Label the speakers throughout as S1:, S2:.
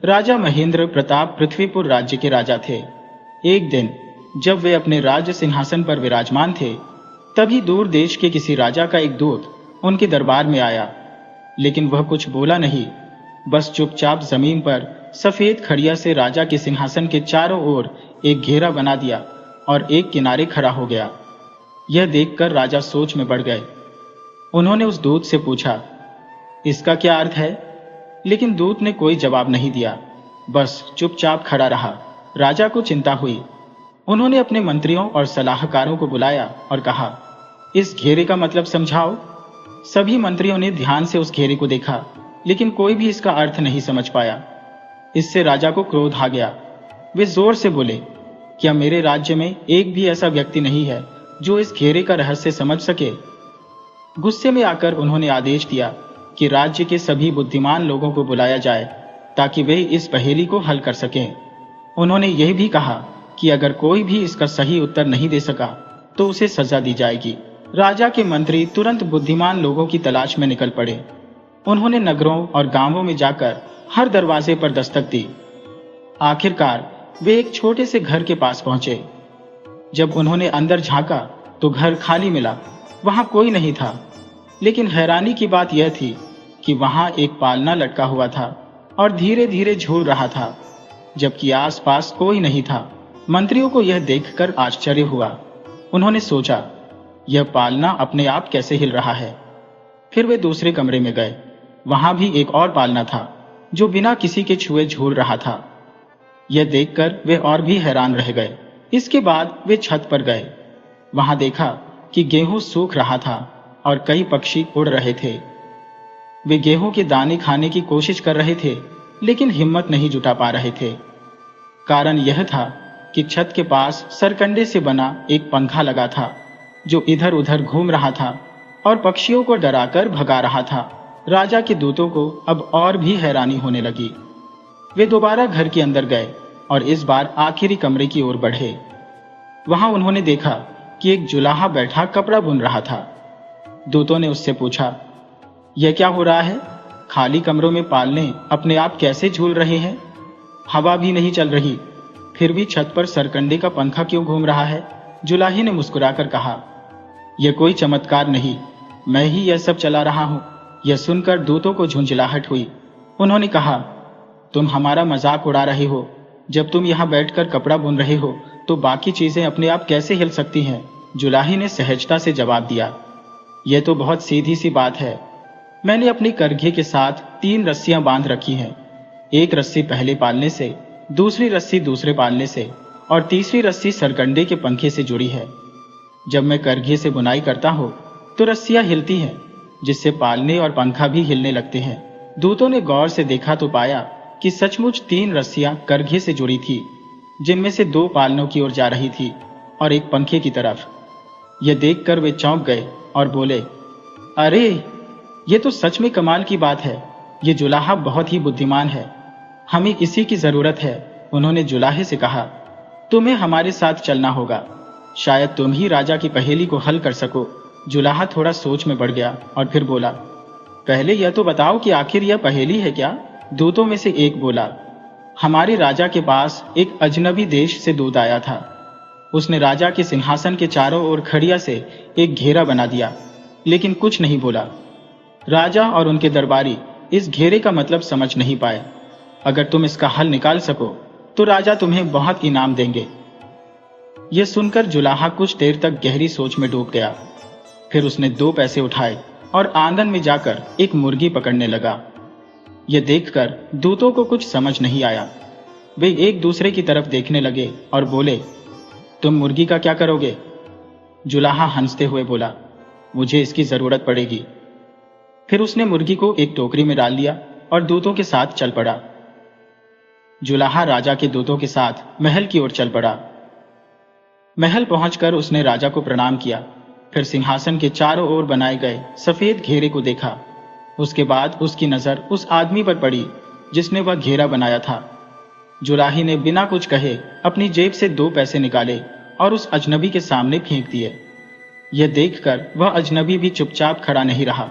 S1: राजा महेंद्र प्रताप पृथ्वीपुर राज्य के राजा थे। एक दिन जब वे अपने राज्य सिंहासन पर विराजमान थे, तभी दूर देश के किसी राजा का एक दूत उनके दरबार में आया, लेकिन वह कुछ बोला नहीं, बस चुपचाप जमीन पर सफेद खड़िया से राजा के सिंहासन के चारों ओर एक घेरा बना दिया और एक किनारे खड़ा हो गया। यह देखकर राजा सोच में पड़ गए। उन्होंने उस दूत से पूछा, इसका क्या अर्थ है? लेकिन दूत ने कोई जवाब नहीं दिया, बस चुपचाप खड़ा रहा। राजा को चिंता हुई। उन्होंने अपने मंत्रियों और सलाहकारों को बुलाया और कहा, इस घेरे का मतलब समझाओ। सभी मंत्रियों ने ध्यान से उस घेरे को देखा, लेकिन कोई भी इसका अर्थ नहीं समझ पाया। इससे राजा को क्रोध आ गया। वे जोर से बोले, क्या मेरे राज्य में एक भी ऐसा व्यक्ति नहीं है जो इस घेरे का रहस्य समझ सके? गुस्से में आकर उन्होंने आदेश दिया कि राज्य के सभी बुद्धिमान लोगों को बुलाया जाए ताकि वे इस पहेली को हल कर सकें। उन्होंने यह भी कहा कि अगर कोई भी इसका सही उत्तर नहीं दे सका तो उसे सजा दी जाएगी। राजा के मंत्री तुरंत बुद्धिमान लोगों की तलाश में निकल पड़े। उन्होंने नगरों और गांवों में जाकर हर दरवाजे पर दस्तक दी। आखिरकार वे एक छोटे से घर के पास पहुंचे। जब उन्होंने अंदर झांका तो घर खाली मिला, वहां कोई नहीं था। लेकिन हैरानी की बात यह थी कि वहां एक पालना लटका हुआ था और धीरे धीरे झूल रहा था, जबकि आसपास कोई नहीं था। मंत्रियों को यह देखकर आश्चर्य हुआ। उन्होंने सोचा, यह पालना अपने आप कैसे हिल रहा है? फिर वे दूसरे कमरे में गए। वहां भी एक और पालना था जो बिना किसी के छुए झूल रहा था। यह देखकर वे और भी हैरान रह गए। इसके बाद वे छत पर गए। वहां देखा कि गेहूं सूख रहा था और कई पक्षी उड़ रहे थे। वे गेहूं के दाने खाने की कोशिश कर रहे थे, लेकिन हिम्मत नहीं जुटा पा रहे थे। कारण यह था कि छत के पास सरकंडे से बना एक पंखा लगा था जो इधर उधर घूम रहा था और पक्षियों को डराकर भगा रहा था। राजा के दूतों को अब और भी हैरानी होने लगी। वे दोबारा घर के अंदर गए और इस बार आखिरी कमरे की ओर बढ़े। वहां उन्होंने देखा कि एक जुलाहा बैठा कपड़ा बुन रहा था। दूतों ने उससे पूछा, यह क्या हो रहा है? खाली कमरों में पालने अपने आप कैसे झूल रहे हैं? हवा भी नहीं चल रही, फिर भी छत पर सरकंडे का पंखा क्यों घूम रहा है? जुलाहे ने मुस्कुराकर कहा, यह कोई चमत्कार नहीं, मैं ही यह सब चला रहा हूं। यह सुनकर दूतों को झुंझलाहट हुई। उन्होंने कहा, तुम हमारा मजाक उड़ा रहे हो। जब तुम यहाँ बैठकर कपड़ा बुन रहे हो तो बाकी चीजें अपने आप कैसे हिल सकती हैं? जुलाही ने सहजता से जवाब दिया, यह तो बहुत सीधी सी बात है। मैंने अपनी करघे के साथ 3 रस्सियां बांध रखी हैं। एक रस्सी पहले पालने से, दूसरी रस्सी दूसरे पालने से और तीसरी रस्सी सरकंडे के पंखे से जुड़ी है। जब मैं करघे से बुनाई करता हूं तो रस्सियां हिलती हैं, जिससे पालने और पंखा भी हिलने लगते हैं। दूतों ने गौर से देखा तो पाया कि सचमुच 3 रस्सियां करघे से जुड़ी थी, जिनमें से 2 पालनों की ओर जा रही थी और एक पंखे की तरफ। यह देखकर वे चौंक गए और बोले, अरे ये तो सच में कमाल की बात है। ये जुलाहा बहुत ही बुद्धिमान है, हमें इसी की जरूरत है। उन्होंने जुलाहे से कहा, तुम्हें हमारे साथ चलना होगा, शायद तुम ही राजा की पहेली को हल कर सको। जुलाहा थोड़ा सोच में पड़ गया और फिर बोला, पहले यह तो बताओ कि आखिर यह पहेली है क्या? दूतों में से एक बोला, हमारे राजा के पास एक अजनबी देश से दूत आया था। उसने राजा के सिंहासन के चारों ओर खड़िया से एक घेरा बना दिया, लेकिन कुछ नहीं बोला। राजा और उनके दरबारी इस घेरे का मतलब समझ नहीं पाए। अगर तुम इसका हल निकाल सको तो राजा तुम्हें बहुत इनाम देंगे। यह सुनकर जुलाहा कुछ देर तक गहरी सोच में डूब गया। फिर उसने 2 पैसे उठाए और आंगन में जाकर एक मुर्गी पकड़ने लगा। यह देखकर दूतों को कुछ समझ नहीं आया। वे एक दूसरे की तरफ देखने लगे और बोले, तुम मुर्गी का क्या करोगे? जुलाहा हंसते हुए बोला, मुझे इसकी जरूरत पड़ेगी। फिर उसने मुर्गी को एक टोकरी में डाल लिया और दूतों के साथ चल पड़ा। जुलाहा राजा के दूतों के साथ महल की ओर चल पड़ा। महल पहुंचकर उसने राजा को प्रणाम किया। फिर सिंहासन के चारों ओर बनाए गए सफेद घेरे को देखा। उसके बाद उसकी नजर उस आदमी पर पड़ी जिसने वह घेरा बनाया था। जुलाही ने बिना कुछ कहे अपनी जेब से 2 पैसे निकाले और उस अजनबी के सामने फेंक दिए। यह देखकर वह अजनबी भी चुपचाप खड़ा नहीं रहा।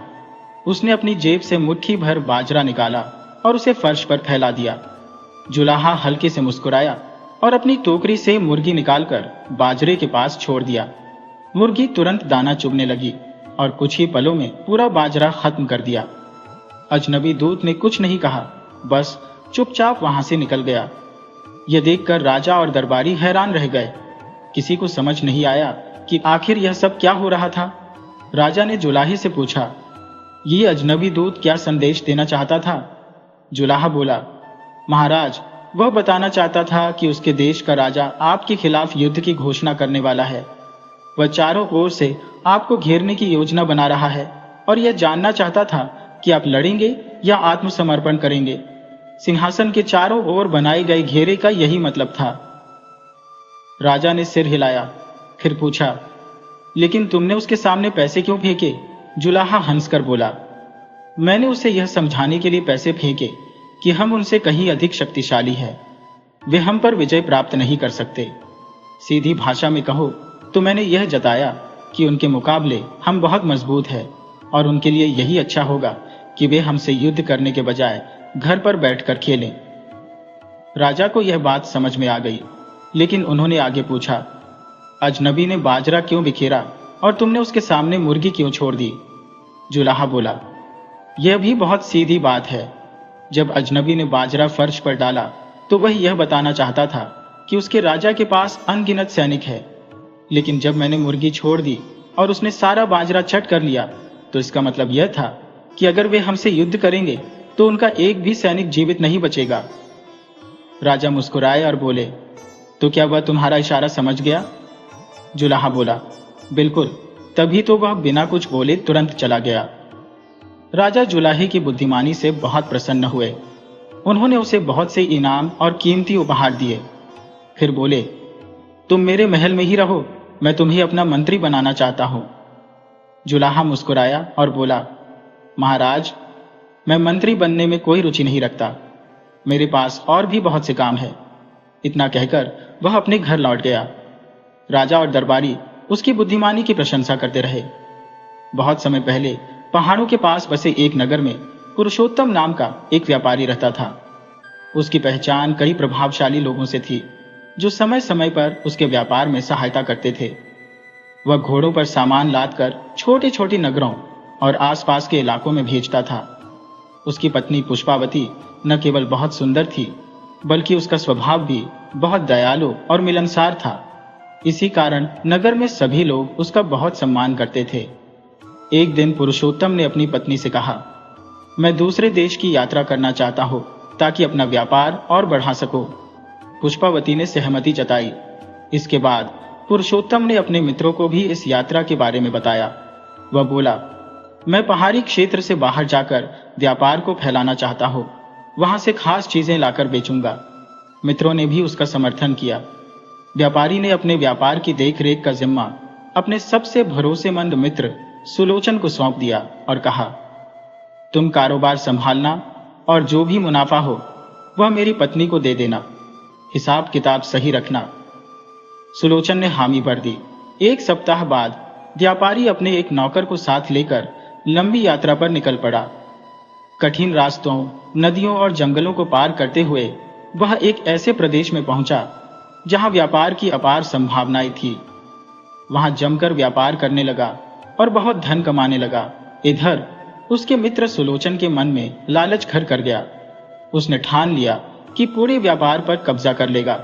S1: उसने अपनी जेब से मुट्ठी भर बाजरा निकाला और उसे फर्श पर फैला दिया। जुलाहा हल्के से मुस्कुराया और अपनी टोकरी से मुर्गी निकालकर बाजरे के पास छोड़ दिया। मुर्गी तुरंत दाना चुगने लगी और कुछ ही पलों में पूरा बाजरा खत्म कर दिया। अजनबी दूत ने कुछ नहीं कहा, बस चुपचाप वहां से निकल गया। यह देखकर राजा और दरबारी हैरान रह गए। किसी को समझ नहीं आया कि आखिर यह सब क्या हो रहा था। राजा ने जुलाहे से पूछा, ये अजनबी दूत क्या संदेश देना चाहता था? जुलाहा बोला, महाराज, वह बताना चाहता था कि उसके देश का राजा आपके खिलाफ युद्ध की घोषणा करने वाला है। वह चारों ओर से आपको घेरने की योजना बना रहा है और यह जानना चाहता था कि आप लड़ेंगे या आत्मसमर्पण करेंगे। सिंहासन के चारों ओर बनाए गए घेरे का यही मतलब था। राजा ने सिर हिलाया, फिर पूछा, लेकिन तुमने उसके सामने पैसे क्यों फेंके? जुलाहा हंसकर बोला, मैंने उसे यह समझाने के लिए पैसे फेंके कि हम उनसे कहीं अधिक शक्तिशाली है। वे हम पर विजय प्राप्त नहीं कर सकते। सीधी भाषा में कहो तो मैंने यह जताया कि उनके मुकाबले हम बहुत मजबूत हैं और उनके लिए यही अच्छा होगा कि वे हमसे युद्ध करने के बजाय घर पर बैठकर खेलें। राजा को यह बात समझ में आ गई, लेकिन उन्होंने आगे पूछा, अजनबी ने बाजरा क्यों बिखेरा और तुमने उसके सामने मुर्गी क्यों छोड़ दी? जुलाहा बोला, यह भी बहुत सीधी बात है। जब अजनबी ने बाजरा फर्श पर डाला तो वह यह बताना चाहता था कि उसके राजा के पास अनगिनत सैनिक है, लेकिन जब मैंने मुर्गी छोड़ दी और उसने सारा बाजरा चट कर लिया तो इसका मतलब यह था कि अगर वे हमसे युद्ध करेंगे तो उनका एक भी सैनिक जीवित नहीं बचेगा। राजा मुस्कुराए और बोले, तो क्या वह तुम्हारा इशारा समझ गया? जुलाहा बोला, बिल्कुल। तभी तो वह बिना कुछ बोले तुरंत चला गया। राजा जुलाहे की बुद्धिमानी से बहुत प्रसन्न हुए। उन्होंने उसे बहुत से इनाम और कीमती उपहार दिए। फिर बोले, तुम मेरे महल में ही रहो, मैं तुम्हें अपना मंत्री बनाना चाहता हूं। जुलाहा मुस्कुराया और बोला, महाराज, मैं मंत्री बनने में कोई रुचि नहीं रखता। मेरे पास और भी बहुत से काम है। इतना कहकर वह अपने घर लौट गया। राजा और दरबारी उसकी बुद्धिमानी की प्रशंसा करते रहे। बहुत समय पहले पहाड़ों के पास बसे एक नगर में पुरुषोत्तम नाम का एक व्यापारी रहता था। उसकी पहचान कई प्रभावशाली लोगों से थी, जो समय समय पर उसके व्यापार में सहायता करते थे। वह घोड़ों पर सामान लादकर छोटे छोटे नगरों और आसपास के इलाकों में भेजता था। उसकी पत्नी पुष्पावती न केवल बहुत सुंदर थी, बल्कि उसका स्वभाव भी बहुत दयालु और मिलनसार था। इसी कारण नगर में सभी लोग उसका बहुत सम्मान करते थे। एक दिन पुरुषोत्तम ने अपनी पत्नी से कहा, मैं दूसरे देश की यात्रा करना चाहता हूं ताकि अपना व्यापार और बढ़ा सको। पुष्पावती ने सहमति जताई। इसके बाद पुरुषोत्तम ने अपने मित्रों को भी इस यात्रा के बारे में बताया। वह बोला, मैं पहाड़ी क्षेत्र से बाहर जाकर व्यापार को फैलाना चाहता हूं, वहां से खास चीजें लाकर बेचूंगा। मित्रों ने भी उसका समर्थन किया। व्यापारी ने अपने व्यापार की देखरेख का जिम्मा अपने सबसे भरोसेमंद मित्र सुलोचन को सौंप दिया और कहा, तुम कारोबार संभालना और जो भी मुनाफा हो वह मेरी पत्नी को दे देना। हिसाब किताब सही रखना। सुलोचन ने हामी भर दी। एक सप्ताह बाद व्यापारी अपने एक नौकर को साथ लेकर लंबी यात्रा पर निकल पड़ा। कठिन रास्तों, नदियों और जंगलों को पार करते हुए वह एक ऐसे प्रदेश में पहुंचा जहां व्यापार की अपार संभावनाएं थी। वहां जमकर व्यापार करने लगा और बहुत धन कमाने लगा। इधर उसके मित्र सुलोचन के मन में लालच घर कर गया। उसने ठान लिया कि पूरे व्यापार पर कब्जा कर लेगा।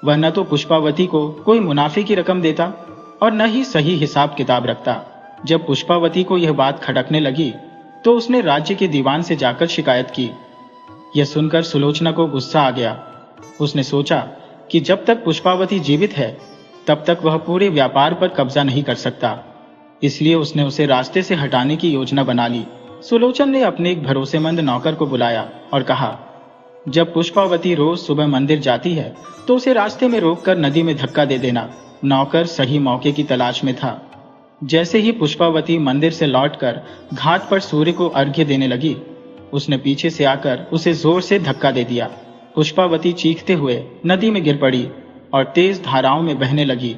S1: वह न तो पुष्पावती को कोई मुनाफे की रकम देता और न ही सही हिसाब किताब रखता। जब पुष्पावती को यह बात खटकने लगी तो उसने राज्य के दीवान से जाकर शिकायत की। यह सुनकर सुलोचना को गुस्सा आ गया। उसने सोचा कि जब तक पुष्पावती जीवित है तब तक वह पूरे व्यापार पर कब्जा नहीं कर सकता। इसलिए उसने उसे रास्ते से हटाने की योजना बना ली। सुलोचन ने अपने एक भरोसेमंद नौकर को बुलाया और कहा, जब पुष्पावती रोज सुबह मंदिर जाती है तो उसे रास्ते में रोककर नदी में धक्का दे देना। नौकर सही मौके की तलाश में था। जैसे ही पुष्पावती मंदिर से लौटकर घाट पर सूर्य को अर्घ्य देने लगी, उसने पीछे से आकर उसे जोर से धक्का दे दिया। पुष्पावती चीखते हुए नदी में गिर पड़ी और तेज धाराओं में बहने लगी।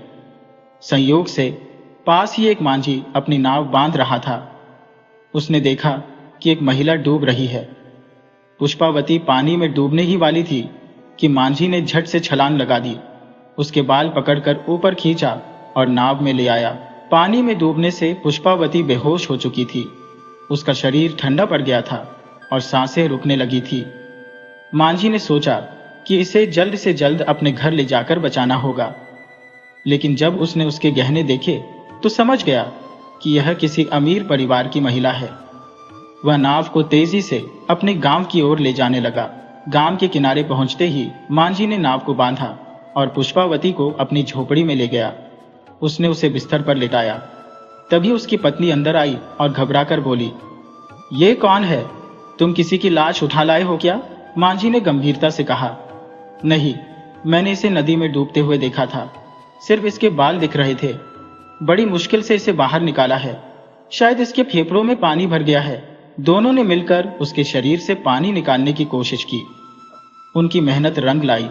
S1: संयोग से पास ही एक मांझी अपनी नाव बांध रहा था। उसने देखा कि एक महिला डूब रही है। पुष्पावती पानी में डूबने ही वाली थी कि मांझी ने झट से छलांग लगा दी, उसके बाल पकड़कर ऊपर खींचा और नाव में ले आया। पानी में डूबने से पुष्पावती बेहोश हो चुकी थी। उसका शरीर ठंडा पड़ गया था और सांसें रुकने लगी थी। मांझी ने सोचा कि इसे जल्द से जल्द अपने घर ले जाकर बचाना होगा, लेकिन जब उसने उसके गहने देखे तो समझ गया कि यह किसी अमीर परिवार की महिला है। वह नाव को तेजी से अपने गांव की ओर ले जाने लगा। गांव के किनारे पहुंचते ही मांझी ने नाव को बांधा और पुष्पावती को अपनी झोपड़ी में ले गया। उसने उसे बिस्तर पर लेटाया। तभी उसकी पत्नी अंदर आई और घबराकर बोली, ये कौन है? तुम किसी की लाश उठा लाए हो क्या? मांझी ने गंभीरता से कहा, नहीं, मैंने इसे नदी में डूबते हुए देखा था। सिर्फ इसके बाल दिख रहे थे। बड़ी मुश्किल से इसे बाहर निकाला है। शायद इसके फेफड़ों में पानी भर गया है। दोनों ने मिलकर उसके शरीर से पानी निकालने की कोशिश की। उनकी मेहनत रंग लाई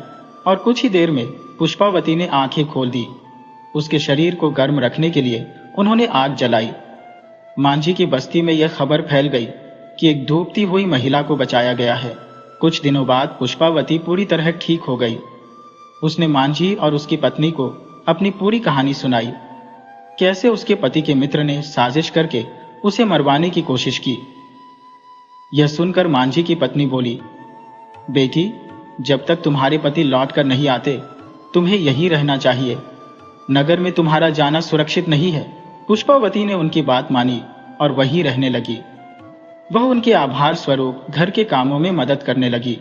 S1: और कुछ ही देर में पुष्पावती ने आंखें खोल दी। उसके शरीर को गर्म रखने के लिए उन्होंने आग जलाई। मांझी की बस्ती में यह खबर फैल गई कि एक डूबती हुई महिला को बचाया गया है। कुछ दिनों बाद पुष्पावती पूरी तरह ठीक हो गई। उसने मांझी और उसकी पत्नी को अपनी पूरी कहानी सुनाई, कैसे उसके पति के मित्र ने साजिश करके उसे मरवाने की कोशिश की। यह सुनकर मांझी की पत्नी बोली, बेटी, जब तक तुम्हारे पति लौट कर नहीं आते तुम्हें यहीं रहना चाहिए। नगर में तुम्हारा जाना सुरक्षित नहीं है। पुष्पावती ने उनकी बात मानी और वहीं रहने लगी। वह उनके आभार स्वरूप घर के कामों में मदद करने लगी।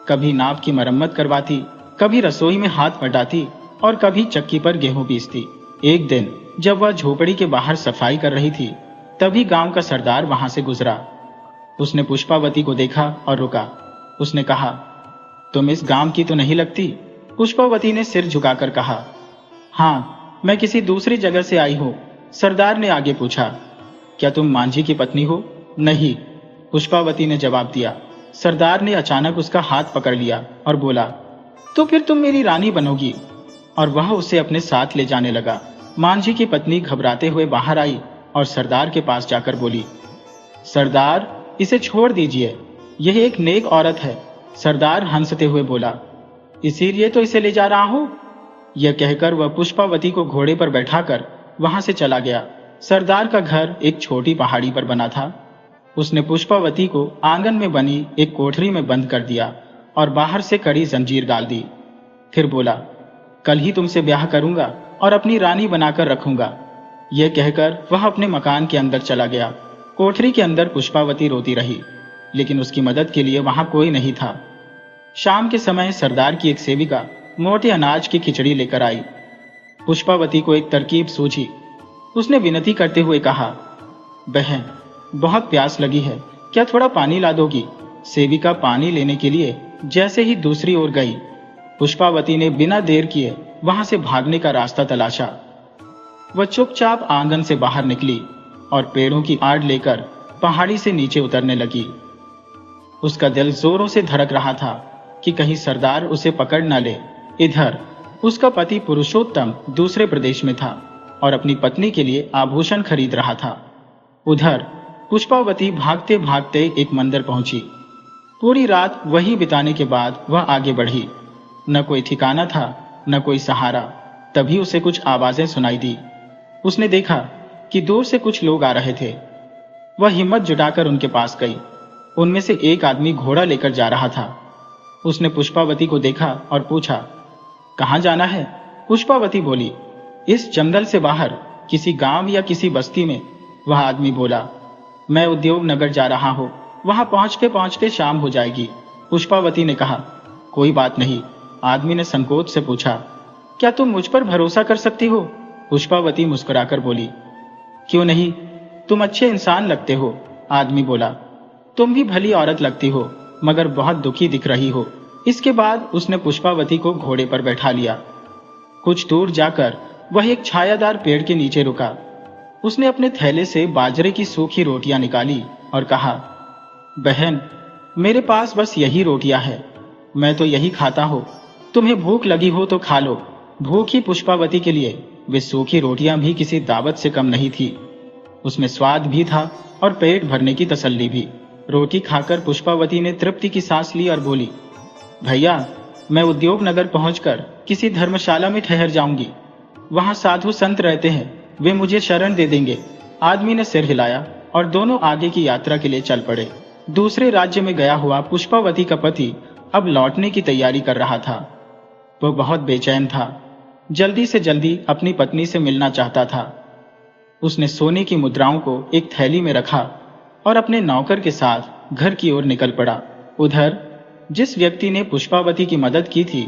S1: कभी नाव की मरम्मत करवाती, कभी रसोई में हाथ बटाती और कभी चक्की पर गेहूं पीसती। एक दिन जब वह झोपड़ी के बाहर सफाई कर रही थी, तभी गांव का सरदार वहां से गुजरा। उसने पुष्पावती को देखा और रुका। उसने कहा, तुम इस गांव की तो नहीं लगती? पुष्पावती ने सिर झुकाकर कहा, हाँ, मैं किसी दूसरी जगह से आई हूं। सरदार ने आगे पूछा, क्या तुम मांझी की पत्नी हो? नहीं, पुष्पावती ने जवाब दिया। सरदार ने अचानक उसका हाथ पकड़ लिया और बोला, तो फिर तुम मेरी रानी बनोगी। और वह उसे अपने साथ ले जाने लगा। मांझी की पत्नी घबराते हुए बाहर आई और सरदार के पास जाकर बोली, सरदार, इसे छोड़ दीजिए, यह एक नेक औरत है। सरदार हंसते हुए बोला, इसीलिए तो इसे ले जा रहा हूं। यह कहकर वह पुष्पावती को घोड़े पर बैठाकर वहां से चला गया। सरदार का घर एक छोटी पहाड़ी पर बना था। उसने पुष्पावती को आंगन में बनी एक कोठरी में बंद कर दिया और बाहर से कड़ी जंजीर डाल दी। फिर बोला, कल ही तुमसे ब्याह करूंगा और अपनी रानी बनाकर रखूंगा। यह कहकर वह अपने मकान के अंदर चला गया। कोठरी के अंदर पुष्पावती रोती रही, लेकिन उसकी मदद के लिए वहां कोई नहीं था। शाम के समय सरदार की एक सेविका मोटे अनाज की खिचड़ी लेकर आई। पुष्पावती को एक तरकीब सूझी। उसने विनती करते हुए कहा, बहन, बहुत प्यास लगी है, क्या थोड़ा पानी ला दोगी? सेविका पानी लेने के लिए जैसे ही दूसरी ओर गई, पुष्पावती ने बिना देर किए वहां से भागने का रास्ता तलाशा। वह चुपचाप आंगन से बाहर निकली और पेड़ों की आड़ लेकर पहाड़ी से नीचे उतरने लगी। उसका दिल जोरों से धड़क रहा था कि कहीं सरदार उसे पकड़ न ले। इधर उसका पति पुरुषोत्तम दूसरे प्रदेश में था और अपनी पत्नी के लिए आभूषण खरीद रहा था। उधर पुष्पावती भागते भागते एक मंदिर पहुंची। पूरी रात वहीं बिताने के बाद वह आगे बढ़ी। न कोई ठिकाना था, न कोई सहारा। तभी उसे कुछ आवाजें सुनाई दी। उसने देखा कि दूर से कुछ लोग आ रहे थे। वह हिम्मत जुटाकर उनके पास गई। उनमें से एक आदमी घोड़ा लेकर जा रहा था। उसने पुष्पावती को देखा और पूछा, कहाँ जाना है? पुष्पावती बोली, इस जंगल से बाहर, किसी गांव या किसी बस्ती में। वह आदमी बोला, मैं उद्योग नगर जा रहा हूं, वहां पहुंचते पहुंचते शाम हो जाएगी। पुष्पावती ने कहा, कोई बात नहीं। आदमी ने संकोच से पूछा, क्या तुम मुझ पर भरोसा कर सकती हो? पुष्पावती मुस्कुराकर बोली, क्यों नहीं, तुम अच्छे इंसान लगते हो। आदमी बोला, तुम भी भली औरत लगती हो, मगर बहुत दुखी दिख रही हो। इसके बाद उसने पुष्पावती को घोड़े पर बैठा लिया। कुछ दूर जाकर वह एक छायादार पेड़ के नीचे रुका। उसने अपने थैले से बाजरे की सूखी रोटियां निकाली और कहा, बहन, मेरे पास बस यही रोटियां है, मैं तो यही खाता हूं। तुम्हें भूख लगी हो तो खा लो। भूखी पुष्पावती के लिए वे सूखी रोटियां भी किसी दावत से कम नहीं थी। उसमें स्वाद भी था और पेट भरने की तसल्ली भी। रोटी खाकर पुष्पावती ने तृप्ति की सांस ली और बोली, भैया, मैं उद्योग नगर पहुंचकर किसी धर्मशाला में ठहर जाऊंगी। वहां साधु संत रहते हैं, वे मुझे शरण दे देंगे। आदमी ने सिर हिलाया और दोनों आगे की यात्रा के लिए चल पड़े। दूसरे राज्य में गया हुआ पुष्पावती का पति अब लौटने की तैयारी कर रहा था। वह बहुत बेचैन था, जल्दी से जल्दी अपनी पत्नी से मिलना चाहता था। उसने सोने की मुद्राओं को एक थैली में रखा और अपने नौकर के साथ घर की ओर निकल पड़ा। उधर जिस व्यक्ति ने पुष्पावती की मदद की थी,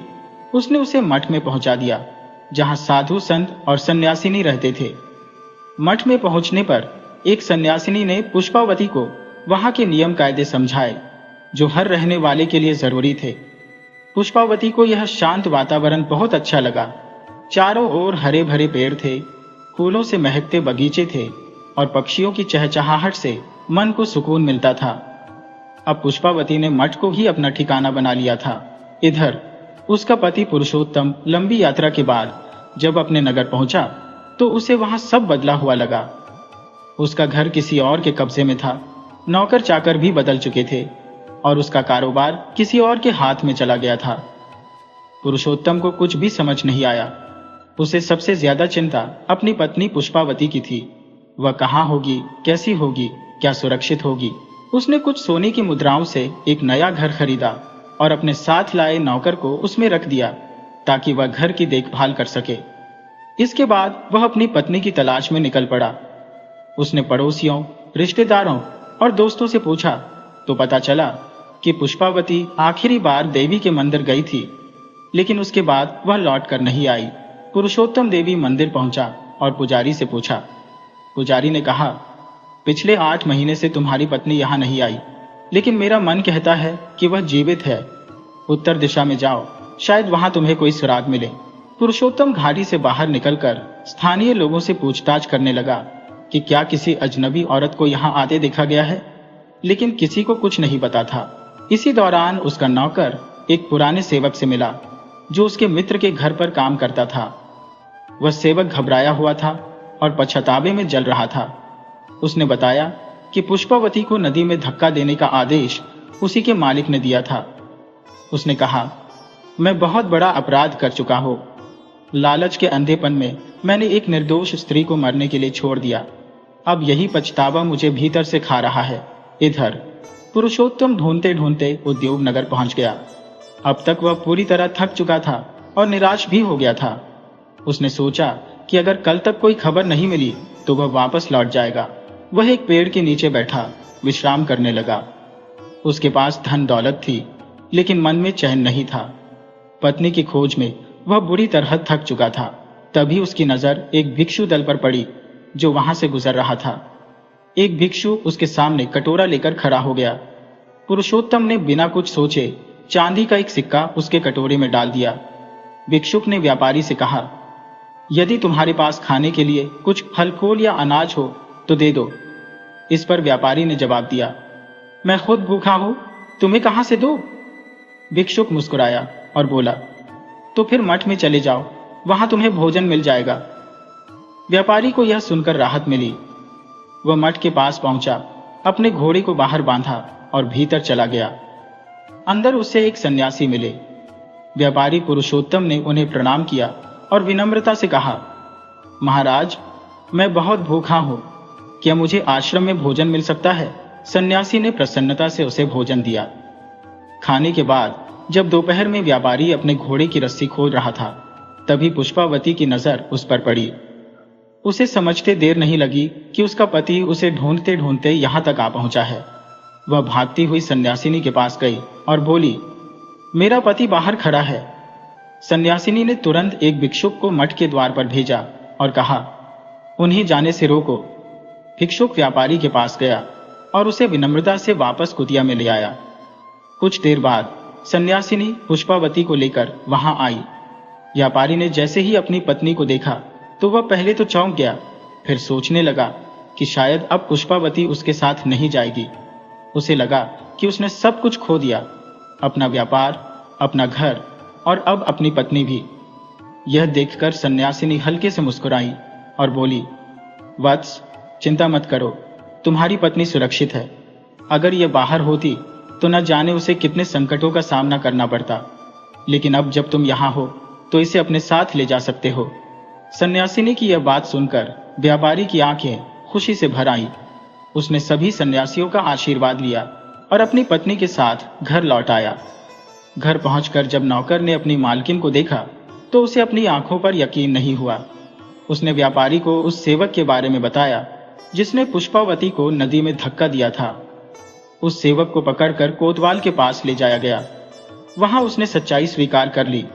S1: उसने उसे मठ में पहुंचा दिया, जहां साधु संत और सन्यासिनी रहते थे। मठ में पहुंचने पर एक सन्यासिनी ने पुष्पावती को वहां के नियम कायदे समझाए, जो हर रहने वाले के लिए जरूरी थे। पुष्पावती को यह शांत वातावरण बहुत अच्छा लगा। चारों ओर हरे भरे पेड़ थे, फूलों से महकते बगीचे थे और पक्षियों की चहचहाहट से मन को सुकून मिलता था। अब पुष्पावती ने मठ को ही अपना ठिकाना बना लिया था। इधर उसका पति पुरुषोत्तम लंबी यात्रा के बाद जब अपने नगर पहुंचा तो उसे वहां सब बदला हुआ लगा। उसका घर किसी और के कब्जे में था, नौकर चाकर भी बदल चुके थे और उसका कारोबार किसी और के हाथ में चला गया था। पुरुषोत्तम को कुछ भी समझ नहीं आया। उसे सबसे ज्यादा चिंता अपनी पत्नी पुष्पावती की थी। वह कहाँ होगी, कैसी होगी, क्या सुरक्षित होगी। उसने कुछ सोने की मुद्राओं से एक नया घर खरीदा और अपने साथ लाए नौकर को उसमें रख दिया ताकि वह घर की देखभाल कर सके। इसके बाद वह अपनी पत्नी की तलाश में निकल पड़ा। उसने पड़ोसियों, रिश्तेदारों और दोस्तों से पूछा तो पता चला कि पुष्पावती आखिरी बार देवी के मंदिर गई थी, लेकिन उसके बाद वह लौट कर नहीं आई। पुरुषोत्तम देवी मंदिर पहुंचा और पुजारी से पूछा। पुजारी ने कहा, पिछले 8 महीने से तुम्हारी पत्नी यहां नहीं आई, लेकिन मेरा मन कहता है कि वह जीवित है। उत्तर दिशा में जाओ, शायद वहां तुम्हें कोई सुराग मिले। पुरुषोत्तम घाटी से बाहर निकलकर स्थानीय लोगों से पूछताछ करने लगा कि क्या किसी अजनबी औरत को यहाँ आते देखा गया है, लेकिन किसी को कुछ नहीं पता था। इसी दौरान उसका नौकर एक पुराने सेवक से मिला जो उसके मित्र के घर पर काम करता था। वह सेवक घबराया हुआ था और पछतावे में जल रहा था। उसने बताया कि पुष्पावती को नदी में धक्का देने का आदेश उसी के मालिक ने दिया था। उसने कहा, मैं बहुत बड़ा अपराध कर चुका हूं। लालच के अंधेपन में मैंने एक निर्दोष स्त्री को मरने के लिए छोड़ दिया। अब यही पछतावा मुझे भीतर से खा रहा है। इधर पुरुषोत्तम ढूंढते ढूंढते उद्योग नगर पहुंच गया। अब तक वह पूरी तरह थक चुका था और निराश भी हो गया था। उसने सोचा कि अगर कल तक कोई खबर नहीं मिली तो वह वापस लौट जाएगा। वह एक पेड़ के नीचे बैठा विश्राम करने लगा। उसके पास धन दौलत थी, लेकिन मन में चैन नहीं था। पत्नी की खोज में वह बुरी तरह थक चुका था। तभी उसकी नजर एक भिक्षु दल पर पड़ी जो वहां से गुजर रहा था। एक भिक्षु उसके सामने कटोरा लेकर खड़ा हो गया। पुरुषोत्तम ने बिना कुछ सोचे चांदी का एक सिक्का उसके कटोरे में डाल दिया। भिक्षुक ने व्यापारी से कहा, यदि तुम्हारे पास खाने के लिए कुछ फल फूल या अनाज हो तो दे दो। इस पर व्यापारी ने जवाब दिया, मैं खुद भूखा हूं, तुम्हें कहां से दूं? भिक्षुक मुस्कुराया और बोला, तो फिर मठ में चले जाओ, वहां तुम्हें भोजन मिल जाएगा। व्यापारी को यह सुनकर राहत मिली। वह मठ के पास पहुंचा, अपने घोड़े को बाहर बांधा और भीतर चला गया। अंदर उसे एक सन्यासी मिले। व्यापारी पुरुषोत्तम ने उन्हें प्रणाम किया और विनम्रता से कहा, महाराज, मैं बहुत भूखा हूं, क्या मुझे आश्रम में भोजन मिल सकता है? सन्यासी ने प्रसन्नता से उसे भोजन दिया। खाने के बाद जब दोपहर में व्यापारी अपने घोड़े की रस्सी खोल रहा था, तभी पुष्पावती की नजर उस पर पड़ी। उसे समझते देर नहीं लगी कि उसका पति उसे ढूंढते ढूंढते यहां तक आ पहुंचा है। वह भागती हुई सन्यासिनी के पास गई और बोली, मेरा पति बाहर खड़ा है। सन्यासिनी ने तुरंत एक भिक्षुक को मठ के द्वार पर भेजा और कहा, उन्हें जाने से रोको। भिक्षुक व्यापारी के पास गया और उसे विनम्रता से वापस कुटिया में ले आया। कुछ देर बाद सन्यासिनी पुष्पावती को लेकर वहां आई। व्यापारी ने जैसे ही अपनी पत्नी को देखा तो वह पहले तो चौंक गया, फिर सोचने लगा कि शायद अब पुष्पावती उसके साथ नहीं जाएगी। उसे लगा कि उसने सब कुछ खो दिया, अपना व्यापार, अपना घर और अब अपनी पत्नी भी। यह देखकर सन्यासिनी हल्के से मुस्कुराई और बोली, वत्स, चिंता मत करो, तुम्हारी पत्नी सुरक्षित है। अगर यह बाहर होती तो न जाने उसे कितने संकटों का सामना करना पड़ता। लेकिन अब जब तुम यहाँ हो तो इसे अपने साथ ले जा सकते हो। सन्यासिनी की यह बात सुनकर व्यापारी की आंखें खुशी से भर आईं। उसने सभी सन्यासियों का आशीर्वाद लिया और अपनी पत्नी के साथ घर लौट आया। घर पहुंचकर जब नौकर ने अपनी मालकिन को देखा तो उसे अपनी आंखों पर यकीन नहीं हुआ। उसने व्यापारी को उस सेवक के बारे में बताया जिसने पुष्पावती को नदी में धक्का दिया था। उस सेवक को पकड़कर कोतवाल के पास ले जाया गया। वहां उसने सच्चाई स्वीकार कर ली।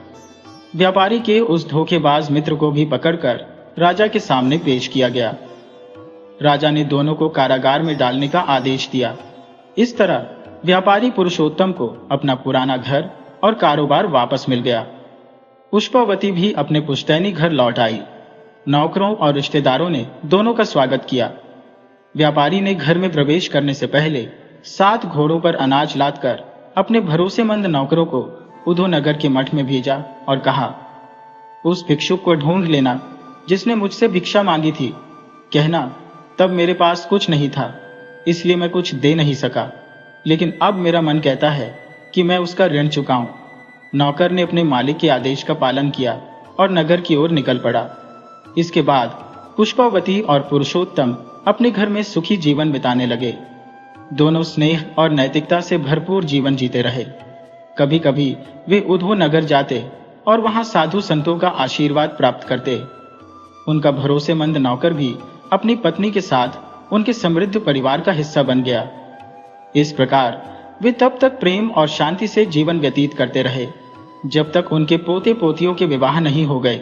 S1: व्यापारी के उस धोखेबाज मित्र को भी पकड़कर राजा के सामने पेश किया गया। राजा ने दोनों को कारागार में डालने का आदेश दिया। इस तरह व्यापारी पुरुषोत्तम को अपना पुराना घर और कारोबार वापस मिल गया। पुष्पावती भी अपने पुश्तैनी घर लौट आई। नौकरों और रिश्तेदारों ने दोनों का स्वागत किया। व्यापारी ने घर में प्रवेश करने से पहले 7 घोड़ों पर अनाज लादकर अपने भरोसेमंद नौकरों को उधोनगर के मठ में भेजा और कहा, उस भिक्षुक को ढूंढ लेना जिसने मुझसे भिक्षा मांगी थी। कहना, तब मेरे पास कुछ नहीं था, इसलिए मैं कुछ दे नहीं सका, लेकिन अब मेरा मन कहता है कि मैं उसका ऋण चुकाऊं। नौकर ने अपने मालिक के आदेश का पालन किया और नगर की ओर निकल पड़ा। इसके बाद पुष्पावती और पुरुषोत्तम अपने घर में सुखी जीवन बिताने लगे। दोनों स्नेह और नैतिकता से भरपूर जीवन जीते रहे। कभी कभी वे उधोनगर जाते और वहां साधु संतों का आशीर्वाद प्राप्त करते। उनका भरोसेमंद नौकर भी अपनी पत्नी के साथ उनके समृद्ध परिवार का हिस्सा बन गया। इस प्रकार वे तब तक प्रेम और शांति से जीवन व्यतीत करते रहे जब तक उनके पोते पोतियों के विवाह नहीं हो गए।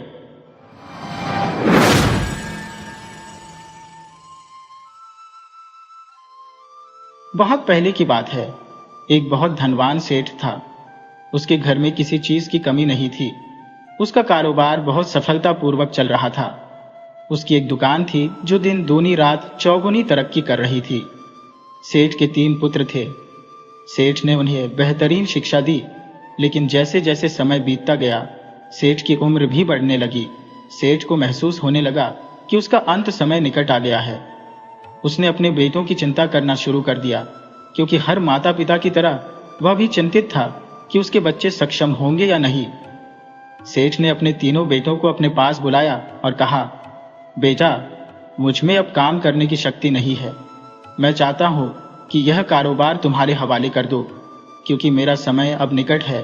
S1: बहुत पहले की बात है। एक बहुत धनवान सेठ था। उसके घर में किसी चीज की कमी नहीं थी। उसका कारोबार बहुत सफलतापूर्वक चल रहा था। उसकी एक दुकान थी जो दिन दूनी रात चौगुनी तरक्की कर रही थी। सेठ के 3 पुत्र थे। सेठ ने उन्हें बेहतरीन शिक्षा दी, लेकिन जैसे जैसे समय बीतता गया सेठ की उम्र भी बढ़ने लगी। सेठ को महसूस होने लगा कि उसका अंत समय निकट आ गया है। उसने अपने बेटों की चिंता करना शुरू कर दिया, क्योंकि हर माता पिता की तरह वह भी चिंतित था कि उसके बच्चे सक्षम होंगे या नहीं। सेठ ने अपने तीनों बेटों को अपने पास बुलाया और कहा, बेटा, मुझ में अब काम करने की शक्ति नहीं है। मैं चाहता हूं कि यह कारोबार तुम्हारे हवाले कर दो, क्योंकि मेरा समय अब निकट है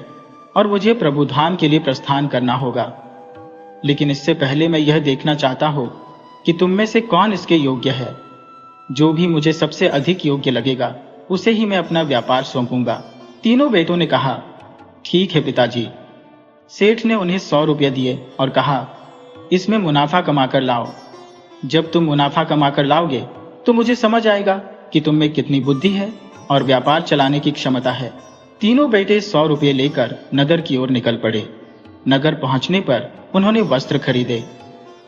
S1: और मुझे प्रभुधाम के लिए प्रस्थान करना होगा। लेकिन इससे पहले मैं यह देखना चाहता हूं कि तुम में से कौन इसके योग्य है। जो भी मुझे सबसे अधिक योग्य लगेगा उसे ही मैं अपना व्यापार सौंपूंगा। तीनों बेटों ने कहा, ठीक है पिताजी। सेठ ने उन्हें 100 रुपये दिए और कहा, इसमें मुनाफा कमाकर लाओ। जब तुम मुनाफा कमाकर लाओगे तो मुझे समझ आएगा कि तुम में कितनी बुद्धि है और व्यापार चलाने की क्षमता है। तीनों बेटे 100 रुपये लेकर नगर की ओर निकल पड़े। नगर पहुंचने पर उन्होंने वस्त्र खरीदे।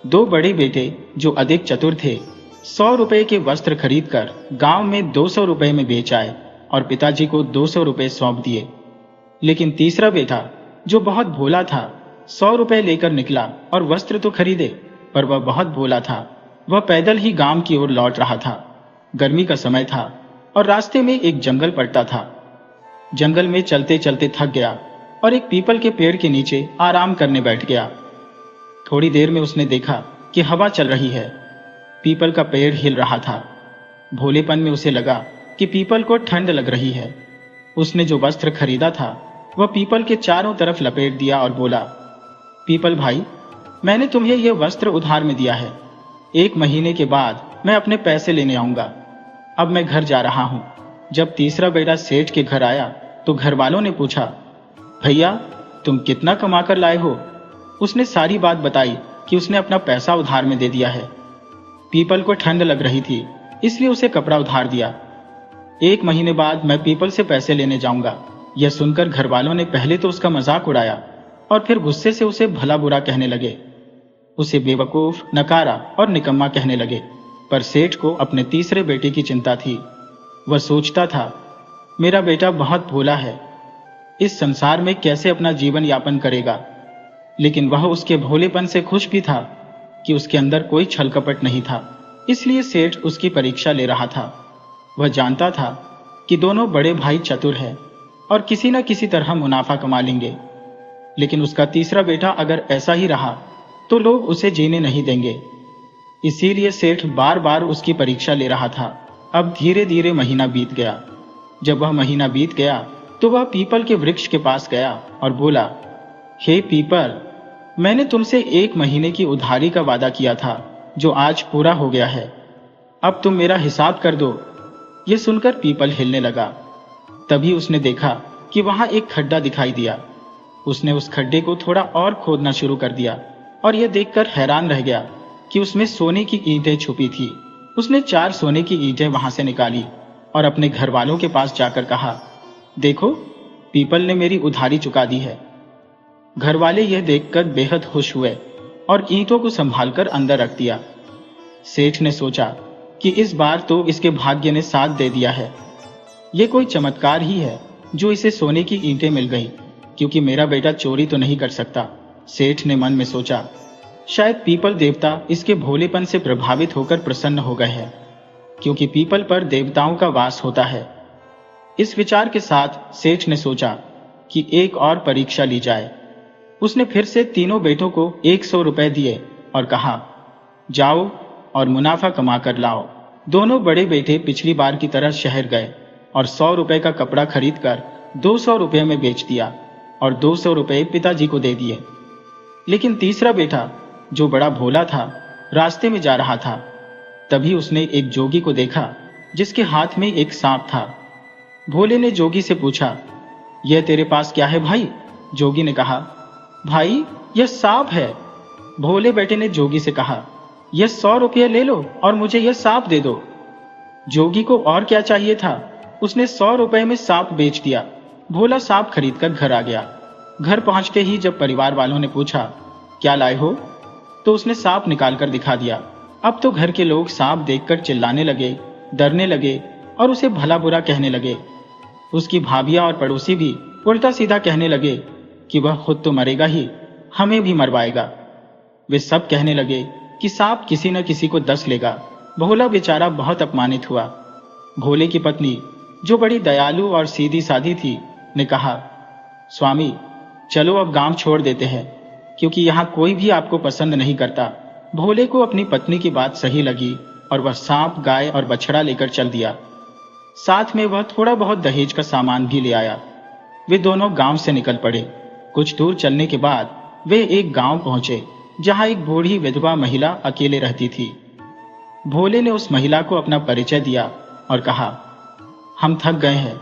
S1: 2 बड़े बेटे जो अधिक चतुर थे 100 रुपये के वस्त्र खरीदकर गांव में 200 रुपये में बेच आए और पिताजी को 200 रुपये सौंप दिए। लेकिन तीसरा बेटा जो बहुत भोला था 100 रुपये लेकर निकला और वस्त्र तो खरीदे, पर वह बहुत भोला था। वह पैदल ही गांव की ओर लौट रहा था। गर्मी का समय था और रास्ते में एक जंगल पड़ता था। जंगल में चलते चलते थक गया और एक पीपल के पेड़ के नीचे आराम करने बैठ गया। थोड़ी देर में उसने देखा कि हवा चल रही है। पीपल का पेड़ हिल रहा था। भोलेपन में उसे लगा कि पीपल को ठंड लग रही है। उसने जो वस्त्र खरीदा था वह पीपल के चारों तरफ लपेट दिया और बोला, पीपल भाई, मैंने तुम्हें यह वस्त्र उधार में दिया है। 1 महीने के बाद मैं अपने पैसे लेने आऊंगा। अब मैं घर जा रहा हूं। जब तीसरा बेटा सेठ के घर आया तो घर वालों ने पूछा, भैया, तुम कितना कमा कर लाए हो? उसने सारी बात बताई कि उसने अपना पैसा उधार में दे दिया है। पीपल को ठंड लग रही थी, इसलिए उसे कपड़ा उधार दिया। 1 महीने बाद मैं पीपल से पैसे लेने जाऊंगा। यह सुनकर घर वालों ने पहले तो उसका मजाक उड़ाया और फिर गुस्से से उसे भला बुरा कहने लगे। उसे बेवकूफ, नकारा और निकम्मा कहने लगे। पर सेठ को अपने तीसरे बेटे की चिंता थी। वह सोचता था, मेरा बेटा बहुत भोला है, इस संसार में कैसे अपना जीवन यापन करेगा। लेकिन वह उसके भोलेपन से खुश भी था कि उसके अंदर कोई छल कपट नहीं था। इसलिए सेठ उसकी परीक्षा ले रहा था। वह जानता था कि दोनों बड़े भाई चतुर हैं और किसी न किसी तरह मुनाफा कमा लेंगे। लेकिन उसका तीसरा बेटा अगर ऐसा ही रहा तो लोग उसे जीने नहीं देंगे। इसीलिए सेठ बार बार उसकी परीक्षा ले रहा था। अब धीरे धीरे महीना बीत गया। जब वह महीना बीत गया तो वह पीपल के वृक्ष के पास गया और बोला, हे पीपल, मैंने तुमसे 1 महीने की उधारी का वादा किया था जो आज पूरा हो गया है। अब तुम मेरा हिसाब कर दो। यह सुनकर पीपल हिलने लगा। तभी उसने देखा कि वहां एक खड्डा दिखाई दिया। उसने उस खड्डे को थोड़ा और खोदना शुरू कर दिया और यह देखकर हैरान रह गया कि उसमें सोने की ईंटें छुपी थी। उसने 4 सोने की ईंटें वहां से निकाली और अपने घर वालों के पास जाकर कहा, देखो, पीपल ने मेरी उधारी चुका दी है। घर वाले यह देखकर बेहद खुश हुए और ईंटों को संभालकर अंदर रख दिया। सेठ ने सोचा कि इस बार तो इसके भाग्य ने साथ दे दिया है। यह कोई चमत्कार ही है जो इसे सोने की ईंटें मिल गई, क्योंकि मेरा बेटा चोरी तो नहीं कर सकता। सेठ ने मन में सोचा, शायद पीपल देवता इसके भोलेपन से प्रभावित होकर प्रसन्न हो गए हैं, क्योंकि पीपल पर देवताओं का वास होता है। इस विचार के साथ सेठ ने सोचा कि एक और परीक्षा ली जाए। उसने फिर से तीनों बेटों को 100 रुपए दिए और कहा, जाओ और मुनाफा कमा कर लाओ। दोनों बड़े बेटे पिछली बार की तरह शहर गए और 100 रुपए का कपड़ा खरीदकर 200 रुपए में बेच दिया और 200 रुपए पिताजी को दे दिए। लेकिन तीसरा बेटा, जो बड़ा भोला था, रास्ते में जा रहा था। तभी उसने एक जोगी को देखा जिसके हाथ में एक सांप था। भोले ने जोगी से पूछा, यह तेरे पास क्या है भाई? जोगी ने कहा, भाई, यह सांप है। भोले बेटे ने जोगी से कहा, यह 100 रुपये ले लो और मुझे यह सांप दे दो। जोगी को और क्या चाहिए था, उसने 100 रुपए में सांप बेच दिया। भोला सांप खरीदकर घर आ गया। घर पहुंचते ही जब परिवार वालों ने पूछा, क्या लाए हो, तो उसने सांप निकालकर दिखा दिया। अब तो घर के लोग सांप देखकर चिल्लाने लगे, डरने लगे और उसे भला बुरा कहने लगे। उसकी भाभियां और पड़ोसी भी उल्टा सीधा कहने लगे कि वह खुद तो मरेगा ही, हमें भी मरवाएगा। वे सब कहने लगे कि सांप किसी न किसी को डस लेगा। भोला बेचारा बहुत अपमानित हुआ। भोले की पत्नी, जो बड़ी दयालु और सीधी सादी थी, ने कहा, स्वामी, चलो अब गांव छोड़ देते हैं, क्योंकि यहाँ कोई भी आपको पसंद नहीं करता। भोले को अपनी पत्नी की बात सही लगी और वह सांप, गाय और बछड़ा लेकर चल दिया। साथ में वह थोड़ा बहुत दहेज का सामान भी ले आया। वे दोनों गांव से निकल पड़े। कुछ दूर चलने के बाद वे एक गांव पहुंचे जहां एक बूढ़ी विधवा महिला अकेले रहती थी। भोले ने उस महिला को अपना परिचय दिया और कहा, हम थक गए हैं,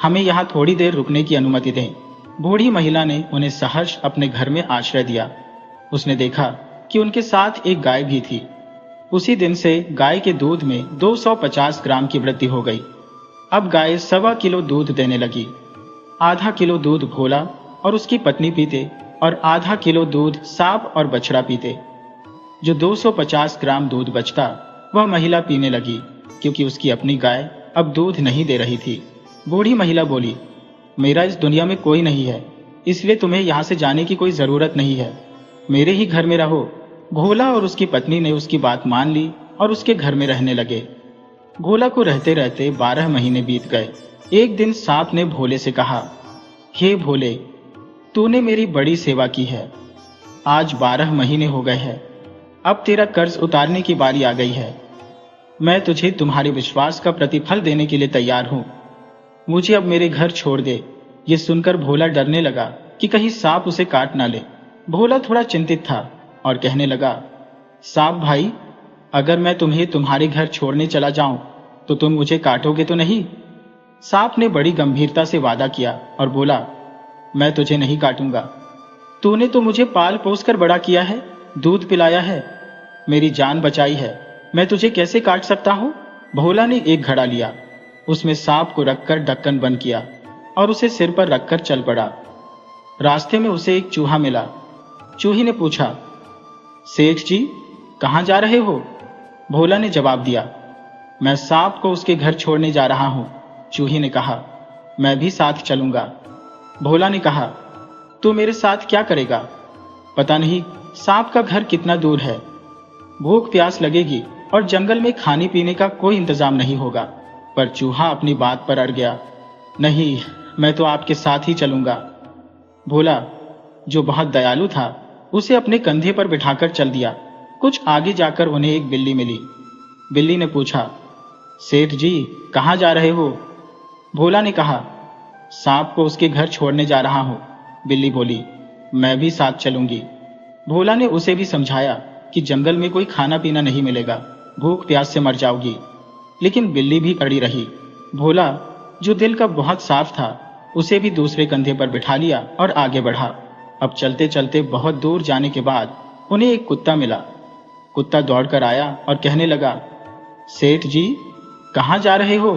S1: हमें यहाँ थोड़ी देर रुकने की अनुमति दें। बूढ़ी महिला ने उन्हें सहर्ष अपने घर में आश्रय दिया। उसने देखा कि उनके साथ एक गाय भी थी। उसी दिन से गाय के दूध में 250 ग्राम की वृद्धि हो गई। अब गाय 1.25 किलो दूध देने लगी। आधा किलो दूध भोला और उसकी पत्नी पीते और आधा किलो दूध सांप और बछड़ा पीते। जो 250 ग्राम दूध बचता वह महिला पीने लगी, क्योंकि उसकी अपनी गाय अब दूध नहीं दे रही थी। बूढ़ी महिला बोली, मेरा इस दुनिया में कोई नहीं है, इसलिए तुम्हें यहाँ से जाने की कोई जरूरत नहीं है, मेरे ही घर में रहो। भोला और उसकी पत्नी ने उसकी बात मान ली और उसके घर में रहने लगे। भोला को रहते रहते 12 महीने बीत गए। एक दिन सांप ने भोले से कहा, हे भोले, तूने मेरी बड़ी सेवा की है। आज 12 महीने हो गए हैं, अब तेरा कर्ज उतारने की बारी आ गई है। मैं तुझे तुम्हारे विश्वास का प्रतिफल देने के लिए तैयार हूं। मुझे अब मेरे घर छोड़ दे। ये सुनकर भोला डरने लगा कि कहीं सांप उसे काट ना ले। भोला थोड़ा चिंतित था और कहने लगा, सांप भाई, अगर मैं तुम्हें तुम्हारे घर छोड़ने चला जाऊं तो तुम मुझे काटोगे तो नहीं? सांप ने बड़ी गंभीरता से वादा किया और बोला, मैं तुझे नहीं काटूंगा। तूने तो मुझे पाल पोस कर बड़ा किया है, दूध पिलाया है, मेरी जान बचाई है, मैं तुझे कैसे काट सकता हूं? भोला ने एक घड़ा लिया, उसमें सांप को रखकर ढक्कन बंद किया और उसे सिर पर रखकर चल पड़ा। रास्ते में उसे एक चूहा मिला। चूही ने पूछा, सेठ जी, कहां जा रहे हो? भोला ने जवाब दिया, मैं सांप को उसके घर छोड़ने जा रहा हूं। चूही ने कहा, मैं भी साथ चलूंगा। भोला ने कहा, तू मेरे साथ क्या करेगा? पता नहीं सांप का घर कितना दूर है, भूख प्यास लगेगी और जंगल में खाने पीने का कोई इंतजाम नहीं होगा। पर चूहा अपनी बात पर अड़ गया, नहीं, मैं तो आपके साथ ही चलूंगा। भोला, जो बहुत दयालु था, उसे अपने कंधे पर बिठाकर चल दिया। कुछ आगे जाकर उन्हें एक बिल्ली मिली। बिल्ली ने पूछा, सेठ जी कहाँ जा रहे हो? भोला ने कहा, सांप को उसके घर छोड़ने जा रहा हूं। बिल्ली बोली, मैं भी साथ चलूंगी। भोला ने उसे भी समझाया कि जंगल में कोई खाना पीना नहीं मिलेगा, भूख प्यास से मर जाओगी। लेकिन बिल्ली भी अड़ी रही। भोला, जो दिल का बहुत साफ था, उसे भी दूसरे कंधे पर बिठा लिया और आगे बढ़ा। अब चलते चलते बहुत दूर जाने के बाद उन्हें एक कुत्ता मिला। कुत्ता दौड़कर आया और कहने लगा, सेठ जी कहाँ जा रहे हो?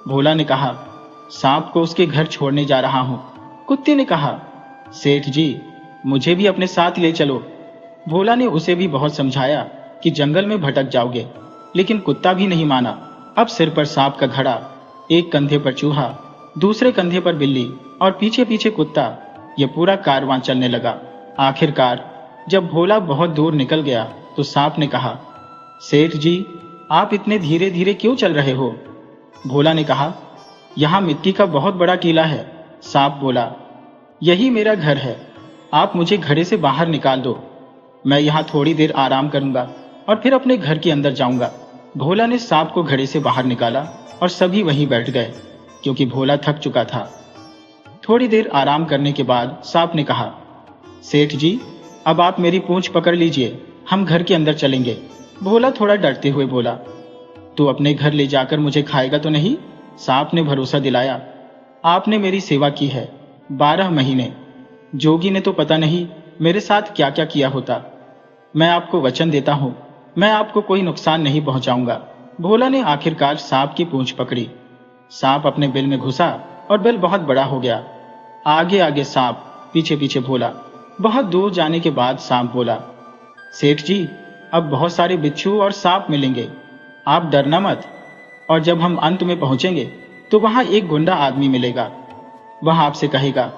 S1: भोला ने कहा, सांप को उसके घर छोड़ने जा रहा हूं। कुत्ते ने कहा, सेठ जी मुझे भी अपने साथ ले चलो। भोला ने उसे भी बहुत समझाया कि जंगल में भटक जाओगे, लेकिन कुत्ता भी नहीं माना। अब सिर पर सांप का घड़ा, एक कंधे पर चूहा, दूसरे कंधे पर बिल्ली और पीछे पीछे कुत्ता, यह पूरा कारवां चलने लगा। आखिरकार जब भोला बहुत दूर निकल गया तो सांप ने कहा, सेठ जी आप इतने धीरे धीरे क्यों चल रहे हो? भोला ने कहा, यहाँ मिट्टी का बहुत बड़ा किला है। सांप बोला, यही मेरा घर है, आप मुझे घड़े से बाहर निकाल दो। मैं यहाँ थोड़ी देर आराम करूंगा और फिर अपने घर के अंदर जाऊंगा। भोला ने सांप को घड़े से बाहर निकाला और सभी वहीं बैठ गए, क्योंकि भोला थक चुका था। थोड़ी देर आराम करने के बाद सांप ने कहा, सेठ जी अब आप मेरी पूंछ पकड़ लीजिए, हम घर के अंदर चलेंगे। भोला थोड़ा डरते हुए बोला, तू अपने घर ले जाकर मुझे खाएगा तो नहीं? सांप ने भरोसा दिलाया, आपने मेरी सेवा की है 12 महीने, जोगी ने तो पता नहीं मेरे साथ क्या क्या किया होता। मैं आपको वचन देता हूं, मैं आपको कोई नुकसान नहीं पहुंचाऊंगा। भोला ने आखिरकार सांप की पूंछ पकड़ी। सांप अपने बिल में घुसा और बिल बहुत बड़ा हो गया। आगे आगे सांप, पीछे पीछे भोला। बहुत दूर जाने के बाद सांप बोला, सेठ जी अब बहुत सारे बिच्छू और सांप मिलेंगे, आप डरना मत। और जब हम अंत में पहुंचेंगे तो वहां एक गुंडा आदमी मिलेगा। वह आपसे कहेगा,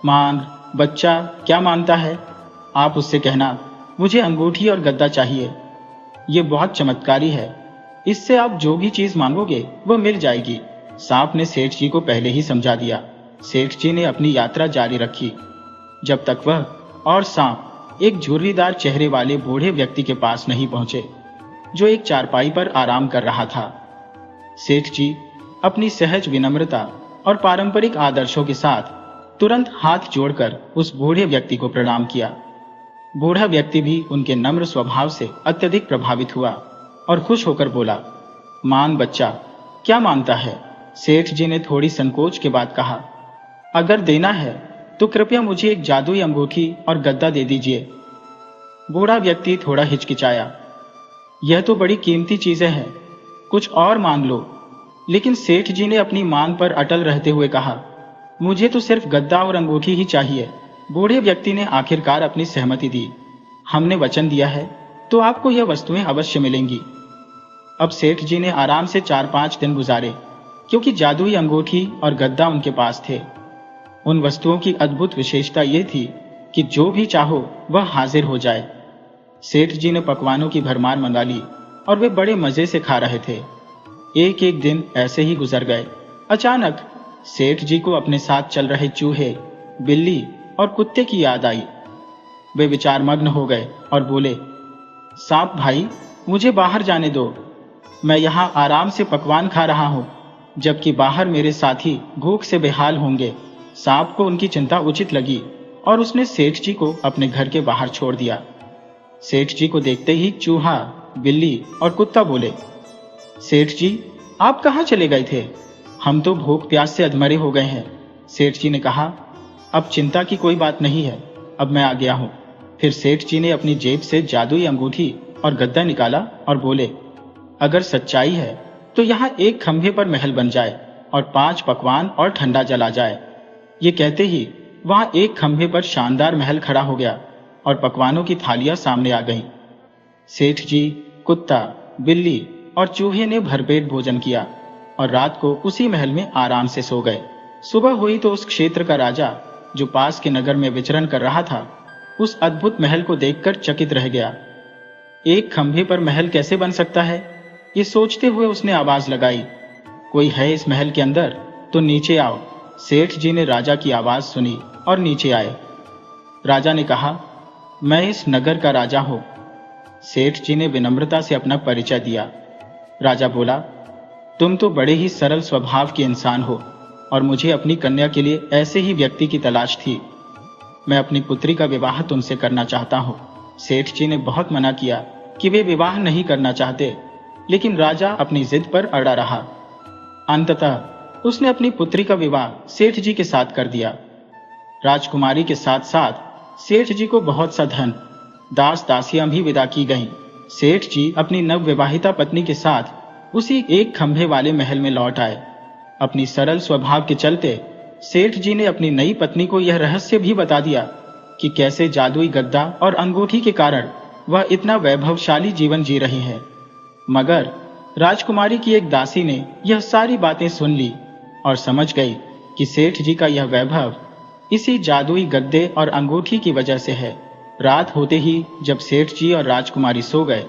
S1: मांग बच्चा क्या मांगता है? आप उससे कहना, मुझे अंगूठी और गद्दा चाहिए। ये बहुत चमत्कारी है, इससे आप जो भी चीज मांगोगे वह मिल जाएगी। सांप ने सेठ जी को पहले ही समझा दिया। सेठ जी ने अपनी यात्रा जारी रखी, जब तक वह और सांप एक झुर्रीदार चेहरे वाले बूढ़े व्यक्ति के पास नहीं पहुंचे, जो एक चारपाई पर आराम कर रहा था। सेठ जी अपनी सहज विनम्रता और पारंपरिक आदर्शों के साथ तुरंत हाथ जोड़कर उस बूढ़े व्यक्ति को प्रणाम किया। बूढ़ा व्यक्ति भी उनके नम्र स्वभाव से अत्यधिक प्रभावित हुआ और खुश होकर बोला, मांग बच्चा क्या मांगता है? सेठ जी ने थोड़ी संकोच के बाद कहा, अगर देना है तो कृपया मुझे एक जादुई अंगूठी और गद्दा दे दीजिए। बूढ़ा व्यक्ति थोड़ा हिचकिचाया, यह तो बड़ी कीमती चीजें हैं, कुछ और मांग लो। लेकिन सेठ जी ने अपनी मांग पर अटल रहते हुए कहा, मुझे तो सिर्फ गद्दा और अंगूठी ही चाहिए। बूढ़े व्यक्ति ने आखिरकार अपनी सहमति दी, हमने वचन दिया है तो आपको यह वस्तुएं अवश्य मिलेंगी। अब सेठ जी ने आराम से 4-5 दिन गुजारे, क्योंकि जादुई अंगूठी और गद्दा उनके पास थे। उन वस्तुओं की अद्भुत विशेषता यह थी कि जो भी चाहो वह हाजिर हो जाए। सेठ जी ने पकवानों की भरमार मंगा ली और वे बड़े मजे से खा रहे थे। एक एक दिन ऐसे ही गुजर गए। अचानक सेठ जी को अपने साथ चल रहे चूहे, बिल्ली और कुत्ते की याद आई। वे विचारमग्न हो गए और बोले, सांप भाई मुझे बाहर जाने दो, मैं यहाँ आराम से पकवान खा रहा हूँ, जबकि बाहर मेरे साथी भूख से बेहाल होंगे। सांप को उनकी चिंता उचित लगी और उसने सेठ जी को अपने घर के बाहर छोड़ दिया। सेठ जी को देखते ही चूहा, बिल्ली और कुत्ता बोले, सेठ जी आप कहाँ चले गए थे? हम तो भूख प्यास से अधमरे हो गए हैं। सेठ जी ने कहा, अब चिंता की कोई बात नहीं है, अब मैं आ गया हूँ। फिर सेठ जी ने अपनी जेब से जादुई अंगूठी और गद्दा निकाला और बोले, अगर सच्चाई है तो यहाँ एक खंभे पर महल बन जाए और 5 पकवान और ठंडा जला जाए। ये कहते ही वहां एक खंभे पर शानदार महल खड़ा हो गया और पकवानों की थालियां सामने आ गईं। सेठ जी, कुत्ता, बिल्ली और चूहे ने भरपेट भोजन किया और रात को उसी महल में आराम से सो गए। सुबह हुई तो उस क्षेत्र का राजा, जो पास के नगर में विचरण कर रहा था, उस अद्भुत महल को देखकर चकित रह गया। एक खंभे पर महल कैसे बन सकता है? ये सोचते हुए उसने आवाज लगाई, कोई है इस महल के अंदर? तो नीचे आओ। सेठ जी ने राजा की आवाज सुनी और नीचे आए। राजा ने कहा, मैं इस नगर का राजा हूं। सेठ जी ने विनम्रता से अपना परिचय दिया। राजा बोला, तुम तो बड़े ही सरल स्वभाव के इंसान हो और मुझे अपनी कन्या के लिए ऐसे ही व्यक्ति की तलाश थी। मैं अपनी पुत्री का विवाह तुमसे करना चाहता हूं। सेठ जी ने बहुत मना किया कि वे विवाह नहीं करना चाहते, लेकिन राजा अपनी जिद पर अड़ा रहा। अंततः उसने अपनी पुत्री का विवाह सेठ जी के साथ कर दिया। राजकुमारी के साथ साथ सेठ जी को बहुत सा धन, दास दासियां भी विदा की गईं। सेठ जी अपनी नवविवाहिता पत्नी के साथ उसी एक खंभे वाले महल में लौट आए। अपनी सरल स्वभाव के चलते सेठ जी ने अपनी नई पत्नी को यह रहस्य भी बता दिया कि कैसे जादुई गद्दा और अंगूठी के कारण वह इतना वैभवशाली जीवन जी रही है। मगर राजकुमारी की एक दासी ने यह सारी बातें सुन ली और समझ गई कि सेठ जी का यह वैभव इसी जादुई गद्दे और अंगूठी की वजह से है। रात होते ही जब सेठ जी और राजकुमारी सो गए,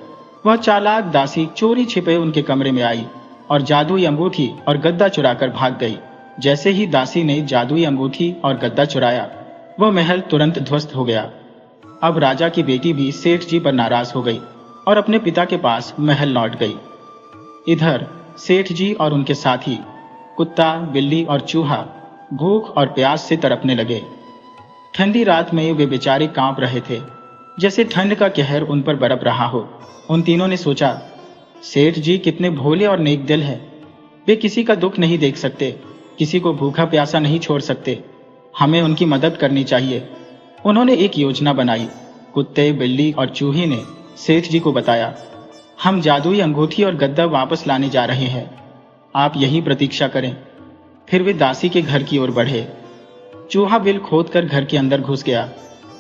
S1: वह चालाक दासी चोरी छिपे उनके कमरे में आई और जादुई अंगूठी और गद्दा चुराकर भाग गई। जैसे ही दासी ने जादुई अंगूठी और गद्दा चुराया, वह महल तुरंत ध्वस्त हो गया। अब राजा की बेटी भी सेठ जी पर नाराज हो गई और अपने पिता के पास महल लौट गई। इधर सेठ जी और उनके साथी कुत्ता, बिल्ली और चूहा भूख और प्यास से तड़पने लगे। ठंडी रात में वे बेचारे कांप रहे थे, जैसे ठंड का कहर उन पर बरप रहा हो। उन तीनों ने सोचा, सेठ जी कितने भोले और नेक दिल हैं। वे किसी का दुख नहीं देख सकते, किसी को भूखा प्यासा नहीं छोड़ सकते। हमें उनकी मदद करनी चाहिए। उन्होंने एक योजना बनाई। कुत्ते, बिल्ली और चूहे ने सेठ जी को बताया, हम जादुई अंगूठी और गद्दा वापस लाने जा रहे हैं, आप यहीं प्रतीक्षा करें। फिर वे दासी के घर की ओर बढ़े। चूहा बिल खोदकर घर के अंदर घुस गया,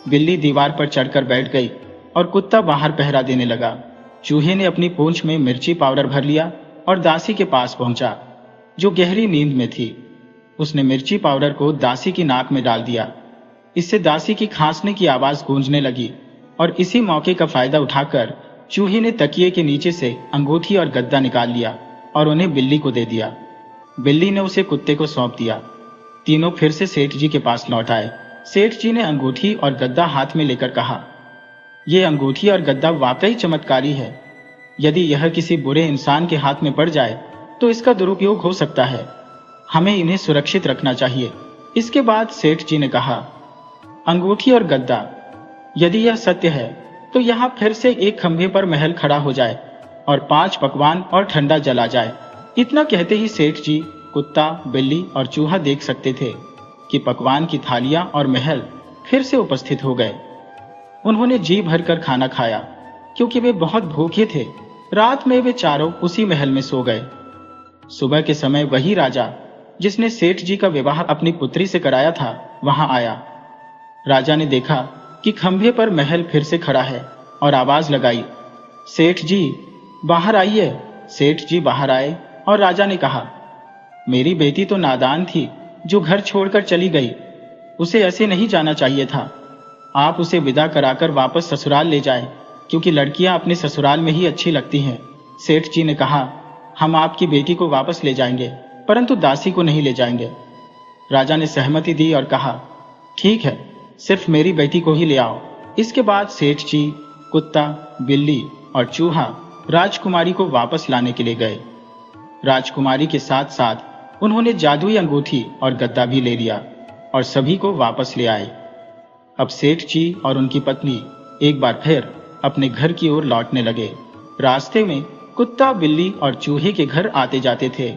S1: बिल्ली दीवार पर चढ़कर बैठ गई और कुत्ता बाहर पहरा देने लगा। चूहे ने अपनी पूंछ में मिर्ची पाउडर भर लिया और दासी के पास पहुंचा, जो गहरी नींद में थी। उसने मिर्ची पाउडर को दासी की नाक में डाल दिया। इससे दासी की खांसने की आवाज गूंजने लगी और इसी मौके का फायदा उठाकर चूहे ने तकिए के नीचे से अंगूठी और गद्दा निकाल लिया और उन्हें बिल्ली को दे दिया। बिल्ली ने उसे कुत्ते को सौंप दिया। तीनों फिर से सेठ जी के पास लौट आए। सेठ जी ने अंगूठी और गद्दा हाथ में लेकर कहा, यह अंगूठी और गद्दा वाकई चमत्कारी है। यदि यह किसी बुरे इंसान के हाथ में पड़ जाए तो इसका दुरुपयोग हो सकता है। हमें इन्हें सुरक्षित रखना चाहिए। इसके बाद सेठ जी ने कहा, अंगूठी और गद्दा, यदि यह सत्य है तो यहाँ फिर से एक खंभे पर महल खड़ा हो जाए और 5 पकवान और ठंडा जला जाए। इतना कहते ही सेठ जी, कुत्ता, बिल्ली और चूहा देख सकते थे कि पकवान की थालियां और महल फिर से उपस्थित हो गए। उन्होंने जी भरकर खाना खाया क्योंकि वे बहुत भूखे थे। रात में वे चारों उसी महल में सो गए। सुबह के समय वही राजा जिसने सेठ जी का विवाह अपनी पुत्री से कराया था, वहां आया। राजा ने देखा कि खंभे पर महल फिर से खड़ा है और आवाज लगाई, सेठ जी बाहर आइए। सेठ जी बाहर आए और राजा ने कहा, मेरी बेटी तो नादान थी जो घर छोड़कर चली गई। उसे ऐसे नहीं जाना चाहिए था। आप उसे विदा कराकर वापस ससुराल ले जाएं, क्योंकि लड़कियां अपने ससुराल में ही अच्छी लगती हैं। सेठ जी ने कहा, हम आपकी बेटी को वापस ले जाएंगे, परंतु दासी को नहीं ले जाएंगे। राजा ने सहमति दी और कहा, ठीक है, सिर्फ मेरी बेटी को ही ले आओ। इसके बाद सेठ जी, कुत्ता, बिल्ली और चूहा राजकुमारी को वापस लाने के लिए गए। राजकुमारी के साथ साथ उन्होंने जादुई अंगूठी और गद्दा भी ले लिया और सभी को वापस ले आए। अब सेठ जी और उनकी पत्नी एक बार फिर अपने घर की ओर लौटने लगे। रास्ते में कुत्ता, बिल्ली और चूहे के घर आते जाते थे।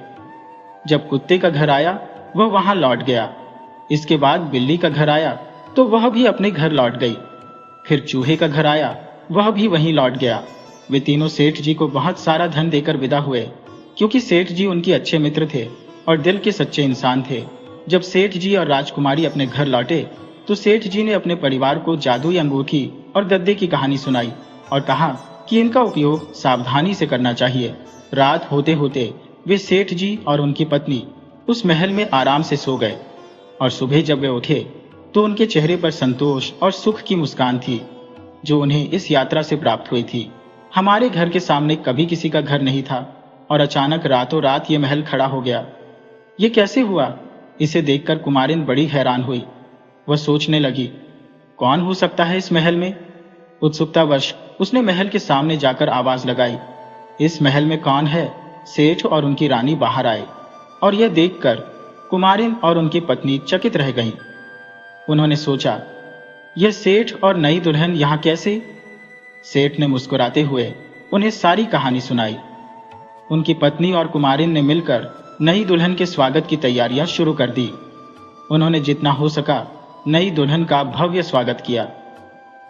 S1: जब कुत्ते का घर आया, वह वहां लौट गया। इसके बाद बिल्ली का घर आया तो वह भी अपने घर लौट गई। फिर चूहे का घर आया, वह भी वहीं लौट गया। वे तीनों सेठ जी को बहुत सारा धन देकर विदा हुए, क्योंकि सेठ जी उनके अच्छे मित्र थे और दिल के सच्चे इंसान थे। जब सेठ जी और राजकुमारी अपने घर लौटे तो सेठ जी ने अपने परिवार को जादुई अंगूठी और गद्दे की कहानी सुनाई और कहा कि इनका उपयोग सावधानी से करना चाहिए। रात होते होते वे सेठ जी और उनकी पत्नी उस महल में आराम से सो गए और सुबह जब वे उठे तो उनके चेहरे पर संतोष और सुख की मुस्कान थी, जो उन्हें इस यात्रा से प्राप्त हुई थी। हमारे घर के सामने कभी किसी का घर नहीं था और अचानक रातों रात ये महल खड़ा हो गया। ये कैसे हुआ? इसे देखकर कुमारिन बड़ी हैरान हुई। वह सोचने लगी, कौन हो सकता है इस महल में? उत्सुकतावश उसने महल के सामने जाकर आवाज लगाई। इस महल में कौन है? सेठ और उनकी रानी बाहर आए और यह देखकर कुमारिन और उनकी पत्नी चकित रह गईं। उन्होंने सोचा, यह सेठ और नई दुल्हन यहां कैसे? सेठ ने मुस्कुराते हुए उन्हें सारी कहानी सुनाई। उनकी पत्नी और कुमारिन ने मिलकर नई दुल्हन के स्वागत की तैयारियां शुरू कर दी। उन्होंने जितना हो सका नई दुल्हन का भव्य स्वागत किया।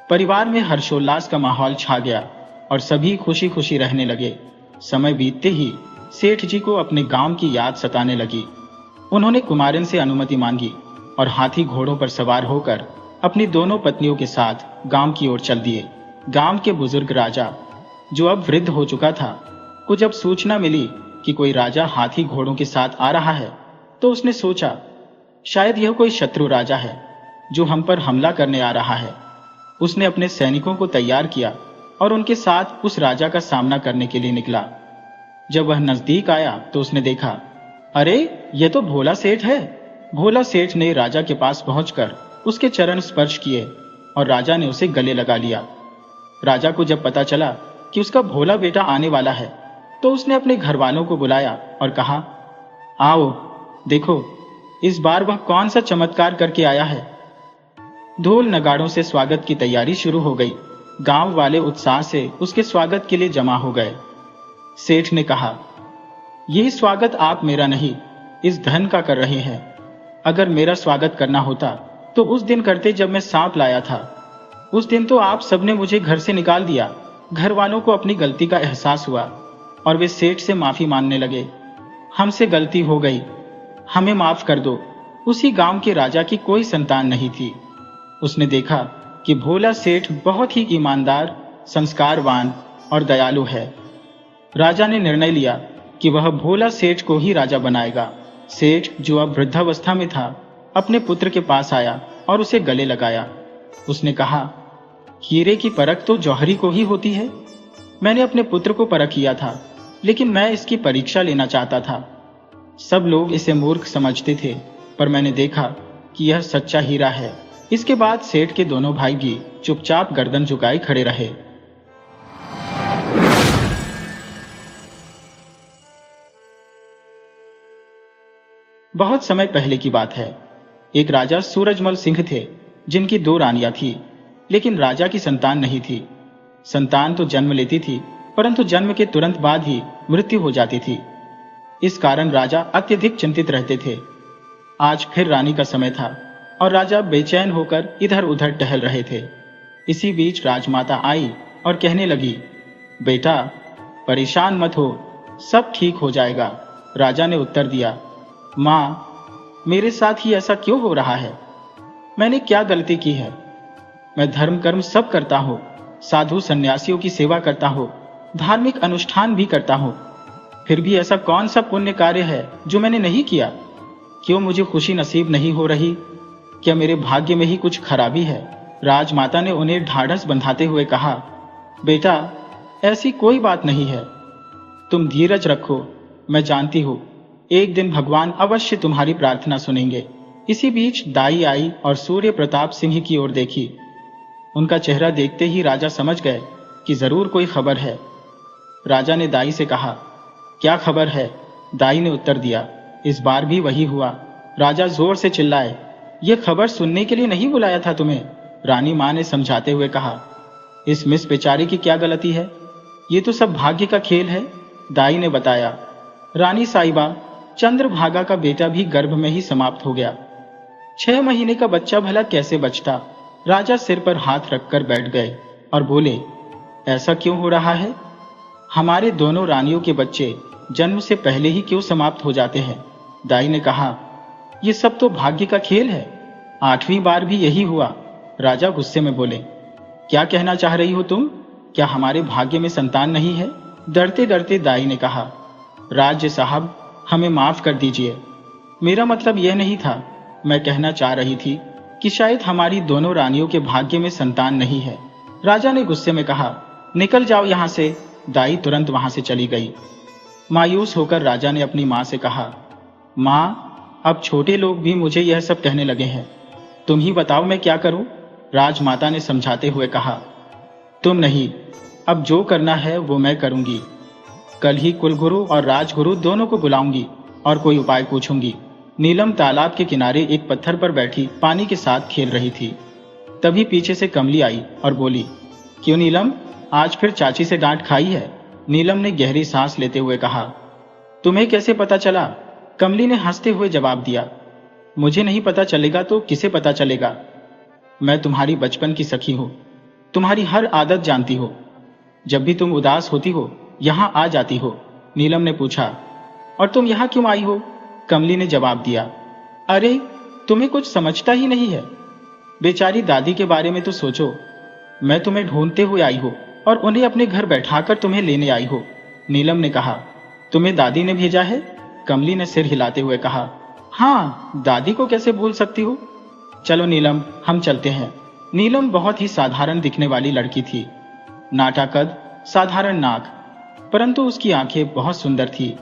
S1: परिवार में हर्षोल्लास का माहौल छा गया और सभी खुशी खुशी रहने लगे। समय बीतते ही सेठ जी को अपने गांव की याद सताने लगी। उन्होंने कुमारिन से अनुमति मांगी और हाथी घोड़ों पर सवार होकर अपनी दोनों पत्नियों के साथ गांव की ओर चल दिए। गांव के बुजुर्ग राजा, जो अब वृद्ध हो चुका था, को जब सूचना मिली कि कोई राजा हाथी घोड़ों के साथ आ रहा है, तो उसने सोचा, शायद यह कोई शत्रु राजा है जो हम पर हमला करने आ रहा है। उसने अपने सैनिकों को तैयार किया और उनके साथ उस राजा का सामना करने के लिए निकला। जब वह नजदीक आया तो उसने देखा, अरे यह तो भोला सेठ है। भोला सेठ ने राजा के पास पहुंचकर उसके चरण स्पर्श किए और राजा ने उसे गले लगा लिया। राजा को जब पता चला कि उसका भोला बेटा आने वाला है, तो उसने अपने घर वालों को बुलाया और कहा, आओ देखो, इस बार वह कौन सा चमत्कार करके आया है। ढोल नगाड़ों से स्वागत की तैयारी शुरू हो गई। गांव वाले उत्साह से उसके स्वागत के लिए जमा हो गए। सेठ ने कहा, यह स्वागत आप मेरा नहीं, इस धन का कर रहे हैं। अगर मेरा स्वागत करना होता तो उस दिन करते जब मैं सांप लाया था। उस दिन तो आप सबने मुझे घर से निकाल दिया। घर वालों को अपनी गलती का एहसास हुआ और वे सेठ से माफी मांगने लगे। हमसे गलती हो गई, हमें माफ कर दो। उसी गांव के राजा की कोई संतान नहीं थी। उसने देखा कि भोला सेठ बहुत ही ईमानदार, संस्कारवान और दयालु है। राजा ने निर्णय लिया कि वह भोला सेठ को ही राजा बनाएगा। सेठ, जो अब वृद्धावस्था में था, अपने पुत्र के पास आया और उसे गले लगाया। उसने कहा, हीरे की परख तो जौहरी को ही होती है। मैंने अपने पुत्र को परख किया था, लेकिन मैं इसकी परीक्षा लेना चाहता था। सब लोग इसे मूर्ख समझते थे, पर मैंने देखा कि यह सच्चा हीरा है। इसके बाद सेठ के दोनों भाई भी चुपचाप गर्दन झुकाए खड़े रहे। बहुत समय पहले की बात है। एक राजा सूरजमल सिंह थे, जिनकी 2 रानियां थी, लेकिन राजा की संतान नहीं थी। संतान तो जन्म लेती थी, परंतु जन्म के तुरंत बाद ही मृत्यु हो जाती थी। इस कारण राजा अत्यधिक चिंतित रहते थे। आज फिर रानी का समय था और राजा बेचैन होकर इधर उधर टहल रहे थे। इसी बीच राजमाता आई और कहने लगी, बेटा परेशान मत हो, सब ठीक हो जाएगा। राजा ने उत्तर दिया, माँ, मेरे साथ ही ऐसा क्यों हो रहा है? मैंने क्या गलती की है? मैं धर्म कर्म सब करता हूँ, साधु सन्यासियों की सेवा करता हूँ, धार्मिक अनुष्ठान भी करता हूँ। फिर भी ऐसा कौन सा पुण्य कार्य है जो मैंने नहीं किया? क्यों मुझे खुशी नसीब नहीं हो रही? क्या मेरे भाग्य में ही कुछ खराबी है? राजमाता ने उन्हें ढाढ़स बंधाते हुए कहा, बेटा ऐसी कोई बात नहीं है, तुम धीरज रखो। मैं जानती हूँ एक दिन भगवान अवश्य तुम्हारी प्रार्थना सुनेंगे। इसी बीच दाई आई और सूर्य प्रताप सिंह की ओर देखी। उनका चेहरा देखते ही राजा समझ गए कि जरूर कोई खबर है। राजा ने दाई से कहा, क्या खबर है? दाई ने उत्तर दिया, इस बार भी वही हुआ। राजा जोर से चिल्लाए, यह खबर सुनने के लिए नहीं बुलाया था तुम्हें। रानी मां ने समझाते हुए कहा, इस मिस बेचारी की क्या गलती है? ये तो सब भाग्य का खेल है। दाई ने बताया, रानी साहिबा, चंद्रभागा का बेटा भी गर्भ में ही समाप्त हो गया। 6 महीने का बच्चा भला कैसे बचता? राजा सिर पर हाथ रखकर बैठ गए और बोले, ऐसा क्यों हो रहा है? हमारे दोनों रानियों के बच्चे जन्म से पहले ही क्यों समाप्त हो जाते हैं? दाई ने कहा, यह सब तो भाग्य का खेल है। 8वीं बार भी यही हुआ। राजा गुस्से में बोले, क्या कहना चाह रही हो तुम? क्या हमारे भाग्य में संतान नहीं है? डरते डरते दाई ने कहा, राज्य साहब, हमें माफ कर दीजिए। मेरा मतलब यह नहीं था। मैं कहना चाह रही थी कि शायद हमारी दोनों रानियों के भाग्य में संतान नहीं है। राजा ने गुस्से में कहा, निकल जाओ यहां से। दाई तुरंत वहां से चली गई। मायूस होकर राजा ने अपनी मां से कहा, मां, अब छोटे लोग भी मुझे यह सब कहने लगे हैं। तुम ही बताओ मैं क्या करूं? राजमाता ने समझाते हुए कहा, तुम नहीं, अब जो करना है वो मैं करूंगी। कल ही कुलगुरु और राजगुरु दोनों को बुलाऊंगी और कोई उपाय पूछूंगी। नीलम तालाब के किनारे एक पत्थर पर बैठी पानी के साथ खेल रही थी। तभी पीछे से कमली आई और बोली, क्यों नीलम, आज फिर चाची से डांट खाई है? नीलम ने गहरी सांस लेते हुए कहा, तुम्हें कैसे पता चला? कमली ने हंसते हुए जवाब दिया, मुझे नहीं पता चलेगा तो किसे पता चलेगा? मैं तुम्हारी बचपन की सखी हूं, तुम्हारी हर आदत जानती हो। जब भी तुम उदास होती हो यहां आ जाती हो। नीलम ने पूछा, और तुम यहां क्यों आई हो? कमली ने जवाब दिया, अरे तुम्हें कुछ समझता ही नहीं है। बेचारी दादी के बारे में तो सोचो। मैं तुम्हें ढूंढते हुए आई हो और उन्हें अपने घर बैठाकर तुम्हें लेने आई हो। नीलम ने कहा, तुम्हें दादी ने भेजा है? कमली ने सिर हिलाते हुए कहा, हाँ, दादी को कैसे भूल सकती हो। चलो नीलम, हम चलते हैं। नीलम बहुत ही साधारण दिखने वाली लड़की थी। नाटा कद, साधारण नाक, परंतु उसकी आंखें बहुत सुंदर थी।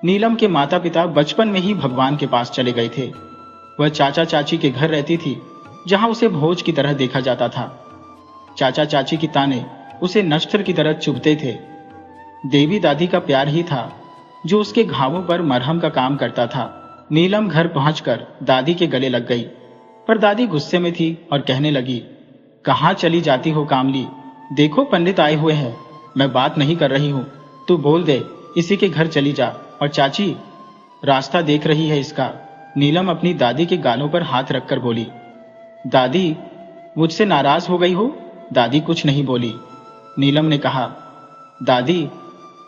S1: नीलम के माता पिता बचपन में ही भगवान के पास चले गए थे। वह चाचा चाची के घर रहती थी, जहां उसे भोज की तरह देखा जाता था। चाचा चाची की ताने उसे नश्तर की तरह चुभते थे। देवी दादी का प्यार ही था जो उसके घावों पर मरहम का काम करता था। नीलम घर पहुंचकर दादी के गले लग गई, पर दादी गुस्से में थी और कहने लगी, कहाँ चली जाती हो कामली? देखो पंडित आए हुए हैं। मैं बात नहीं कर रही हूं, तू बोल दे, इसी के घर चली जा। और चाची, रास्ता देख रही है इसका। नीलम अपनी दादी के गालों पर हाथ रखकर बोली, दादी, मुझसे नाराज हो गई हो? दादी कुछ नहीं बोली। नीलम ने कहा, दादी,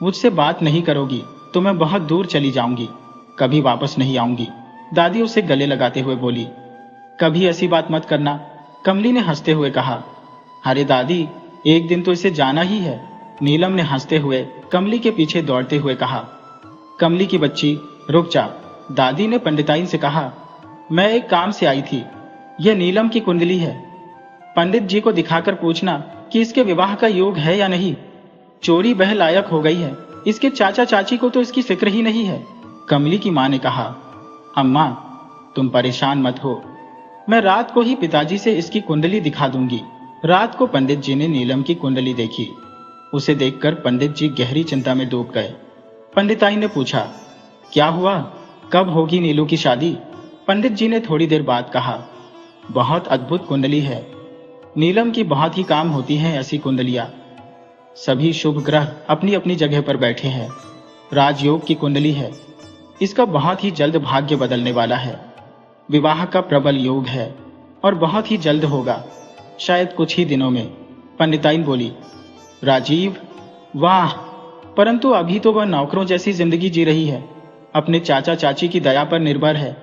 S1: मुझसे बात नहीं करोगी तो मैं बहुत दूर चली जाऊंगी, कभी वापस नहीं आऊंगी। दादी उसे गले लगाते हुए बोली, कभी ऐसी बात मत करना। कमली ने हंसते हुए कहा, अरे दादी, एक दिन तो इसे जाना ही है। नीलम ने हंसते हुए कमली के पीछे दौड़ते हुए कहा, कमली की बच्ची, रुक जा। दादी ने पंडिताइन से कहा, मैं एक काम से आई थी। यह नीलम की कुंडली है। पंडित जी को दिखाकर पूछना कि इसके विवाह का योग है या नहीं। चोरी बह लायक हो गई है। इसके चाचा चाची को तो इसकी फिक्र ही नहीं है। कमली की मां ने कहा, अम्मा, तुम परेशान मत हो, मैं रात को ही पिताजी से इसकी कुंडली दिखा दूंगी। रात को पंडित जी ने नीलम की कुंडली देखी। उसे देखकर पंडित जी गहरी चिंता में डूब गए। पंडिताई ने पूछा, क्या हुआ, कब होगी नीलू की शादी? पंडित जी ने थोड़ी देर बाद कहा, बहुत अद्भुत कुंडली है। नीलम की बहुत ही काम होती हैं ऐसी कुंडलियां। सभी शुभ ग्रह अपनी अपनी जगह पर बैठे हैं। राजयोग की कुंडली है। इसका बहुत ही जल्द भाग्य बदलने वाला है। विवाह का प्रबल योग है और बहुत ही जल्द होगा, शायद कुछ ही दिनों में। पंडिताइन बोली, राजीव, वाह, परंतु अभी तो वह नौकरों जैसी जिंदगी जी रही है, अपने चाचा चाची की दया पर निर्भर है।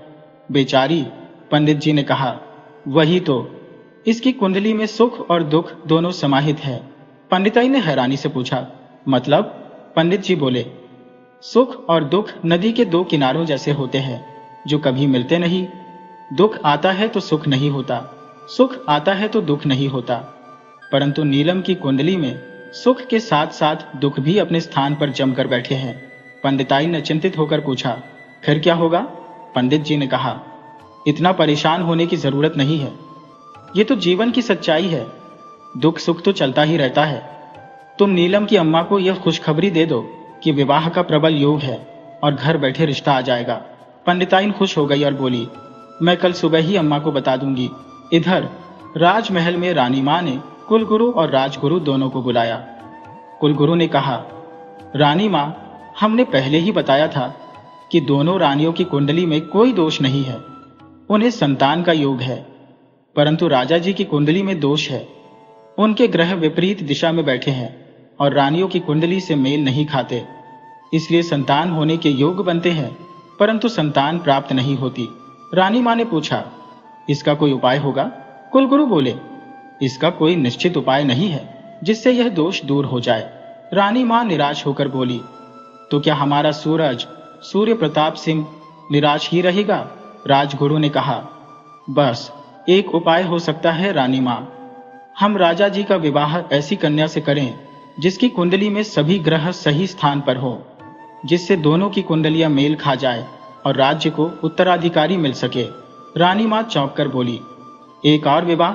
S1: बेचारी, पंडित जी ने कहा, वही तो, इसकी कुंडली में सुख और दुख दोनों समाहित है। पंडिताई ने हैरानी से पूछा, मतलब? पंडित जी बोले, सुख और दुख नदी के दो किनारों जैसे होते हैं जो कभी मिलते नहीं। दुख आता है तो सुख नहीं होता, सुख आता है तो दुख नहीं होता। परंतु नीलम की कुंडली में सुख के साथ साथ दुख भी अपने स्थान पर जमकर बैठे हैं। पंडिताई ने चिंतित होकर पूछा, फिर क्या होगा? पंडित जी ने कहा, इतना परेशान होने की जरूरत नहीं है। ये तो जीवन की सच्चाई है। दुख सुख तो चलता ही रहता है। तुम नीलम की अम्मा को यह खुशखबरी दे दो कि विवाह का प्रबल योग है और घर बैठे रिश्ता आ जाएगा। पंडिताइन खुश हो गई और बोली, मैं कल सुबह ही अम्मा को बता दूंगी। इधर राजमहल में रानी मां ने कुलगुरु और राजगुरु दोनों को बुलाया। कुलगुरु ने कहा, रानी मां, हमने पहले ही बताया था कि दोनों रानियों की कुंडली में कोई दोष नहीं है, उन्हें संतान का योग है। परंतु राजा जी की कुंडली में दोष है। उनके ग्रह विपरीत दिशा में बैठे हैं और रानियों की कुंडली से मेल नहीं खाते, इसलिए संतान होने के योग बनते हैं परंतु संतान प्राप्त नहीं होती। रानी मां ने पूछा, इसका कोई उपाय होगा? कुलगुरु बोले, इसका कोई निश्चित उपाय नहीं है जिससे यह दोष दूर हो जाए। रानी मां निराश होकर बोली, तो क्या हमारा सूरज सूर्य प्रताप सिंह निराश ही रहेगा? राजगुरु ने कहा, बस एक उपाय हो सकता है रानी मां, हम राजा जी का विवाह ऐसी कन्या से करें जिसकी कुंडली में सभी ग्रह सही स्थान पर हो, जिससे दोनों की कुंडलियां मेल खा जाए और राज्य को उत्तराधिकारी मिल सके। रानी मां चौंक कर बोली, एक और विवाह?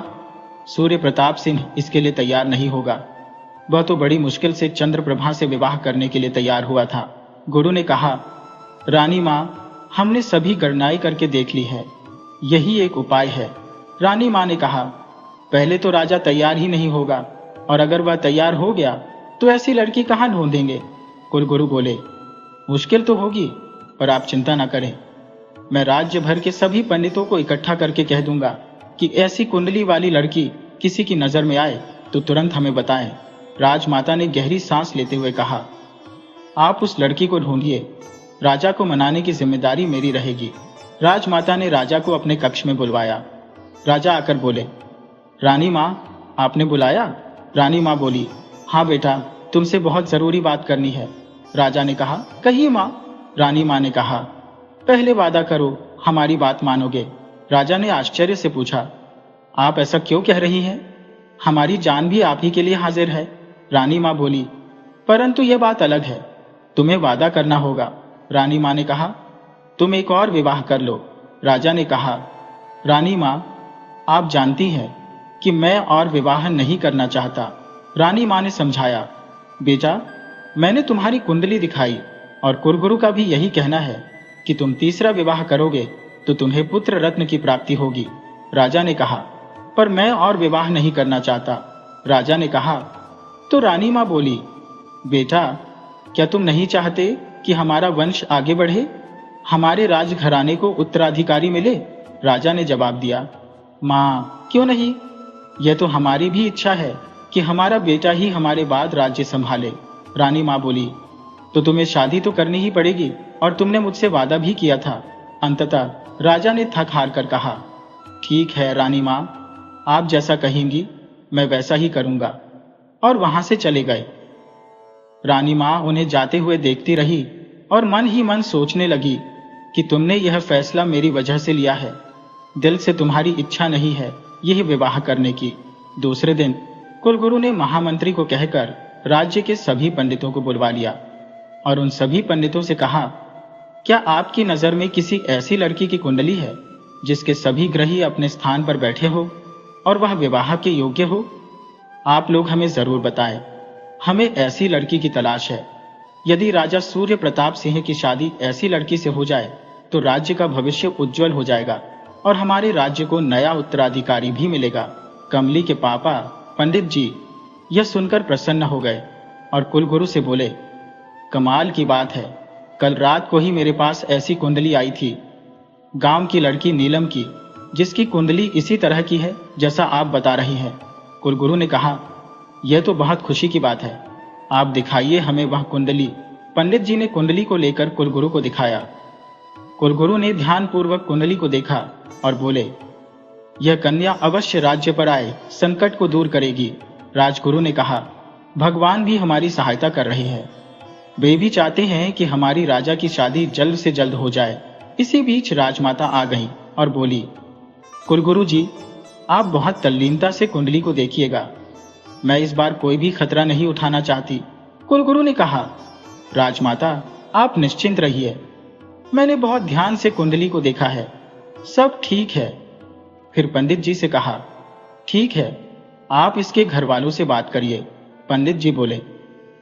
S1: सूर्य प्रताप सिंह इसके लिए तैयार नहीं होगा। वह तो बड़ी मुश्किल से चंद्रप्रभा से विवाह करने के लिए तैयार हुआ था। गुरु ने कहा, रानी माँ, हमने सभी गणनाएं करके देख ली है, यही एक उपाय है। रानी माँ ने कहा, पहले तो राजा तैयार ही नहीं होगा, और अगर वह तैयार हो गया तो ऐसी लड़की कहाँ ढूंढेंगे। कुलगुरु बोले, मुश्किल तो होगी, पर आप चिंता न करें। मैं राज्य भर के सभी पंडितों को इकट्ठा करके कह दूंगा कि ऐसी कुंडली वाली लड़की किसी की नजर में आए तो तुरंत हमें बताएं। राजमाता ने गहरी सांस लेते हुए कहा, आप उस लड़की को ढूंढिए, राजा को मनाने की जिम्मेदारी मेरी रहेगी। राजमाता ने राजा को अपने कक्ष में बुलवाया। राजा आकर बोले, रानी माँ, आपने बुलाया? रानी माँ बोली, हाँ बेटा, तुमसे बहुत जरूरी बात करनी है। राजा ने कहा, कहिए माँ। रानी माँ ने कहा, पहले वादा करो हमारी बात मानोगे। राजा ने आश्चर्य से पूछा, आप ऐसा क्यों कह रही हैं? हमारी जान भी आप ही के लिए हाजिर है। रानी माँ बोली, परंतु यह बात अलग है, तुम्हें वादा करना होगा। रानी माँ ने कहा, तुम एक और विवाह कर लो। राजा ने कहा, रानी माँ, आप जानती हैं कि मैं और विवाह नहीं करना चाहता। रानी माँ ने समझाया, बेटा, मैंने तुम्हारी कुंडली दिखाई और कुलगुरु का भी यही कहना है कि तुम तीसरा विवाह करोगे तो तुम्हें पुत्र रत्न की प्राप्ति होगी। राजा ने कहा, पर मैं और विवाह नहीं करना चाहता। राजा ने कहा, तो रानी माँ बोली, बेटा, क्या तुम नहीं चाहते कि हमारा वंश आगे बढ़े, हमारे राजघराने को उत्तराधिकारी मिले? राजा ने जवाब दिया, माँ, क्यों नहीं, यह तो हमारी भी इच्छा है कि हमारा बेटा ही हमारे बाद राज्य संभाले। रानी माँ बोली, तो तुम्हें शादी तो करनी ही पड़ेगी, और तुमने मुझसे वादा भी किया था। अंततः राजा ने थक हार कर कहा, ठीक है रानी माँ, आप जैसा कहेंगी मैं वैसा ही करूंगा, और वहां से चले गए। रानी माँ उन्हें जाते हुए देखती रही और मन ही मन सोचने लगी कि तुमने यह फैसला मेरी वजह से लिया है, दिल से तुम्हारी इच्छा नहीं है यह विवाह करने की। दूसरे दिन कुलगुरु ने महामंत्री को कहकर राज्य के सभी पंडितों को बुलवा लिया और उन सभी पंडितों से कहा, क्या आपकी नजर में किसी ऐसी लड़की की कुंडली है जिसके सभी ग्रही अपने स्थान पर बैठे हो और वह विवाह के योग्य हो? आप लोग हमें जरूर बताएं, हमें ऐसी लड़की की तलाश है। यदि राजा सूर्य प्रताप सिंह की शादी ऐसी लड़की से हो जाए तो राज्य का भविष्य उज्जवल हो जाएगा और हमारे राज्य को नया उत्तराधिकारी भी मिलेगा। कमली के पापा पंडित जी यह सुनकर प्रसन्न हो गए और कुलगुरु से बोले, कमाल की बात है, कल रात को ही मेरे पास ऐसी कुंडली आई थी, गांव की लड़की नीलम की, जिसकी कुंडली इसी तरह की है जैसा आप बता रही हैं। कुलगुरु ने कहा, यह तो बहुत खुशी की बात है, आप दिखाइए हमें वह कुंडली। पंडित जी ने कुंडली को लेकर कुलगुरु को दिखाया। कुलगुरु ने ध्यानपूर्वक कुंडली को देखा और बोले, यह कन्या अवश्य राज्य पर आए संकट को दूर करेगी। राजगुरु ने कहा, भगवान भी हमारी सहायता कर रहे हैं, वे भी चाहते हैं कि हमारी राजा की शादी जल्द से जल्द हो जाए। इसी बीच राजमाता आ गई और बोली, कुलगुरु जी, आप बहुत तल्लीनता से कुंडली को देखिएगा, मैं इस बार कोई भी खतरा नहीं उठाना चाहती। कुलगुरु ने कहा, राजमाता, आप निश्चिंत रहिए, मैंने बहुत ध्यान से कुंडली को देखा है, सब ठीक है। फिर पंडित जी से कहा, ठीक है, आप इसके घर वालों से बात करिए। पंडित जी बोले,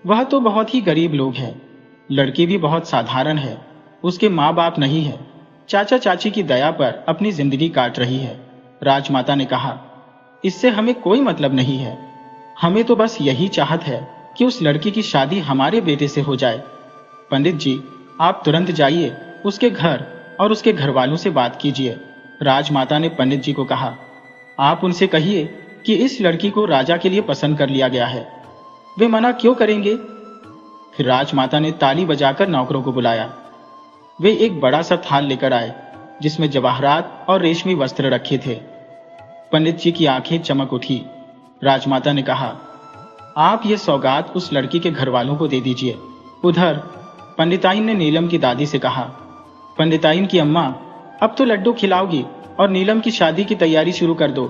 S1: वह तो बहुत ही गरीब लोग हैं, लड़की भी बहुत साधारण है, उसके माँ बाप नहीं है, चाचा चाची की दया पर अपनी जिंदगी काट रही है। राजमाता ने कहा, इससे हमें कोई मतलब नहीं है, हमें तो बस यही चाहत है कि उस लड़की की शादी हमारे बेटे से हो जाए। पंडित जी, आप तुरंत जाइए, उसके घर और उसके घर वालों से बात कीजिए। राजमाता ने पंडित जी को कहा, आप उनसे कहिए कि इस लड़की को राजा के लिए पसंद कर लिया गया है, वे मना क्यों करेंगे। फिर राजमाता ने ताली बजाकर नौकरों को बुलाया। वे एक बड़ा सा थाल लेकर आए जिसमें जवाहरात और रेशमी वस्त्र रखे थे। पंडित जी की आंखें चमक उठी। राजमाता ने कहा, आप ये सौगात उस लड़की के घर वालों को दे दीजिए। उधर पंडिताइन ने नीलम की दादी से कहा, पंडिताइन की अम्मा, अब तो लड्डू खिलाओगी और नीलम की शादी की तैयारी शुरू कर दो।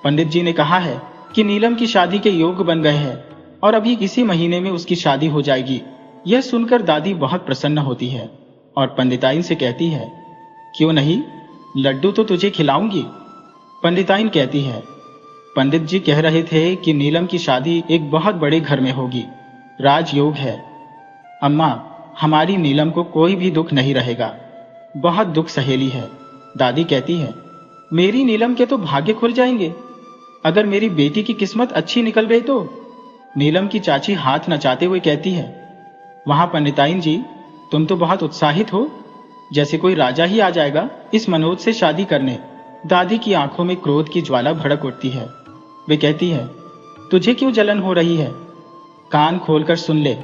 S1: पंडित जी ने कहा है कि नीलम की शादी के योग्य बन गए हैं और अभी इसी महीने में उसकी शादी हो जाएगी। यह सुनकर दादी बहुत प्रसन्न होती है और पंडिताइन से कहती है, क्यों नहीं, लड्डू तो तुझे खिलाऊंगी। पंडिताइन कहती है, पंडित जी कह रहे थे कि नीलम की शादी एक बहुत बड़े घर में होगी, राजयोग है। अम्मा, हमारी नीलम को कोई भी दुख नहीं रहेगा, बहुत दुख सहेली है। दादी कहती है, मेरी नीलम के तो भाग्य खुल जाएंगे, अगर मेरी बेटी की किस्मत अच्छी निकल गई तो। नीलम की चाची हाथ नचाते हुए कहती है, वहां पंडिताइन जी, तुम तो बहुत उत्साहित हो, जैसे कोई राजा ही आ जाएगा इस मनोज से शादी करने। दादी की आंखों में क्रोध की ज्वाला भड़क उठती है। वे कहती है, तुझे क्यों जलन हो रही है? कान खोलकर सुन ले,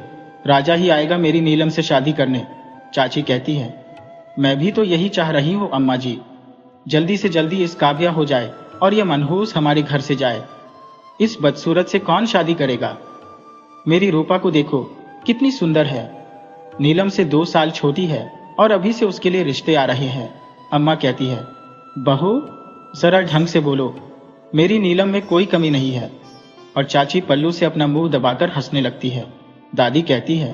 S1: राजा ही आएगा मेरी नीलम से शादी करने। चाची कहती है, मैं भी तो यही चाह रही हूं अम्मा जी, जल्दी से जल्दी इस काव्या हो जाए और यह मनहूस हमारे घर से जाए। इस बदसूरत से कौन शादी करेगा? मेरी रूपा को देखो, कितनी सुंदर है। नीलम से 2 साल छोटी है और अभी से उसके लिए रिश्ते आ रहे हैं। अम्मा कहती है, बहू जरा ढंग से बोलो, मेरी नीलम में कोई कमी नहीं है। और चाची पल्लू से अपना मुंह दबाकर हंसने लगती है। दादी कहती है,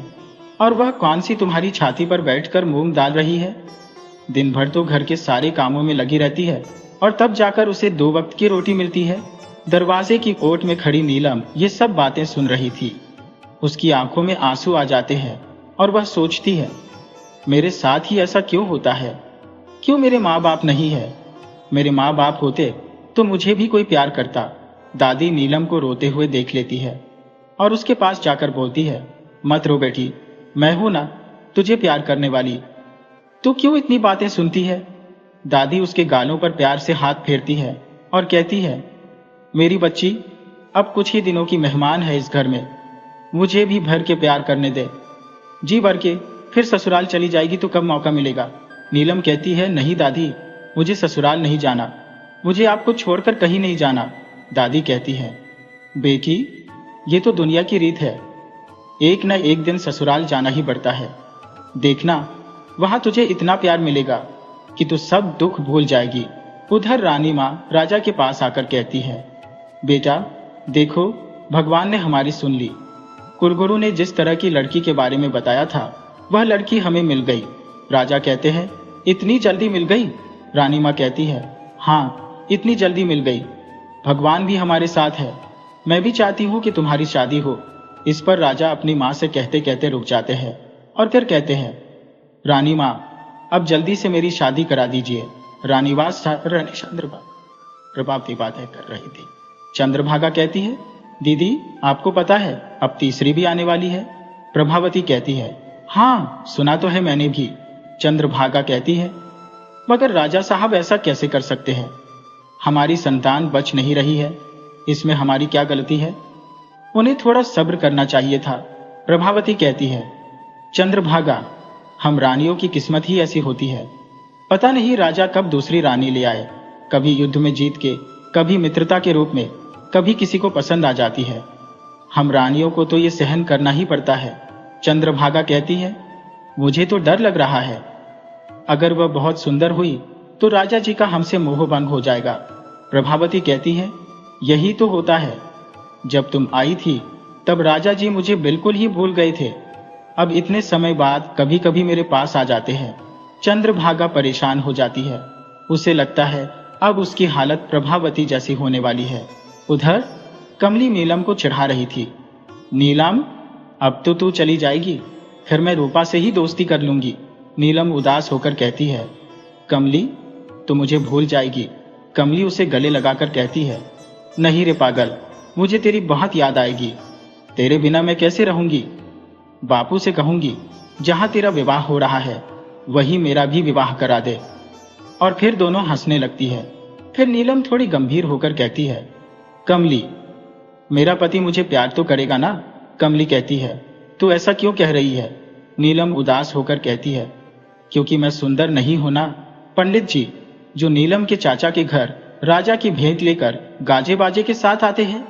S1: और वह कौन सी तुम्हारी छाती पर बैठकर मूंग डाल रही है? दिन भर तो घर के सारे कामों में लगी रहती है और तब जाकर उसे 2 वक्त की रोटी मिलती है। दरवाजे की ओट में खड़ी नीलम ये सब बातें सुन रही थी। उसकी आंखों में आंसू आ जाते हैं और वह सोचती है, मेरे साथ ही ऐसा क्यों होता है? क्यों मेरे माँ बाप नहीं है? मेरे माँ बाप होते तो मुझे भी कोई प्यार करता। दादी नीलम को रोते हुए देख लेती है और उसके पास जाकर बोलती है, मत रो बेटी, मैं हूं ना तुझे प्यार करने वाली, तू क्यों इतनी बातें सुनती है? दादी उसके गालों पर प्यार से हाथ फेरती है और कहती है, मेरी बच्ची, अब कुछ ही दिनों की मेहमान है इस घर में, मुझे भी भर के प्यार करने दे। जी भर के, फिर ससुराल चली जाएगी तो कब मौका मिलेगा? नीलम कहती है, नहीं दादी, मुझे ससुराल नहीं जाना, मुझे आपको छोड़कर कहीं नहीं जाना। दादी कहती है, बेटी, ये तो दुनिया की रीत है, एक न एक दिन ससुराल जाना ही पड़ता है। देखना, वहां तुझे इतना प्यार मिलेगा कि तू सब दुख भूल जाएगी। उधर रानी माँ राजा के पास आकर कहती है, बेटा देखो, भगवान ने हमारी सुन ली। कुलगुरु ने जिस तरह की लड़की के बारे में बताया था, वह लड़की हमें मिल गई। राजा कहते हैं, इतनी जल्दी मिल गई? रानी माँ कहती है, हाँ, इतनी जल्दी मिल गई। भगवान भी हमारे साथ है, मैं भी चाहती हूँ कि तुम्हारी शादी हो। इस पर राजा अपनी माँ से कहते कहते रुक जाते हैं और फिर कहते हैं, रानी माँ, अब जल्दी से मेरी शादी करा दीजिए। रानीवास रानी चंद्रभागा बातें कर रही थी। चंद्रभागा कहती है, दीदी आपको पता है अब तीसरी भी आने वाली है? प्रभावती कहती है, हाँ सुना तो है मैंने भी। चंद्रभागा कहती है, मगर राजा साहब ऐसा कैसे कर सकते हैं? हमारी संतान बच नहीं रही है, इसमें हमारी क्या गलती है? उन्हें थोड़ा सब्र करना चाहिए था। प्रभावती कहती है, चंद्रभागा, हम रानियों की किस्मत ही ऐसी होती है, पता नहीं राजा कब दूसरी रानी ले आए, कभी युद्ध में जीत के, कभी मित्रता के रूप में, कभी किसी को पसंद आ जाती है। हम रानियों को तो ये सहन करना ही पड़ता है। चंद्रभागा कहती है, मुझे तो डर लग रहा है, अगर वह बहुत सुंदर हुई तो राजा जी का हमसे मोह भंग हो जाएगा। प्रभावती कहती है, यही तो होता है, जब तुम आई थी तब राजा जी मुझे बिल्कुल ही भूल गए थे, अब इतने समय बाद कभी कभी मेरे पास आ जाते हैं। चंद्रभागा परेशान हो जाती है, उसे लगता है अब उसकी हालत प्रभावती जैसी होने वाली है। उधर कमली नीलम को चिढ़ा रही थी, नीलम अब तो तू चली जाएगी, फिर मैं रूपा से ही दोस्ती कर लूंगी। नीलम उदास होकर कहती है, कमली तो मुझे भूल जाएगी। कमली उसे गले लगाकर कहती है, नहीं रे पागल, मुझे तेरी बहुत याद आएगी, तेरे बिना मैं कैसे रहूंगी? बापू से कहूंगी जहां तेरा विवाह हो रहा है वही मेरा भी विवाह करा दे। और फिर दोनों हंसने लगती है। फिर नीलम थोड़ी गंभीर होकर कहती है, कमली, मेरा पति मुझे प्यार तो करेगा ना? कमली कहती है, तू ऐसा क्यों कह रही है? नीलम उदास होकर कहती है, क्योंकि मैं सुंदर नहीं हूं ना। पंडित जी, जो नीलम के चाचा के घर राजा की भेंट लेकर गाजे बाजे के साथ आते हैं,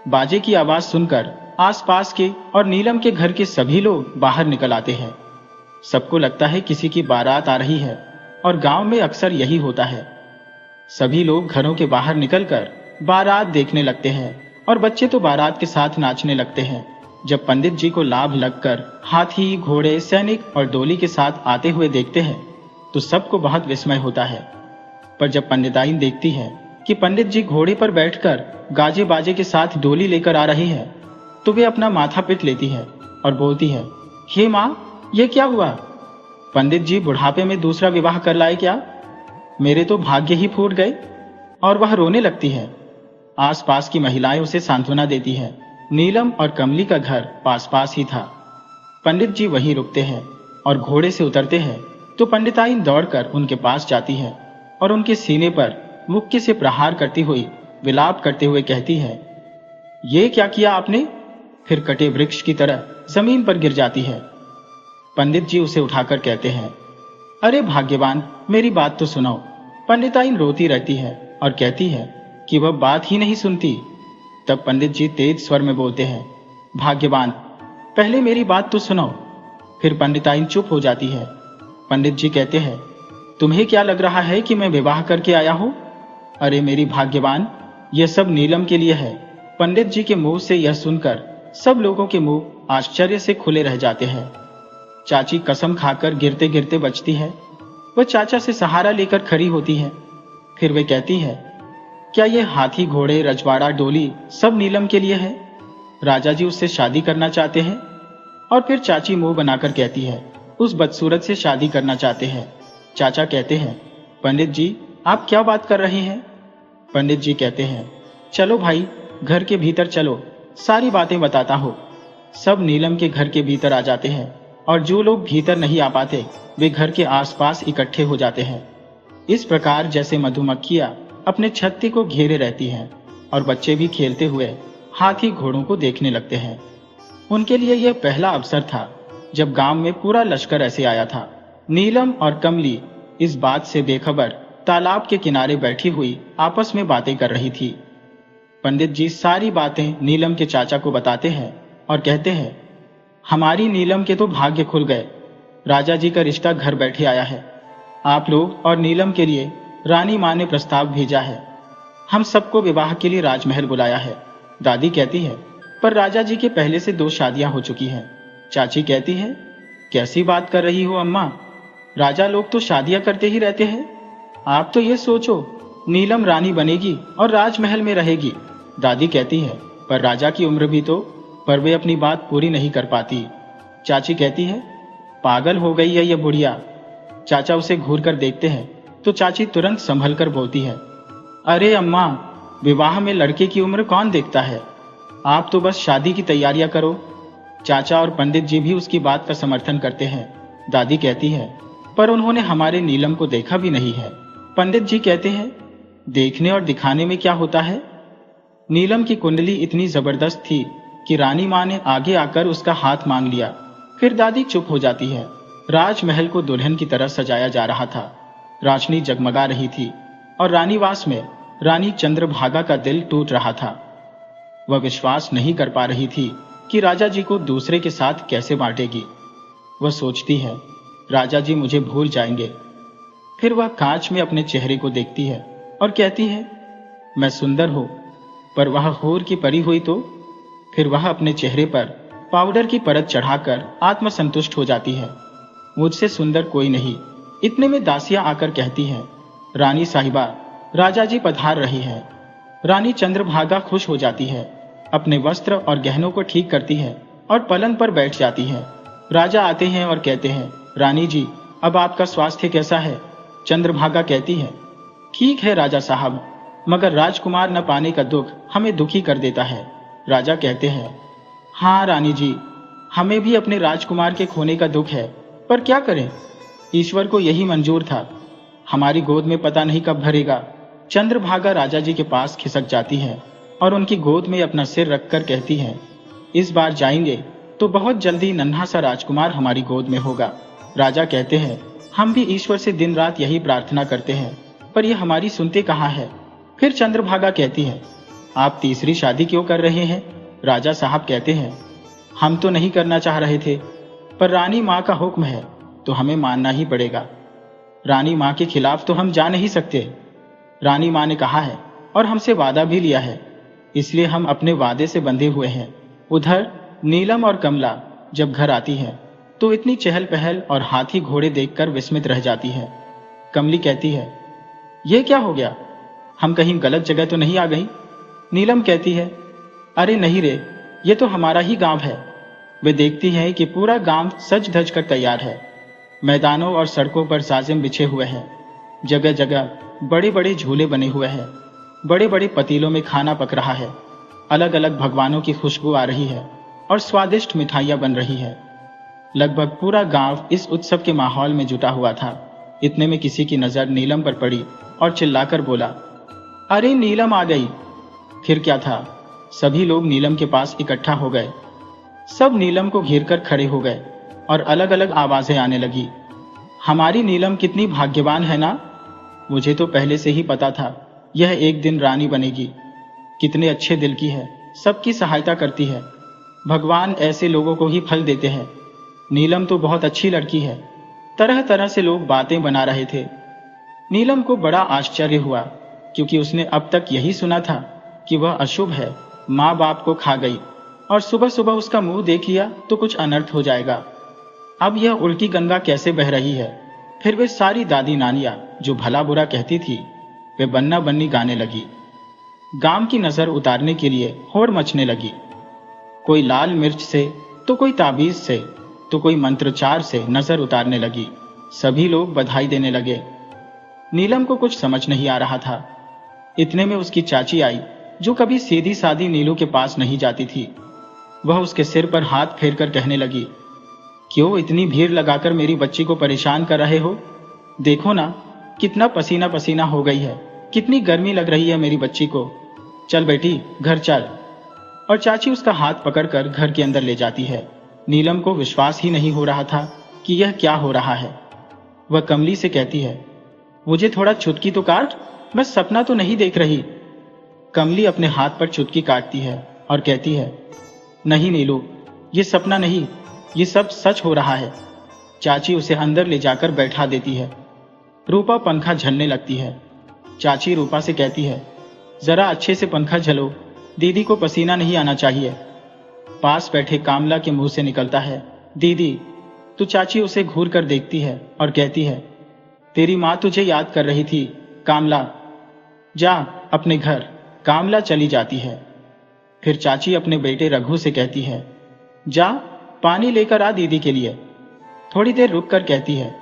S1: बाजे की आवाज सुनकर आसपास के और नीलम के घर के सभी लोग बाहर निकल आते हैं। सबको लगता है किसी की बारात आ रही है और गांव में अक्सर यही होता है। सभी लोग घरों के बाहर निकलकर बारात देखने लगते हैं और बच्चे तो बारात के साथ नाचने लगते हैं। जब पंडित जी को लाभ लगकर हाथी, घोड़े, सैनिक और डोली के साथ आते हुए देखते हैं तो सबको बहुत विस्मय होता है। पर जब पंडिताइन देखती है कि पंडित जी घोड़े पर बैठकर गाजे बाजे के साथ डोली लेकर आ रहे हैं, तो वे अपना माथा पीट लेती है और बोलती है, हे माँ, ये क्या हुआ? पंडित जी बुढ़ापे में दूसरा विवाह कर लाए क्या? मेरे तो भाग्य ही फूट गए। और वह रोने लगती है। आसपास की महिलाएं उसे सांत्वना देती है। नीलम और कमली का घर पास पास ही था। पंडित जी वहीं रुकते हैं और घोड़े से उतरते हैं तो पंडिताइन दौड़कर उनके पास जाती है और उनके सीने पर मुक्के से प्रहार करती हुई विलाप करते हुए कहती है, ये क्या किया आपने? फिर कटे वृक्ष की तरह जमीन पर गिर जाती है। पंडित जी उसे उठाकर कहते हैं, अरे भाग्यवान, मेरी बात तो सुनो। पंडिताइन रोती रहती है और कहती है कि वह बात ही नहीं सुनती। तब पंडित जी तेज स्वर में बोलते हैं, भाग्यवान, पहले मेरी बात तो सुनो। फिर पंडिताइन चुप हो जाती है। पंडित जी कहते हैं, तुम्हें क्या लग रहा है कि मैं विवाह करके आया हूं? अरे मेरी भाग्यवान, यह सब नीलम के लिए है। पंडित जी के मुंह से यह सुनकर सब लोगों के मुंह आश्चर्य से खुले रह जाते हैं। चाची कसम खाकर गिरते गिरते बचती है। वह चाचा से सहारा लेकर खड़ी होती है। फिर वे कहती है, क्या ये हाथी घोड़े रजवाड़ा डोली सब नीलम के लिए है? राजा जी उससे शादी करना चाहते हैं। और फिर चाची मुंह बनाकर कहती है, उस बदसूरत से शादी करना चाहते हैं। चाचा कहते हैं, पंडित जी आप क्या बात कर रहे हैं? पंडित जी कहते हैं, चलो भाई, घर के भीतर चलो, सारी बातें बताता हूं। सब नीलम के घर के भीतर आ जाते हैं और जो लोग भीतर नहीं आ पाते वे घर के आसपास इकट्ठे हो जाते हैं। इस प्रकार जैसे मधुमक्खियां अपने छत्ते को घेरे रहती हैं और बच्चे भी खेलते हुए हाथी घोड़ों को देखने लगते हैं। उनके लिए यह पहला अवसर था जब गांव में पूरा लश्कर ऐसे आया था। नीलम और कमली इस बात से बेखबर तालाब के किनारे बैठी हुई आपस में बातें कर रही थी। पंडित जी सारी बातें नीलम के चाचा को बताते हैं और कहते हैं, हमारी नीलम के तो भाग्य खुल गए। राजा जी का रिश्ता घर बैठे आया है। आप लोग और नीलम के लिए रानी माँ ने प्रस्ताव भेजा है। हम सबको विवाह के लिए राजमहल बुलाया है। दादी कहती है, पर राजा जी के पहले से 2 शादियां हो चुकी हैं। चाची कहती है, कैसी बात कर रही हो अम्मा? राजा लोग तो शादियां करते ही रहते हैं। आप तो ये सोचो, नीलम रानी बनेगी और राजमहल में रहेगी। दादी कहती है, पर राजा की उम्र भी तो, पर वे अपनी बात पूरी नहीं कर पाती। चाची कहती है, पागल हो गई है ये बुढ़िया। चाचा उसे घूर कर देखते हैं तो चाची तुरंत संभल कर बोलती है, अरे अम्मा, विवाह में लड़के की उम्र कौन देखता है? आप तो बस शादी की तैयारियां करो। चाचा और पंडित जी भी उसकी बात का समर्थन करते हैं। दादी कहती है, पर उन्होंने हमारे नीलम को देखा भी नहीं है। पंडित जी कहते हैं, देखने और दिखाने में क्या होता है? नीलम की कुंडली इतनी जबरदस्त थी कि रानी माँ ने आगे आकर उसका हाथ मांग लिया। फिर दादी चुप हो जाती है। राजमहल को दुल्हन की तरह सजाया जा रहा था। रोशनी जगमगा रही थी और रानीवास में रानी चंद्रभागा का दिल टूट रहा था। वह विश्वास नहीं कर पा रही थी कि राजा जी को दूसरे के साथ कैसे बांटेगी। वह सोचती है, राजा जी मुझे भूल जाएंगे। फिर वह कांच में अपने चेहरे को देखती है और कहती है, मैं सुंदर हूं, पर वह हूर की परी हुई तो? फिर वह अपने चेहरे पर पाउडर की परत चढ़ाकर आत्मसंतुष्ट हो जाती है। मुझसे सुंदर कोई नहीं। इतने में दासियां आकर कहती हैं, रानी साहिबा, राजा जी पधार रही है। रानी चंद्रभागा खुश हो जाती है, अपने वस्त्र और गहनों को ठीक करती है और पलंग पर बैठ जाती है। राजा आते हैं और कहते हैं, रानी जी, अब आपका स्वास्थ्य कैसा है? चंद्रभागा कहती है, ठीक है राजा साहब, मगर राजकुमार न पाने का दुख हमें दुखी कर देता है। राजा कहते हैं, हाँ रानी जी, हमें भी अपने राजकुमार के खोने का दुख है, पर क्या करें, ईश्वर को यही मंजूर था। हमारी गोद में पता नहीं कब भरेगा। चंद्रभागा राजा जी के पास खिसक जाती है और उनकी गोद में अपना सिर रखकर कहती है, इस बार जाएंगे तो बहुत जल्दी नन्हा सा राजकुमार हमारी गोद में होगा। राजा कहते हैं, हम भी ईश्वर से दिन रात यही प्रार्थना करते हैं, पर यह हमारी सुनते कहाँ है। फिर चंद्रभागा कहती है, आप तीसरी शादी क्यों कर रहे हैं? राजा साहब कहते हैं, हम तो नहीं करना चाह रहे थे, पर रानी माँ का हुक्म है तो हमें मानना ही पड़ेगा। रानी माँ के खिलाफ तो हम जा नहीं सकते। रानी माँ ने कहा है और हमसे वादा भी लिया है, इसलिए हम अपने वादे से बंधे हुए हैं। उधर नीलम और कमला जब घर आती है तो इतनी चहल पहल और हाथी घोड़े देखकर विस्मित रह जाती है। कमली कहती है, ये क्या हो गया? हम कहीं गलत जगह तो नहीं आ गई? नीलम कहती है, अरे नहीं रे, ये तो हमारा ही गांव है। वे देखती है कि पूरा गांव सज धज कर तैयार है। मैदानों और सड़कों पर साजिम बिछे हुए हैं। जगह जगह बड़े बड़े झूले बने हुए हैं। बड़े बड़े पतीलों में खाना पक रहा है। अलग अलग भगवानों की खुशबू आ रही है और स्वादिष्ट मिठाइयाँ बन रही है। लगभग पूरा गांव इस उत्सव के माहौल में जुटा हुआ था। इतने में किसी की नजर नीलम पर पड़ी और चिल्लाकर बोला, अरे नीलम आ गई। फिर क्या था, सभी लोग नीलम के पास इकट्ठा हो गए। सब नीलम को घेरकर खड़े हो गए और अलग अलग आवाजें आने लगी। हमारी नीलम कितनी भाग्यवान है ना, मुझे तो पहले से ही पता था यह एक दिन रानी बनेगी। कितने अच्छे दिल की है, सबकी सहायता करती है। भगवान ऐसे लोगों को ही फल देते हैं। नीलम तो बहुत अच्छी लड़की है। तरह तरह से लोग बातें बना रहे थे। नीलम को बड़ा आश्चर्य हुआ, क्योंकि उसने अब तक यही सुना था कि वह अशुभ है, माँ बाप को खा गई, और सुबह सुबह उसका मुंह देख लिया तो कुछ अनर्थ हो जाएगा। अब यह उल्टी गंगा कैसे बह रही है। फिर वे सारी दादी नानियां जो भला बुरा कहती थी, वे बन्ना बन्नी गाने लगी। गांव की नजर उतारने के लिए होड़ मचने लगी। कोई लाल मिर्च से, तो कोई ताबीज से, तो कोई मंत्रोच्चार से नजर उतारने लगी। सभी लोग बधाई देने लगे। नीलम को कुछ समझ नहीं आ रहा था। इतने में उसकी चाची आई, जो कभी सीधी सादी नीलू के पास नहीं जाती थी। वह उसके सिर पर हाथ फेरकर कहने लगी, क्यों इतनी भीड़ लगाकर मेरी बच्ची को परेशान कर रहे हो? देखो ना, कितना पसीना पसीना हो गई है, कितनी गर्मी लग रही है मेरी बच्ची को। चल बेटी, घर चल। और चाची उसका हाथ पकड़कर घर के अंदर ले जाती है। नीलम को विश्वास ही नहीं हो रहा था कि यह क्या हो रहा है। वह कमली से कहती है, मुझे थोड़ा चुटकी तो काट, बस सपना तो नहीं देख रही। कमली अपने हाथ पर चुटकी काटती है और कहती है, नहीं नीलू, ये सपना नहीं, ये सब सच हो रहा है। चाची उसे अंदर ले जाकर बैठा देती है। रूपा पंखा झलने लगती है। चाची रूपा से कहती है, जरा अच्छे से पंखा झलो, दीदी को पसीना नहीं आना चाहिए। पास बैठे कामला के मुंह से निकलता है, दीदी। तो चाची उसे घूर कर देखती है और कहती है, तेरी माँ तुझे याद कर रही थी कामला, जा अपने घर। कामला चली जाती है। फिर चाची अपने बेटे रघु से कहती है, जा पानी लेकर आ दीदी के लिए। थोड़ी देर रुक कर कहती है,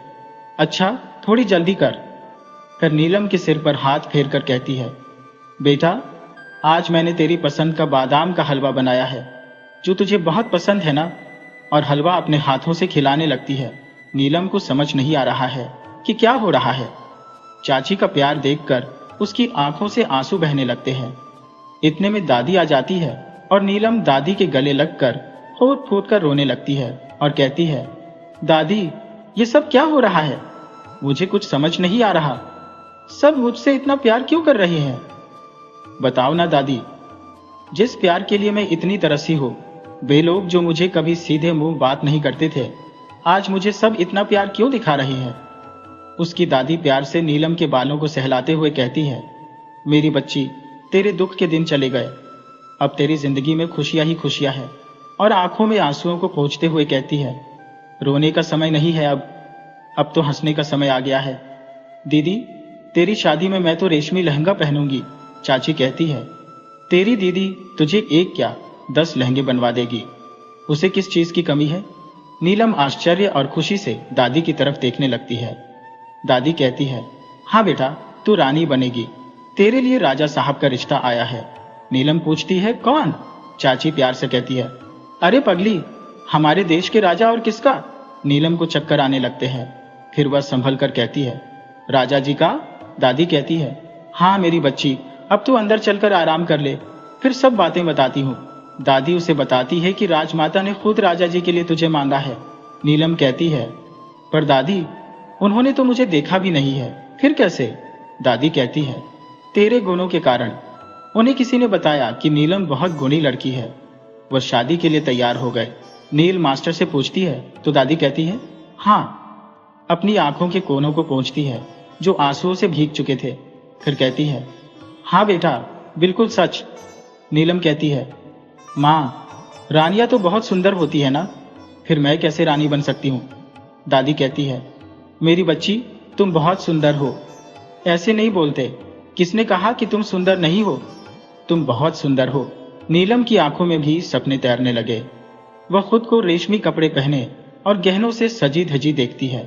S1: अच्छा थोड़ी जल्दी कर। फिर नीलम के सिर पर हाथ फेर कर कहती है, बेटा आज मैंने तेरी पसंद का बादाम का हलवा बनाया है, जो तुझे बहुत पसंद है ना। और हलवा अपने हाथों से खिलाने लगती है। नीलम को समझ नहीं आ रहा है कि क्या हो रहा है। चाची का प्यार देखकर उसकी आंखों से आंसू बहने लगते हैं। इतने में दादी आ जाती है और नीलम दादी के गले लगकर फूट फूट कर रोने लगती है और कहती है, दादी ये सब क्या हो रहा है? मुझे कुछ समझ नहीं आ रहा। सब मुझसे इतना प्यार क्यों कर रहे हैं? बताओ ना दादी, जिस प्यार के लिए मैं इतनी तरसी हूं, वे लोग जो मुझे कभी सीधे मुंह बात नहीं करते थे, आज मुझे सब इतना प्यार क्यों दिखा रहे हैं? उसकी दादी प्यार से नीलम के बालों को सहलाते हुए कहती है, मेरी बच्ची, तेरे दुख के दिन चले गए। अब तेरी जिंदगी में खुशियां ही खुशियां हैं। और आंखों में आंसुओं को पोंछते हुए कहती है, रोने का समय नहीं है अब तो हंसने का समय आ गया है। दीदी, तेरी शादी में मैं तो रेशमी लहंगा पहनूंगी। चाची कहती है, तेरी दीदी तुझे एक क्या 10 लहंगे बनवा देगी। उसे किस चीज की कमी है? नीलम आश्चर्य और खुशी से दादी की तरफ देखने लगती है। दादी कहती है, हाँ बेटा, तू रानी बनेगी। तेरे लिए राजा साहब का रिश्ता आया है। नीलम पूछती है, कौन? चाची प्यार से कहती है, अरे पगली, हमारे देश के राजा और किसका? नीलम को चक्कर आने लगते हैं। फिर वह संभल कर कहती है, राजा जी का। दादी कहती है, हाँ मेरी बच्ची, अब तू अंदर चलकर आराम कर ले, फिर सब बातें बताती हूँ। दादी उसे बताती है कि राजमाता ने खुद राजा जी के लिए तुझे मांगा है। नीलम कहती है, पर दादी, उन्होंने तो मुझे देखा भी नहीं है, फिर कैसे? दादी कहती है, तेरे गुणों के कारण। उन्हें किसी ने बताया कि नीलम बहुत गुणी लड़की है। वह शादी के लिए तैयार हो गए। नील मास्टर से पूछती है तो दादी कहती है, हाँ। अपनी आंखों के कोनों को पोंछती है जो आंसुओं से भीग चुके थे। फिर कहती है, हाँ बेटा, बिल्कुल सच। नीलम कहती है, माँ, रानियां तो बहुत सुंदर होती है ना, फिर मैं कैसे रानी बन सकती हूँ? दादी कहती है, मेरी बच्ची, तुम बहुत सुंदर हो। ऐसे नहीं बोलते, किसने कहा कि तुम सुंदर नहीं हो? तुम बहुत सुंदर हो। नीलम की आंखों में भी सपने तैरने लगे। वह खुद को रेशमी कपड़े पहने और गहनों से सजी धजी देखती है।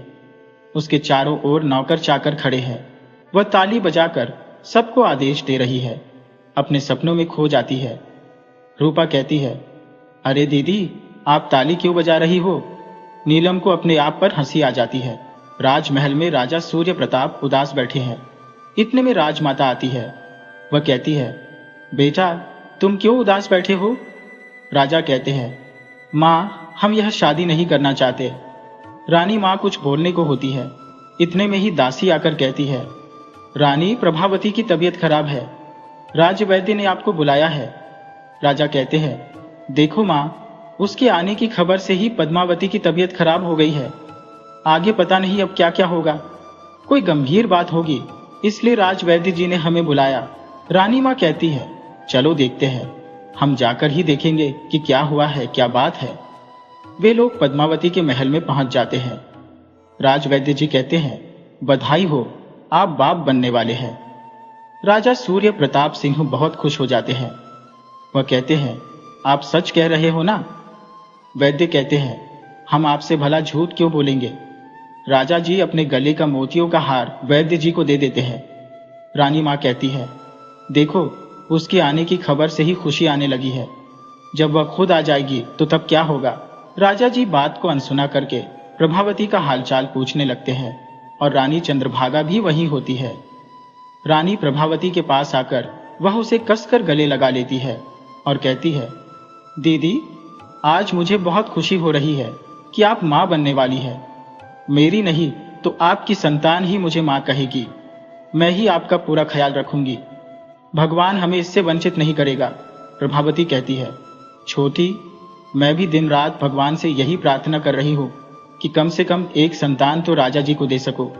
S1: उसके चारों ओर नौकर चाकर खड़े हैं। वह ताली बजाकर सबको आदेश दे रही है। अपने सपनों में खो जाती है। रूपा कहती है, अरे दीदी, आप ताली क्यों बजा रही हो? नीलम को अपने आप पर हंसी आ जाती है। राजमहल में राजा सूर्य प्रताप उदास बैठे हैं। इतने में राजमाता आती है। वह कहती है, बेटा, तुम क्यों उदास बैठे हो? राजा कहते हैं, माँ, हम यह शादी नहीं करना चाहते। रानी माँ कुछ बोलने को होती है। इतने में ही दासी आकर कहती है, रानी, प्रभावती की तबीयत खराब है। राज्य वैद्य ने आपको बुलाया है। राजा कहते हैं, देखो माँ, उसके आने की खबर से ही पद्मावती की तबीयत खराब हो गई है। आगे पता नहीं अब क्या क्या होगा। कोई गंभीर बात होगी, इसलिए राजवैद्य जी ने हमें बुलाया। रानी माँ कहती है, चलो देखते हैं। हम जाकर ही देखेंगे कि क्या हुआ है, क्या बात है। वे लोग पद्मावती के महल में पहुंच जाते हैं। राजवैद्य जी कहते हैं, बधाई हो, आप बाप बनने वाले हैं। राजा सूर्य प्रताप सिंह बहुत खुश हो जाते हैं। वह कहते हैं, आप सच कह रहे हो ना? वैद्य कहते हैं, हम आपसे भला झूठ क्यों बोलेंगे। राजा जी अपने गले का मोतियों का हार वैद्य जी को दे देते हैं। रानी माँ कहती है, देखो, उसके आने की खबर से ही खुशी आने लगी है। जब वह खुद आ जाएगी तो तब क्या होगा। राजा जी बात को अनसुना करके प्रभावती का हालचाल पूछने लगते हैं और रानी चंद्रभागा भी वहीं होती है। रानी प्रभावती के पास आकर वह उसे कसकर गले लगा लेती है और कहती है, दीदी, आज मुझे बहुत खुशी हो रही है कि आप माँ बनने वाली है। मेरी नहीं तो आपकी संतान ही मुझे माँ कहेगी। मैं ही आपका पूरा ख्याल रखूंगी। भगवान हमें इससे वंचित नहीं करेगा। प्रभावती कहती है, छोटी, मैं भी दिन रात भगवान से यही प्रार्थना कर रही हूँ कि कम से कम एक संतान तो राजा जी को दे सको।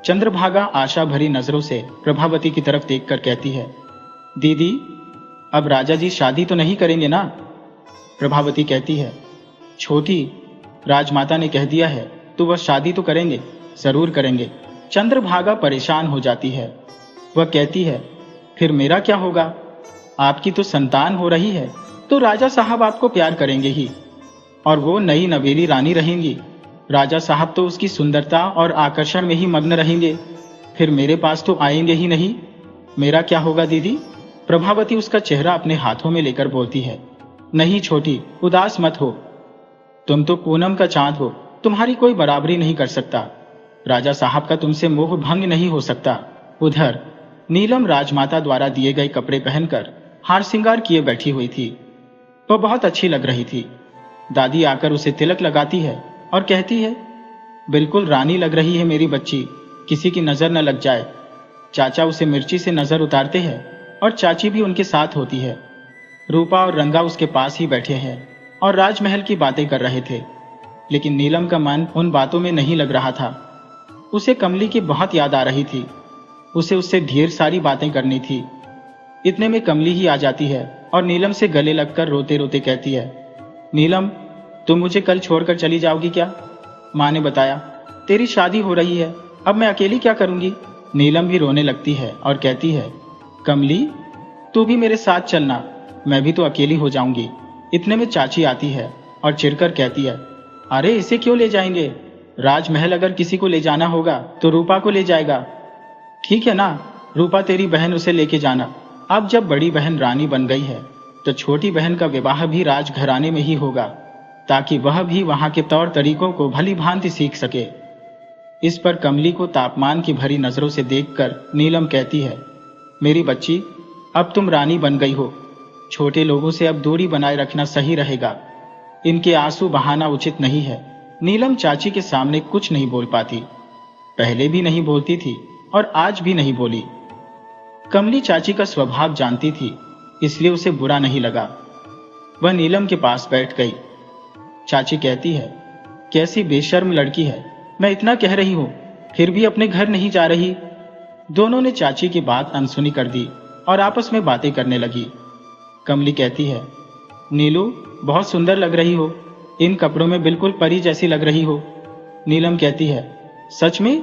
S1: चंद्रभागा आशा भरी नजरों से प्रभावती की तरफ देखकर कहती है, दीदी, अब राजा जी शादी तो नहीं करेंगे ना? प्रभावती कहती है, छोटी, राजमाता ने कह दिया है तो वह शादी तो करेंगे, जरूर करेंगे। चंद्रभागा परेशान हो जाती है। वह कहती है, फिर मेरा क्या होगा? आपकी तो संतान हो रही है तो राजा साहब आपको प्यार करेंगे ही, और वो नई नवेली रानी रहेंगी। राजा साहब तो उसकी सुंदरता और आकर्षण में ही मग्न रहेंगे। फिर मेरे पास तो आएंगे ही नहीं। मेरा क्या होगा दीदी? प्रभावती उसका चेहरा अपने हाथों में लेकर बोलती है, नहीं छोटी, उदास मत हो। तुम तो पूनम का चांद हो, तुम्हारी कोई बराबरी नहीं कर सकता। राजा साहब का तुमसे मोह भंग नहीं हो सकता। उधर नीलम राजमाता द्वारा दिए गए कपड़े पहनकर हार श्रृंगार किए बैठी हुई थी। वह बहुत अच्छी लग रही थी। दादी आकर उसे तिलक लगाती है और कहती है, बिल्कुल रानी लग रही है मेरी बच्ची, किसी की नजर न लग जाए। चाचा उसे मिर्ची से नजर उतारते हैं और चाची भी उनके साथ होती है। रूपा और रंगा उसके पास ही बैठे हैं और राजमहल की बातें कर रहे थे, लेकिन नीलम का मन उन बातों में नहीं लग रहा था। उसे कमली की बहुत याद आ रही थी। उसे उससे ढेर सारी बातें करनी थी। इतने में कमली ही आ जाती है और नीलम से गले लगकर रोते रोते कहती है, नीलम, तुम मुझे कल छोड़कर चली जाओगी क्या? माँ ने बताया तेरी शादी हो रही है, अब मैं अकेली क्या करूंगी। नीलम भी रोने लगती है और कहती है, कमली, तू भी मेरे साथ चलना, मैं भी तो अकेली हो जाऊंगी। इतने में चाची आती है और चिढ़कर कहती है, अरे इसे क्यों ले जाएंगे? राजमहल अगर किसी को ले जाना होगा तो रूपा को ले जाएगा। ठीक है ना, रूपा तेरी बहन, उसे लेके जाना। अब जब बड़ी बहन रानी बन गई है तो छोटी बहन का विवाह भी राजघराने में ही होगा, ताकि वह भी वहां के तौर तरीकों को भली भांति सीख सके। इस पर कमली को तापमान की भरी नजरों से देखकर नीलम कहती है, मेरी बच्ची, अब तुम रानी बन गई हो। छोटे लोगों से अब दूरी बनाए रखना सही रहेगा। इनके आंसू बहाना उचित नहीं है। नीलम चाची के सामने कुछ नहीं बोल पाती। पहले भी नहीं बोलती थी और आज भी नहीं बोली। कमली चाची का स्वभाव जानती थी, इसलिए उसे बुरा नहीं लगा। वह नीलम के पास बैठ गई। चाची कहती है, कैसी बेशर्म लड़की है, मैं इतना कह रही हूं फिर भी अपने घर नहीं जा रही। दोनों ने चाची की बात अनसुनी कर दी और आपस में बातें करने लगी। कमली कहती है, नीलू, बहुत सुंदर लग रही हो, इन कपड़ों में बिल्कुल परी जैसी लग रही हो। नीलम कहती है, सच में?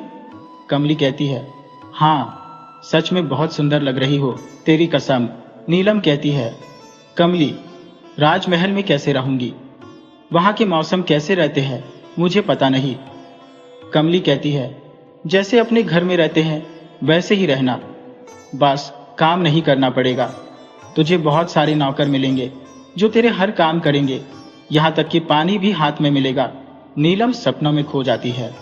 S1: कमली कहती है, हाँ सच में बहुत सुंदर लग रही हो, तेरी कसम। नीलम कहती है, कमली, राजमहल में कैसे रहूंगी? वहां के मौसम कैसे रहते हैं मुझे पता नहीं। कमली कहती है, जैसे अपने घर में रहते हैं वैसे ही रहना, बस काम नहीं करना पड़ेगा। तुझे बहुत सारे नौकर मिलेंगे जो तेरे हर काम करेंगे, यहाँ तक कि पानी भी हाथ में मिलेगा। नीलम सपनों में खो जाती है।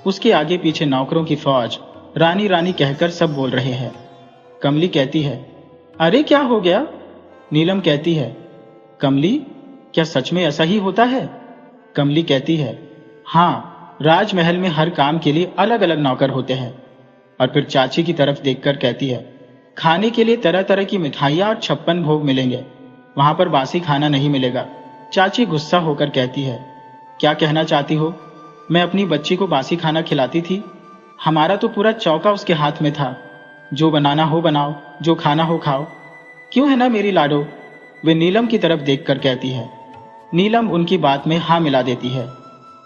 S1: उसके आगे पीछे नौकरों की फौज रानी रानी कहकर सब बोल रहे हैं। कमली कहती है, अरे क्या हो गया? नीलम कहती है, कमली, क्या सच में ऐसा ही होता है? कमली कहती है, हाँ, राजमहल में हर काम के लिए अलग अलग नौकर होते हैं। और फिर चाची की तरफ देखकर कहती है, खाने के लिए तरह तरह की मिठाइयाँ और 56 भोग मिलेंगे, वहां पर बासी खाना नहीं मिलेगा। चाची गुस्सा होकर कहती है, क्या कहना चाहती हो? मैं अपनी बच्ची को बासी खाना खिलाती थी? हमारा तो पूरा चौका उसके हाथ में था। जो बनाना हो बनाओ, जो खाना हो खाओ। क्यों है ना मेरी लाडो? वे नीलम की तरफ देखकर कहती है। नीलम उनकी बात में हाँ मिला देती है।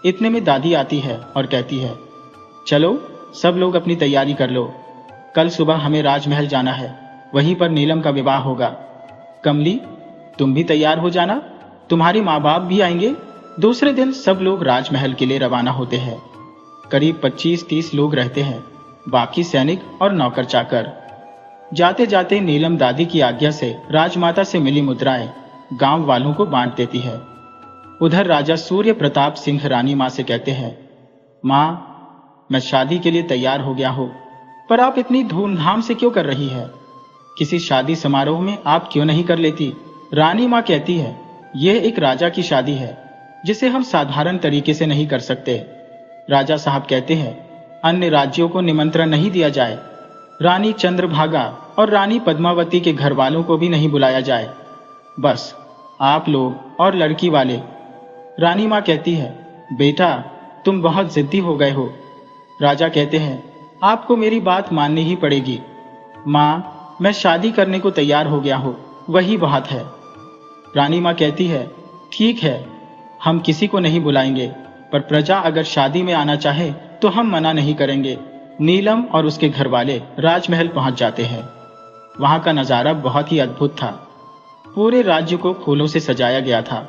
S1: इतने में दादी आती है और कहती है, चलो सब लोग अपनी तैयारी कर लो, कल सुबह हमें राजमहल जाना है, वहीं पर नीलम का विवाह होगा। कमली, तुम भी तैयार हो जाना, तुम्हारे माँ बाप भी आएंगे। दूसरे दिन सब लोग राजमहल के लिए रवाना होते हैं। करीब 25-30 लोग रहते हैं, बाकी सैनिक और नौकर चाकर। जाते जाते नीलम दादी की आज्ञा से राजमाता से मिली मुद्राएं गांव वालों को बांट देती है। उधर राजा सूर्य प्रताप सिंह रानी माँ से कहते हैं, माँ, मैं शादी के लिए तैयार हो गया हूँ, पर आप इतनी धूमधाम से क्यों कर रही है? किसी शादी समारोह में आप क्यों नहीं कर लेती? रानी माँ कहती है, यह एक राजा की शादी है जिसे हम साधारण तरीके से नहीं कर सकते। राजा साहब कहते हैं, अन्य राज्यों को निमंत्रण नहीं दिया जाए, रानी चंद्रभागा और रानी पद्मावती के घर वालों को भी नहीं बुलाया जाए, बस आप लोग और लड़की वाले। रानी माँ कहती है, बेटा तुम बहुत जिद्दी हो गए हो। राजा कहते हैं, आपको मेरी बात माननी ही पड़ेगी। माँ, मैं शादी करने को तैयार हो गया हूँ, वही बहुत है। रानी माँ कहती है, ठीक है, हम किसी को नहीं बुलाएंगे, पर प्रजा अगर शादी में आना चाहे तो हम मना नहीं करेंगे। नीलम और उसके घर वाले राजमहल पहुंच जाते हैं। वहां का नजारा बहुत ही अद्भुत था। पूरे राज्य को फूलों से सजाया गया था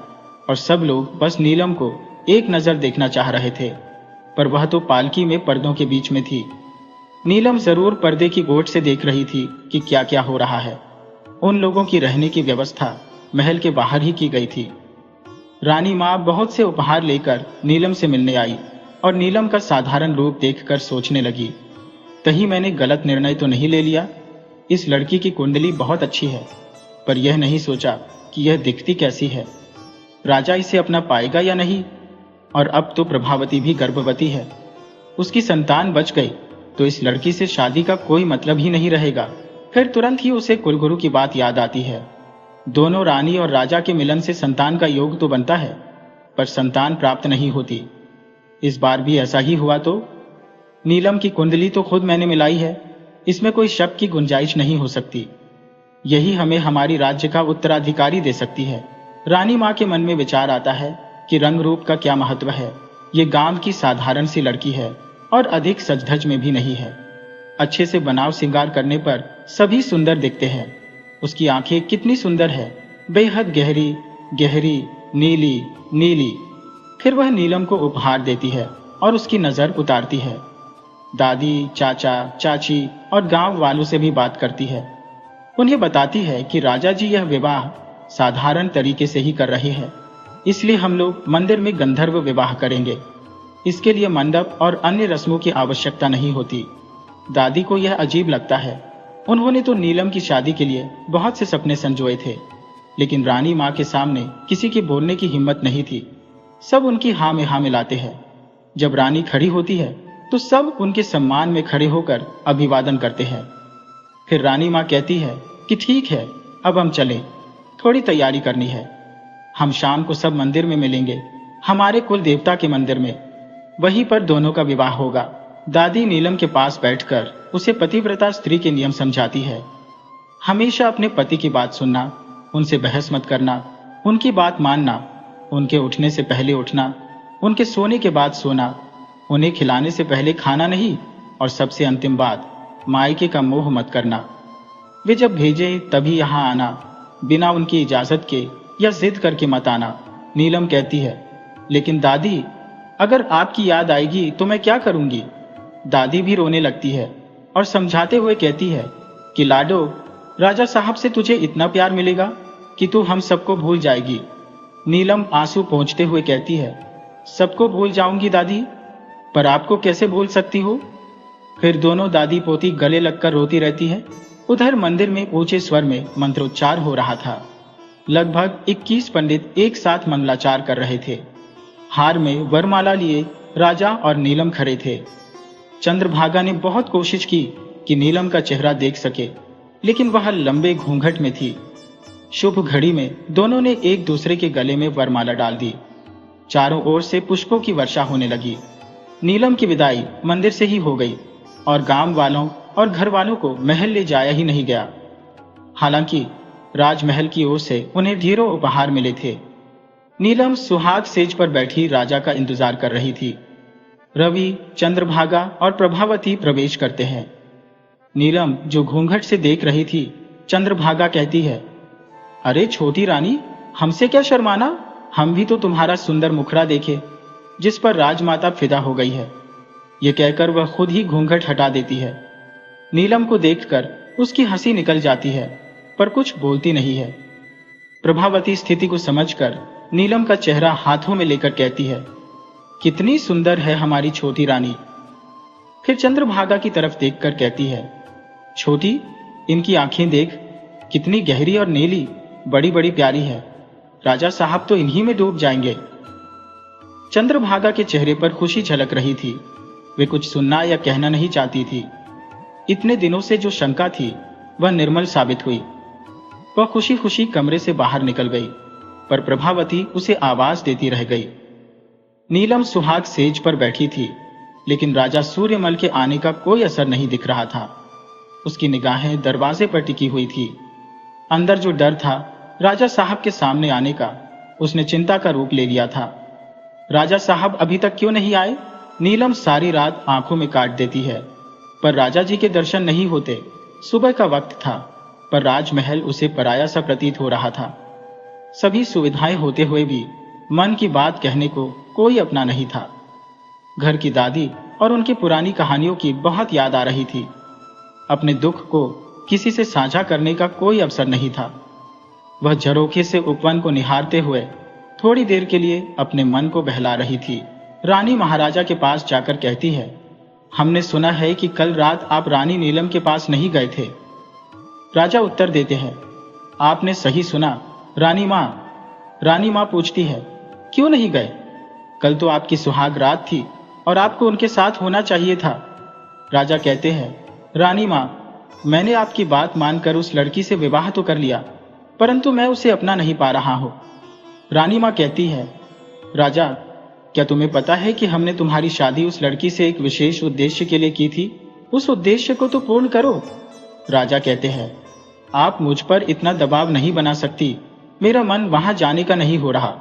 S1: और सब लोग बस नीलम को एक नजर देखना चाह रहे थे, पर वह तो पालकी में पर्दों के बीच में थी। नीलम जरूर पर्दे की गोट से देख रही थी कि क्या क्या हो रहा है। उन लोगों की रहने की व्यवस्था महल के बाहर ही की गई थी। रानी माँ बहुत से उपहार लेकर नीलम से मिलने आई और नीलम का साधारण रूप देखकर सोचने लगी, कहीं मैंने गलत निर्णय तो नहीं ले लिया? इस लड़की की कुंडली बहुत अच्छी है, पर यह नहीं सोचा कि यह दिखती कैसी है। राजा इसे अपना पाएगा या नहीं? और अब तो प्रभावती भी गर्भवती है। उसकी संतान बच गई तो इस लड़की से शादी का कोई मतलब ही नहीं रहेगा। फिर तुरंत ही उसे कुलगुरु की बात याद आती है। दोनों रानी और राजा के मिलन से संतान का योग तो बनता है, पर संतान प्राप्त नहीं होती। इस बार भी ऐसा ही हुआ तो? नीलम की कुंडली तो खुद मैंने मिलाई है, इसमें कोई शक की गुंजाइश नहीं हो सकती। यही हमें हमारी राज्य का उत्तराधिकारी दे सकती है। रानी माँ के मन में विचार आता है कि रंग रूप का क्या महत्व है। ये गांव की साधारण सी लड़की है और अधिक सजधज में भी नहीं है। अच्छे से बनाव श्रृंगार करने पर सभी सुंदर दिखते हैं। उसकी आंखें कितनी सुंदर है, बेहद गहरी गहरी नीली नीली। फिर वह नीलम को उपहार देती है और उसकी नजर उतारती है। दादी, चाचा, चाची और गांव वालों से भी बात करती है। उन्हें बताती है कि राजा जी यह विवाह साधारण तरीके से ही कर रहे हैं, इसलिए हम लोग मंदिर में गंधर्व विवाह करेंगे। इसके लिए मंडप और अन्य रस्मों की आवश्यकता नहीं होती। दादी को यह अजीब लगता है। उन्होंने तो नीलम की शादी के लिए बहुत से सपने संजोए थे, लेकिन रानी माँ के सामने किसी की बोलने की हिम्मत नहीं थी। सब उनकी हाँ में हाँ मिलाते हैं। जब रानी खड़ी होती है तो सब उनके सम्मान में खड़े होकर अभिवादन करते हैं। फिर रानी माँ कहती है कि ठीक है, अब हम चलें, थोड़ी तैयारी करनी है। हम शाम को सब मंदिर में मिलेंगे, हमारे कुल देवता के मंदिर में। वहीं पर दोनों का विवाह होगा। दादी नीलम के पास बैठकर उसे पतिव्रता स्त्री के नियम समझाती है। हमेशा अपने पति की बात सुनना, उनसे बहस मत करना, उनकी बात मानना, उनके उठने से पहले उठना, उनके सोने के बाद सोना, उन्हें खिलाने से पहले खाना नहीं, और सबसे अंतिम बात, मायके का मोह मत करना। वे जब भेजे तभी यहाँ आना, बिना उनकी इजाजत के या जिद करके मत आना। नीलम कहती है, लेकिन दादी, अगर आपकी याद आएगी तो मैं क्या करूंगी? दादी भी रोने लगती है और समझाते हुए कहती है कि लाडो, राजा साहब से तुझे इतना प्यार मिलेगा कि तू हम सबको भूल जाएगी। नीलम आंसू पोंछते हुए कहती है, सबको भूल जाऊंगी दादी, पर आपको कैसे भूल सकती हो? फिर दोनों दादी पोती गले लगकर रोती रहती है। उधर मंदिर में ऊंचे स्वर में मंत्रोच्चार हो रहा था। लगभग 21 पंडित एक साथ मंगलाचार कर रहे थे। हार में वरमाला लिए राजा और नीलम खड़े थे। चंद्रभागा ने बहुत कोशिश की कि नीलम का चेहरा देख सके, लेकिन वह लंबे घूंघट में थी। शुभ घड़ी में दोनों ने एक दूसरे के गले में वरमाला डाल दी। चारों ओर से पुष्पों की वर्षा होने लगी। नीलम की विदाई मंदिर से ही हो गई और गांव वालों और घर वालों को महल ले जाया ही नहीं गया। हालांकि राजमहल की ओर से उन्हें ढेरों उपहार मिले थे। नीलम सुहाग सेज पर बैठी राजा का इंतजार कर रही थी। रवि, चंद्रभागा और प्रभावती प्रवेश करते हैं। नीलम जो घूंघट से देख रही थी, चंद्रभागा कहती है, अरे छोटी रानी, हमसे क्या शर्माना, हम भी तो तुम्हारा सुंदर मुखड़ा देखे जिस पर राजमाता फिदा हो गई है। ये कहकर वह खुद ही घूंघट हटा देती है। नीलम को देखकर उसकी हंसी निकल जाती है, पर कुछ बोलती नहीं है। प्रभावती स्थिति को समझकर नीलम का चेहरा हाथों में लेकर कहती है, कितनी सुंदर है हमारी छोटी रानी। फिर चंद्रभागा की तरफ देखकर कहती है, छोटी, इनकी आंखें देख, कितनी गहरी और नीली, बड़ी बड़ी प्यारी है। राजा साहब तो इन्हीं में डूब जाएंगे। चंद्रभागा के चेहरे पर खुशी झलक रही थी। वे कुछ सुनना या कहना नहीं चाहती थी। इतने दिनों से जो शंका थी वह निर्मल साबित हुई। वह खुशी खुशी कमरे से बाहर निकल गई, पर प्रभावती उसे आवाज देती रह गई। नीलम सुहाग सेज पर बैठी थी, लेकिन राजा सूर्यमल के आने का कोई असर नहीं दिख रहा था। उसकी निगाहें दरवाजे पर टिकी हुई थी। अंदर जो डर था राजा साहब के सामने आने का, उसने चिंता का रूप ले लिया था। राजा साहब अभी तक क्यों नहीं आए? नीलम सारी रात आंखों में काट देती है, पर राजा जी के दर्शन नहीं होते। सुबह का वक्त था, पर राजमहल उसे पराया सा प्रतीत हो रहा था। सभी सुविधाएं होते हुए भी मन की बात कहने को कोई अपना नहीं था। घर की दादी और उनकी पुरानी कहानियों की बहुत याद आ रही थी। अपने दुख को किसी से साझा करने का कोई अवसर नहीं था। वह झरोखे से उपवन को निहारते हुए थोड़ी देर के लिए अपने मन को बहला रही थी। रानी महाराजा के पास जाकर कहती है, हमने सुना है कि कल रात आप रानी नीलम के पास नहीं गए थे। राजा उत्तर देते हैं, आपने सही सुना रानी माँ। रानी माँ पूछती है, क्यों नहीं गए? कल तो आपकी सुहाग रात थी और आपको उनके साथ होना चाहिए था। राजा कहते हैं, रानी माँ, मैंने आपकी बात मानकर उस लड़की से विवाह तो कर लिया, परंतु मैं उसे अपना नहीं पा रहा हूं। रानी माँ कहती है, राजा, क्या तुम्हें पता है कि हमने तुम्हारी शादी उस लड़की से एक विशेष उद्देश्य के लिए की थी? उस उद्देश्य को तो पूर्ण करो। राजा कहते हैं, आप मुझ पर इतना दबाव नहीं बना सकती, मेरा मन वहां जाने का नहीं हो रहा।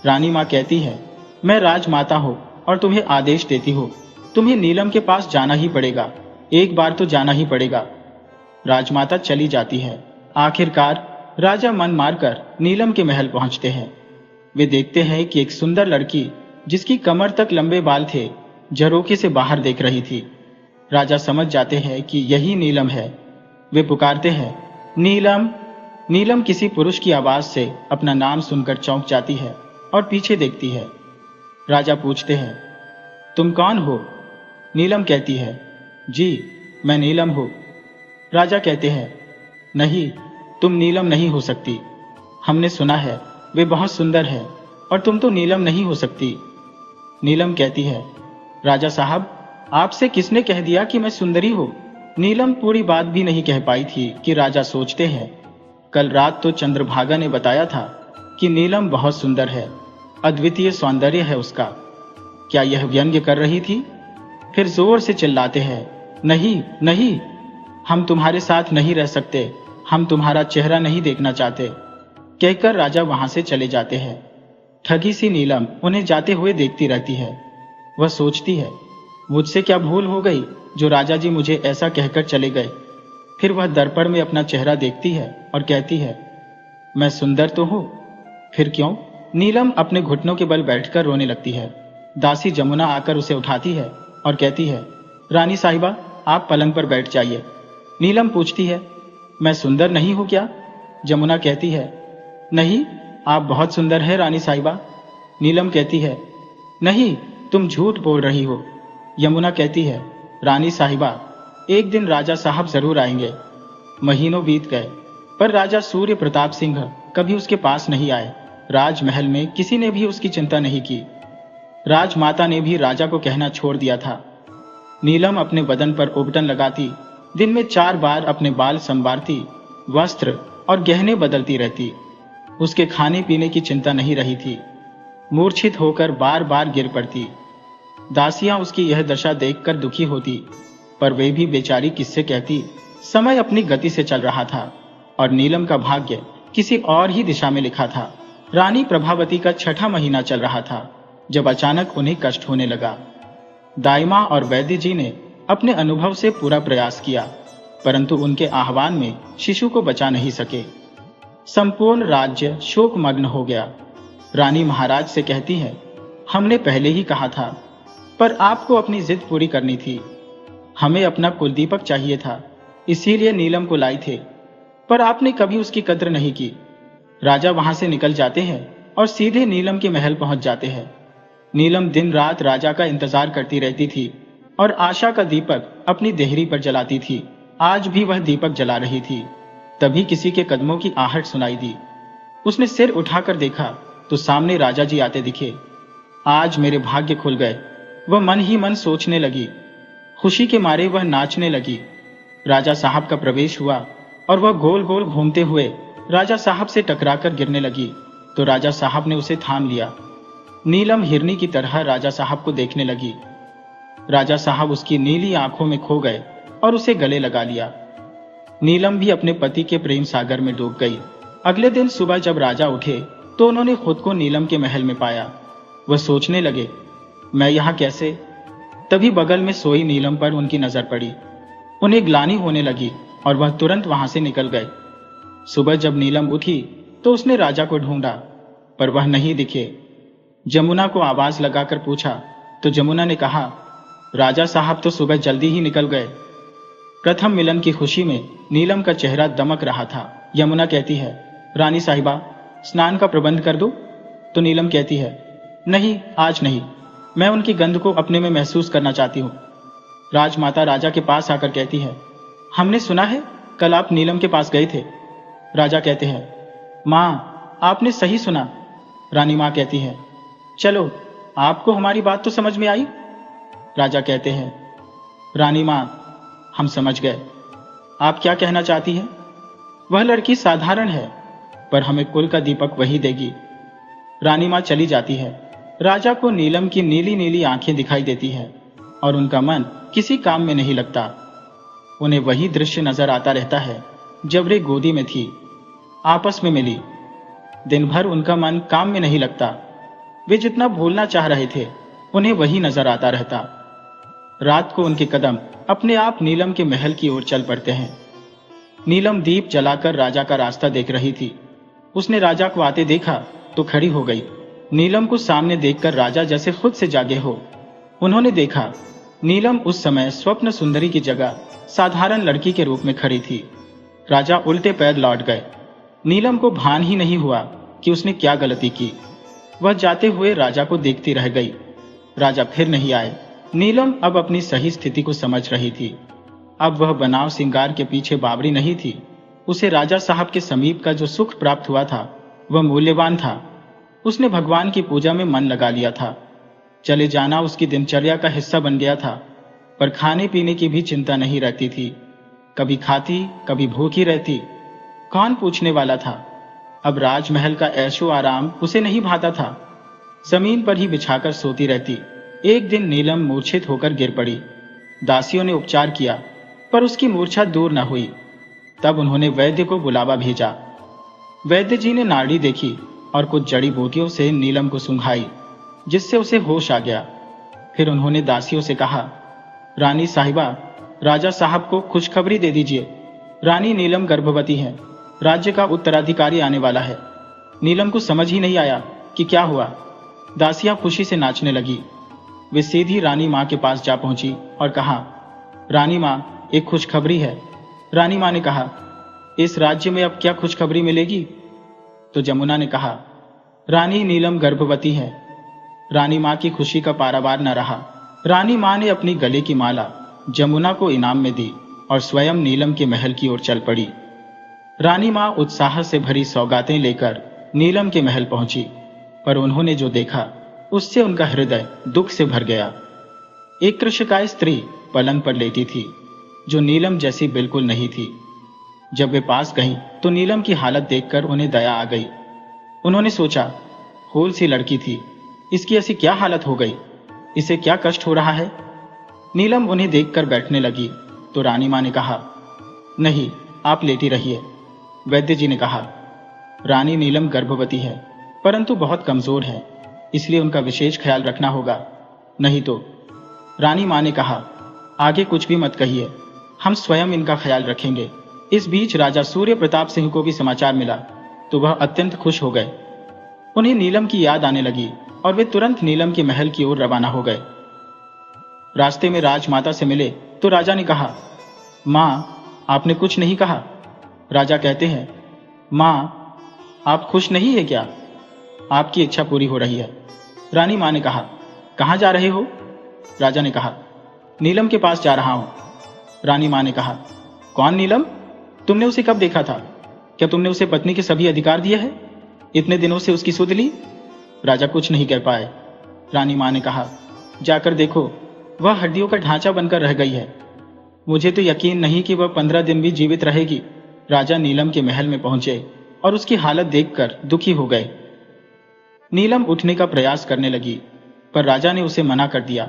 S1: रानी माँ कहती है, मैं राजमाता हूँ और तुम्हें आदेश देती हूँ, तुम्हें नीलम के पास जाना ही पड़ेगा, एक बार तो जाना ही पड़ेगा। राजमाता चली जाती है। आखिरकार राजा मन मारकर नीलम के महल पहुंचते हैं। वे देखते हैं कि एक सुंदर लड़की, जिसकी कमर तक लंबे बाल थे, झरोखे से बाहर देख रही थी। राजा समझ जाते हैं कि यही नीलम है। वे पुकारते हैं, नीलम। नीलम किसी पुरुष की आवाज से अपना नाम सुनकर चौंक जाती है और पीछे देखती है। राजा पूछते हैं, तुम कौन हो? नीलम कहती है, जी, मैं नीलम हूं। राजा कहते हैं, नहीं, तुम नीलम नहीं हो सकती। हमने सुना है वे बहुत सुंदर है और तुम तो नीलम नहीं हो सकती। नीलम कहती है, राजा साहब, आपसे किसने कह दिया कि मैं सुंदरी हूं? नीलम पूरी बात भी नहीं कह पाई थी कि राजा सोचते हैं, कल रात तो चंद्रभागा ने बताया था कि नीलम बहुत सुंदर है, अद्वितीय सौंदर्य है उसका। क्या यह व्यंग्य कर रही थी? फिर जोर से चिल्लाते हैं, नहीं नहीं, हम तुम्हारे साथ नहीं रह सकते, हम तुम्हारा चेहरा नहीं देखना चाहते। कहकर राजा वहां से चले जाते हैं। ठगी सी नीलम उन्हें जाते हुए देखती रहती है। वह सोचती है, मुझसे क्या भूल हो गई जो राजा जी मुझे ऐसा कहकर चले गए। फिर वह दर्पण में अपना चेहरा देखती है और कहती है, मैं सुंदर तो हूं, फिर क्यों? नीलम अपने घुटनों के बल बैठकर रोने लगती है। दासी जमुना आकर उसे उठाती है और कहती है, रानी साहिबा, आप पलंग पर बैठ जाइए। नीलम पूछती है, मैं सुंदर नहीं हूं क्या? जमुना कहती है, नहीं, आप बहुत सुंदर है रानी साहिबा। नीलम कहती है, नहीं, तुम झूठ बोल रही हो। यमुना कहती है, रानी साहिबा, एक दिन राजा साहब जरूर आएंगे। महीनों बीत गए, पर राजा सूर्य प्रताप सिंह कभी उसके पास नहीं आए। राजमहल में किसी ने भी उसकी चिंता नहीं की। राजमाता ने भी राजा को कहना छोड़ दिया था। नीलम अपने बदन पर उबटन लगाती, दिन में 4 बार अपने बाल संवारती, वस्त्र और गहने बदलती रहती। उसके खाने पीने की चिंता नहीं रही थी। मूर्छित होकर बार बार गिर पड़ती। दासियां उसकी यह दशा देखकर दुखी होती, पर वे भी बेचारी किससे कहती। समय अपनी गति से चल रहा था और नीलम का भाग्य किसी और ही दिशा में लिखा था। रानी प्रभावती का 6ठा महीना चल रहा था जब अचानक उन्हें कष्ट होने लगा। दाइमा और वैद्य जी ने अपने अनुभव से पूरा प्रयास किया, परंतु उनके आह्वान में शिशु को बचा नहीं सके। संपूर्ण राज्य शोकमग्न हो गया। रानी महाराज से कहती है, हमने पहले ही कहा था, पर आपको अपनी जिद पूरी करनी थी। हमें अपना कुलदीपक चाहिए था, इसीलिए नीलम को लाई थे, पर आपने कभी उसकी कद्र नहीं की। राजा वहां से निकल जाते हैं और सीधे नीलम के महल पहुंच जाते हैं। नीलम दिन रात राजा का इंतजार करती रहती थी और आशा का दीपक अपनी देहरी पर जलाती थी। आज भी वह दीपक जला रही थी। तभी किसी के कदमों की आहट सुनाई दी। उसने सिर उठाकर देखा तो सामने राजा जी आते दिखे। आज मेरे भाग्य खुल गए, वह मन ही मन सोचने लगी। खुशी के मारे वह नाचने लगी। राजा साहब का प्रवेश हुआ और वह गोल गोल घूमते हुए राजा साहब से टकराकर गिरने लगी, तो राजा साहब ने उसे थाम लिया। नीलम हिरनी की तरह राजा साहब को देखने लगी। राजा साहब उसकी नीली आंखों में खो गए और उसे गले लगा लिया। नीलम भी अपने पति के प्रेम सागर में डूब गई। अगले दिन सुबह जब राजा उठे तो उन्होंने खुद को नीलम के महल में पाया। वह सोचने लगे, मैं यहाँ कैसे? तभी बगल में सोई नीलम पर उनकी नजर पड़ी। उन्हें ग्लानि होने लगी और वह तुरंत वहां से निकल गए। सुबह जब नीलम उठी तो उसने राजा को ढूंढा, पर वह नहीं दिखे। जमुना को आवाज लगाकर पूछा तो जमुना ने कहा, राजा साहब तो सुबह जल्दी ही निकल गए। प्रथम मिलन की खुशी में नीलम का चेहरा दमक रहा था। यमुना कहती है, रानी साहिबा, स्नान का प्रबंध कर दो? तो नीलम कहती है, नहीं, आज नहीं, मैं उनकी गंध को अपने में महसूस करना चाहती हूँ। राजमाता राजा के पास आकर कहती है, हमने सुना है कल आप नीलम के पास गए थे। राजा कहते हैं, माँ, आपने सही सुना। रानी माँ कहती है, चलो, आपको हमारी बात तो समझ में आई? राजा कहते हैं, रानी माँ, हम समझ गए। आप क्या कहना चाहती हैं? वह लड़की साधारण है, पर हमें कुल का दीपक वही देगी। रानी माँ चली जाती है। राजा को नीलम की नीली नीली आंखें दिखाई देती है और उनका मन किसी काम में नहीं लगता। उन्हें वही दृश्य नजर आता रहता है जब वे गोदी में थी, आपस में मिली। दिन भर उनका मन काम में नहीं लगता। वे जितना भूलना चाह रहे थे उन्हें वही नजर आता रहता। रात को उनके कदम अपने आप नीलम के महल की ओर चल पड़ते हैं। नीलम दीप जलाकर राजा का रास्ता देख रही थी। उसने राजा को आते देखा तो खड़ी हो गई। नीलम को सामने देखकर राजा जैसे खुद से जागे हो। उन्होंने देखा नीलम उस समय स्वप्न सुंदरी की जगह साधारण लड़की के रूप में खड़ी थी। राजा उल्टे पैर लौट गए। नीलम को भान ही नहीं हुआ कि उसने क्या गलती की। वह जाते हुए राजा को देखती रह गई। राजा फिर नहीं आए। नीलम अब अपनी सही स्थिति को समझ रही थी। अब वह बनाव सिंगार के पीछे बावरी नहीं थी। उसे राजा साहब के समीप का जो सुख प्राप्त हुआ था वह मूल्यवान था। उसने भगवान की पूजा में मन लगा लिया था। चले जाना उसकी दिनचर्या का हिस्सा बन गया था, पर खाने पीने की भी चिंता नहीं रहती थी। कभी खाती, कभी भूखी रहती, कौन पूछने वाला था। अब राजमहल का ऐशो आराम उसे नहीं भाता था। जमीन पर ही बिछाकर सोती रहती। एक दिन नीलम मूर्छित होकर गिर पड़ी। दासियों ने उपचार किया, पर उसकी मूर्छा दूर न हुई। तब उन्होंने वैद्य को बुलावा भेजा। वैद्य जी ने नाड़ी देखी और कुछ जड़ी बूटियों से नीलम को सूंघाई, जिससे उसे होश आ गया। फिर उन्होंने दासियों से कहा, रानी साहिबा, राजा साहब को खुशखबरी दे दीजिए। रानी नीलम गर्भवती है। राज्य का उत्तराधिकारी आने वाला है। नीलम को समझ ही नहीं आया कि क्या हुआ। दासियां खुशी से नाचने लगी। वे सीधी रानी माँ के पास जा पहुंची और कहा, रानी माँ, एक खुशखबरी है। रानी माँ ने कहा, इस राज्य में अब क्या खुशखबरी मिलेगी? तो जमुना ने कहा, रानी नीलम गर्भवती है। रानी माँ की खुशी का पारावार न रहा। रानी माँ ने अपनी गले की माला जमुना को इनाम में दी और स्वयं नीलम के महल की ओर चल पड़ी। रानी माँ उत्साह से भरी सौगातें लेकर नीलम के महल पहुंची, पर उन्होंने जो देखा उससे उनका हृदय दुख से भर गया। एक कृषकाय स्त्री पलंग पर लेटी थी, जो नीलम जैसी बिल्कुल नहीं थी। जब वे पास गईं, तो नीलम की हालत देखकर उन्हें दया आ गई। उन्होंने सोचा, फूल सी लड़की थी, इसकी ऐसी क्या हालत हो गई? इसे क्या कष्ट हो रहा है? नीलम उन्हें देखकर बैठने लगी तो रानी माँ ने कहा, नहीं, आप लेटी रहिए। वैद्य जी ने कहा, रानी नीलम गर्भवती है, परंतु बहुत कमजोर है, इसलिए उनका विशेष ख्याल रखना होगा, नहीं तो। रानी माँ ने कहा, आगे कुछ भी मत कहिए, हम स्वयं इनका ख्याल रखेंगे। इस बीच राजा सूर्य प्रताप सिंह को भी समाचार मिला तो वह अत्यंत खुश हो गए। उन्हें नीलम की याद आने लगी और वे तुरंत नीलम के महल की ओर रवाना हो गए। रास्ते में राजमाता से मिले तो राजा ने कहा, माँ, आपने कुछ नहीं कहा। राजा कहते हैं, माँ, आप खुश नहीं है क्या? आपकी इच्छा पूरी हो रही है। रानी माँ ने कहा, कहाँ जा रहे हो? राजा ने कहा, नीलम के पास जा रहा हूं। रानी माँ ने कहा, कौन नीलम? तुमने उसे कब देखा था? क्या तुमने उसे पत्नी के सभी अधिकार दिए हैं? इतने दिनों से उसकी सुध ली? राजा कुछ नहीं कह पाए। रानी माँ ने कहा, जाकर देखो, वह हड्डियों का ढांचा बनकर रह गई है। मुझे तो यकीन नहीं कि वह 15 दिन भी जीवित रहेगी। राजा नीलम के महल में पहुंचे और उसकी हालत देखकर दुखी हो गए। नीलम उठने का प्रयास करने लगी, पर राजा ने उसे मना कर दिया।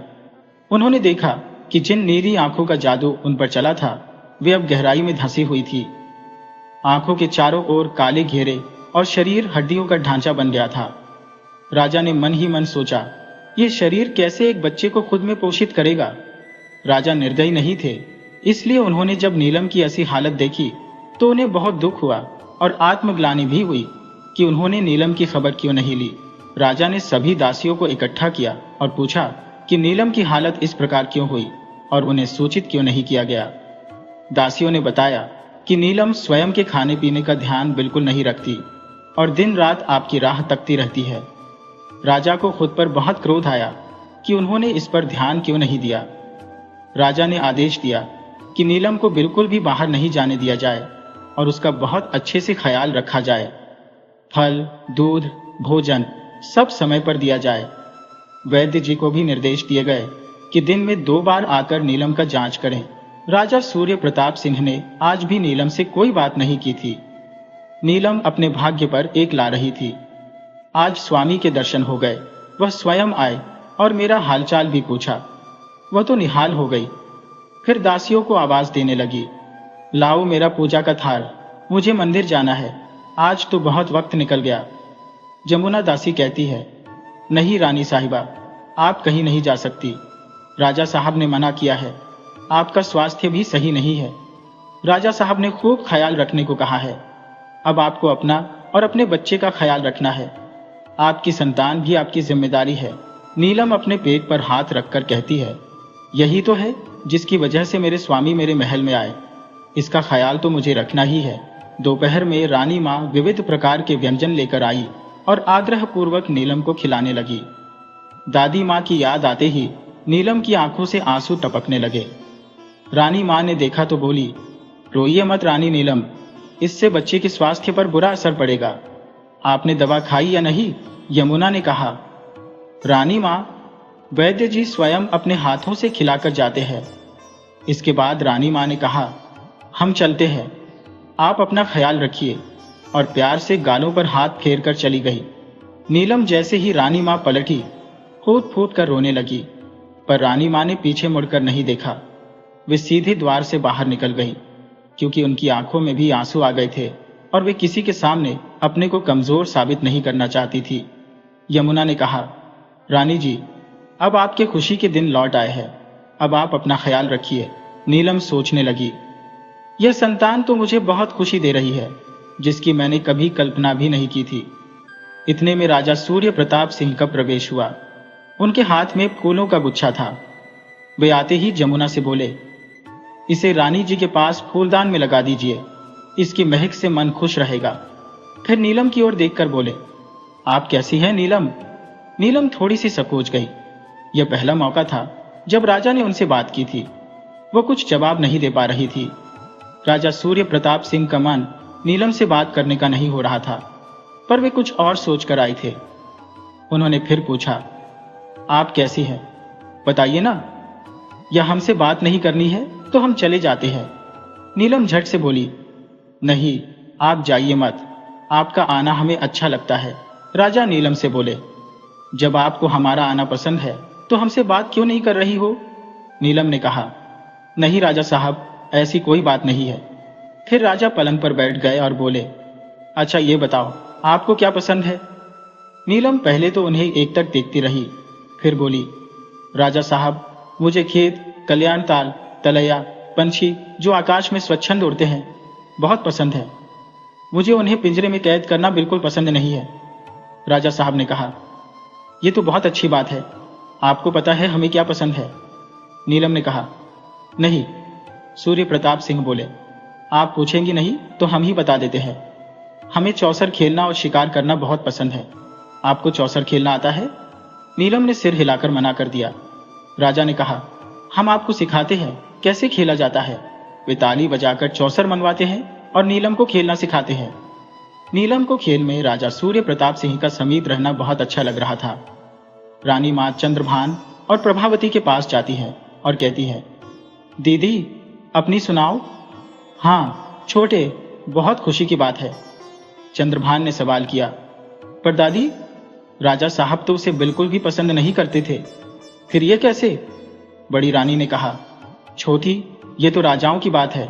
S1: उन्होंने देखा कि जिन नीली आंखों का जादू उन पर चला था, वे अब गहराई में धंसी हुई थी। आंखों के चारों ओर काले घेरे और शरीर हड्डियों का ढांचा बन गया था। राजा ने मन ही मन सोचा, ये शरीर कैसे एक बच्चे को खुद में पोषित करेगा? राजा निर्दयी नहीं थे, इसलिए उन्होंने जब नीलम की ऐसी हालत देखी तो उन्हें बहुत दुख हुआ और आत्मग्लानि भी हुई कि उन्होंने नीलम की खबर क्यों नहीं ली। राजा ने सभी दासियों को इकट्ठा किया और पूछा कि नीलम की हालत इस प्रकार क्यों हुई और उन्हें सूचित क्यों नहीं किया गया। दासियों ने बताया कि नीलम स्वयं के खाने पीने का ध्यान बिल्कुल नहीं रखती और दिन रात आपकी राह तकती रहती है। राजा को खुद पर बहुत क्रोध आया कि उन्होंने इस पर ध्यान क्यों नहीं दिया। राजा ने आदेश दिया कि नीलम को बिल्कुल भी बाहर नहीं जाने दिया जाए और उसका बहुत अच्छे से ख्याल रखा जाए। फल, दूध, भोजन सब समय पर दिया जाए। वैद्य जी को भी निर्देश दिए गए कि दिन में 2 बार आकर नीलम का जांच करें। राजा सूर्य प्रताप सिंह ने आज भी नीलम से कोई बात नहीं की थी। नीलम अपने भाग्य पर एक ला रही थी। आज स्वामी के दर्शन हो गए। वह स्वयं आए और मेरा हालचाल भी पूछा। वह तो निहाल हो गई। फिर दासियों को आवाज देने लगी, लाओ मेरा पूजा का थाल, मुझे मंदिर जाना है, आज तो बहुत वक्त निकल गया। जमुना दासी कहती है, नहीं रानी साहिबा, आप कहीं नहीं जा सकती। राजा साहब ने मना किया है, आपका स्वास्थ्य भी सही नहीं है। राजा साहब ने खूब ख्याल रखने को कहा है। अब आपको अपना और अपने बच्चे का ख्याल रखना है। आपकी संतान भी आपकी जिम्मेदारी है। नीलम अपने पेट पर हाथ रखकर कहती है, यही तो है जिसकी वजह से मेरे स्वामी मेरे महल में आए। इसका ख्याल तो मुझे रखना ही है। दोपहर में रानी माँ विविध प्रकार के व्यंजन लेकर आई और आग्रह पूर्वक नीलम को खिलाने लगी। दादी माँ की याद आते ही नीलम की आंखों से आंसू टपकने लगे। रानी माँ ने देखा तो बोली, रोइए मत रानी नीलम, इससे बच्चे के स्वास्थ्य पर बुरा असर पड़ेगा। आपने दवा खाई या नहीं? यमुना ने कहा। रानी माँ, वैद्य जी स्वयं अपने हाथों से खिलाकर जाते हैं। इसके बाद रानी माँ ने कहा, हम चलते हैं, आप अपना ख्याल रखिए, और प्यार से गालों पर हाथ फेर कर चली गई। नीलम जैसे ही रानी माँ पलटी, फूट फूट कर रोने लगी, पर रानी माँ ने पीछे मुड़कर नहीं देखा। वे सीधे द्वार से बाहर निकल गई, क्योंकि उनकी आंखों में भी आंसू आ गए थे और वे किसी के सामने अपने को कमजोर साबित नहीं करना चाहती थी। यमुना ने कहा, रानी जी, अब आपके खुशी के दिन लौट आए हैं। अब आप अपना ख्याल रखिए। नीलम सोचने लगी, यह संतान तो मुझे बहुत खुशी दे रही है, जिसकी मैंने कभी कल्पना भी नहीं की थी। इतने में राजा सूर्य प्रताप सिंह का प्रवेश हुआ। उनके हाथ में फूलों का गुच्छा था। वे आते ही जमुना से बोले, इसे रानी जी के पास फूलदान में लगा दीजिए, इसकी महक से मन खुश रहेगा। फिर नीलम की ओर देखकर बोले, आप कैसी हैं नीलम? नीलम थोड़ी सी संकोच गई। यह पहला मौका था जब राजा ने उनसे बात की थी। वो कुछ जवाब नहीं दे पा रही थी। राजा सूर्य प्रताप सिंह का मन नीलम से बात करने का नहीं हो रहा था, पर वे कुछ और सोच कर आए थे। उन्होंने फिर पूछा, आप कैसी हैं? बताइए ना, या हमसे बात नहीं करनी है तो हम चले जाते हैं। नीलम झट से बोली, नहीं, आप जाइए मत, आपका आना हमें अच्छा लगता है। राजा नीलम से बोले, जब आपको हमारा आना पसंद है तो हमसे बात क्यों नहीं कर रही हो? नीलम ने कहा, नहीं राजा साहब, ऐसी कोई बात नहीं है। फिर राजा पलंग पर बैठ गए और बोले, अच्छा ये बताओ, आपको क्या पसंद है? नीलम पहले तो उन्हें एक तक देखती रही, फिर बोली, राजा साहब, मुझे खेत, कल्याण ताल, तलैया, पंछी जो आकाश में स्वच्छंद उड़ते हैं बहुत पसंद है। मुझे उन्हें पिंजरे में कैद करना बिल्कुल पसंद नहीं है। राजा साहब ने कहा, यह तो बहुत अच्छी बात है, आपको पता है हमें क्या पसंद है? नीलम ने कहा, नहीं। सूर्य प्रताप सिंह बोले, आप पूछेंगी नहीं तो हम ही बता देते हैं। हमें चौसर खेलना और शिकार करना बहुत पसंद है। आपको चौसर खेलना आता है? नीलम ने सिर हिलाकर मना कर दिया। राजा ने कहा, हम आपको सिखाते हैं कैसे खेला जाता है। वे ताली बजाकर चौसर मनवाते हैं और नीलम को खेलना सिखाते हैं। नीलम को खेल में राजा सूर्य प्रताप सिंह का समीप रहना बहुत अच्छा लग रहा था। रानी मां चंद्रभान और प्रभावती के पास जाती है और कहती है, दीदी अपनी सुनाओ। हाँ छोटे, बहुत खुशी की बात है। चंद्रभान ने सवाल किया, पर दादी, राजा साहब तो उसे बिल्कुल भी पसंद नहीं करते थे, फिर ये कैसे? बड़ी रानी ने कहा, छोटी, ये तो राजाओं की बात है।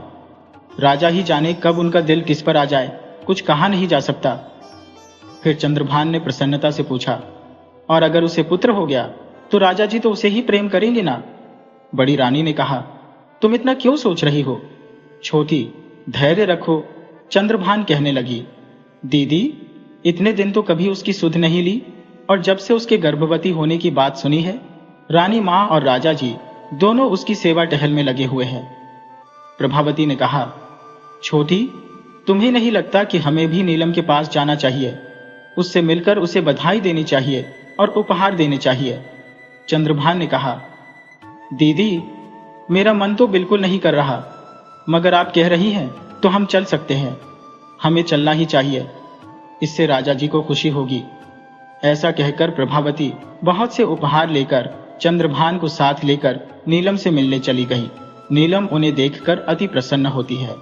S1: राजा ही जाने कब उनका दिल किस पर आ जाए, कुछ कहा नहीं जा सकता। फिर चंद्रभान ने प्रसन्नता से पूछा, और अगर उसे पुत्र हो गया तो राजा जी तो उसे ही प्रेम करेंगे ना? बड़ी रानी ने कहा, तुम इतना क्यों सोच रही हो? छोटी, धैर्य रखो। चंद्रभान कहने लगी, दीदी, इतने दिन तो कभी उसकी सुध नहीं ली, और जब से उसके गर्भवती होने की बात सुनी है, रानी मां और राजा जी दोनों उसकी सेवा टहल में लगे हुए हैं। प्रभावती ने कहा, छोटी, तुम्हें नहीं लगता कि हमें भी नीलम के पास जाना चाहिए, उससे मिलकर उसे बधाई देनी चाहिए और उपहार देने चाहिए? चंद्रभान ने कहा, दीदी, मेरा मन तो बिल्कुल नहीं कर रहा, मगर आप कह रही हैं तो हम चल सकते हैं। हमें चलना ही चाहिए, इससे राजा जी को खुशी होगी। ऐसा कहकर प्रभावती बहुत से उपहार लेकर चंद्रभान को साथ लेकर नीलम से मिलने चली गई। नीलम उन्हें देखकर अति प्रसन्न होती है,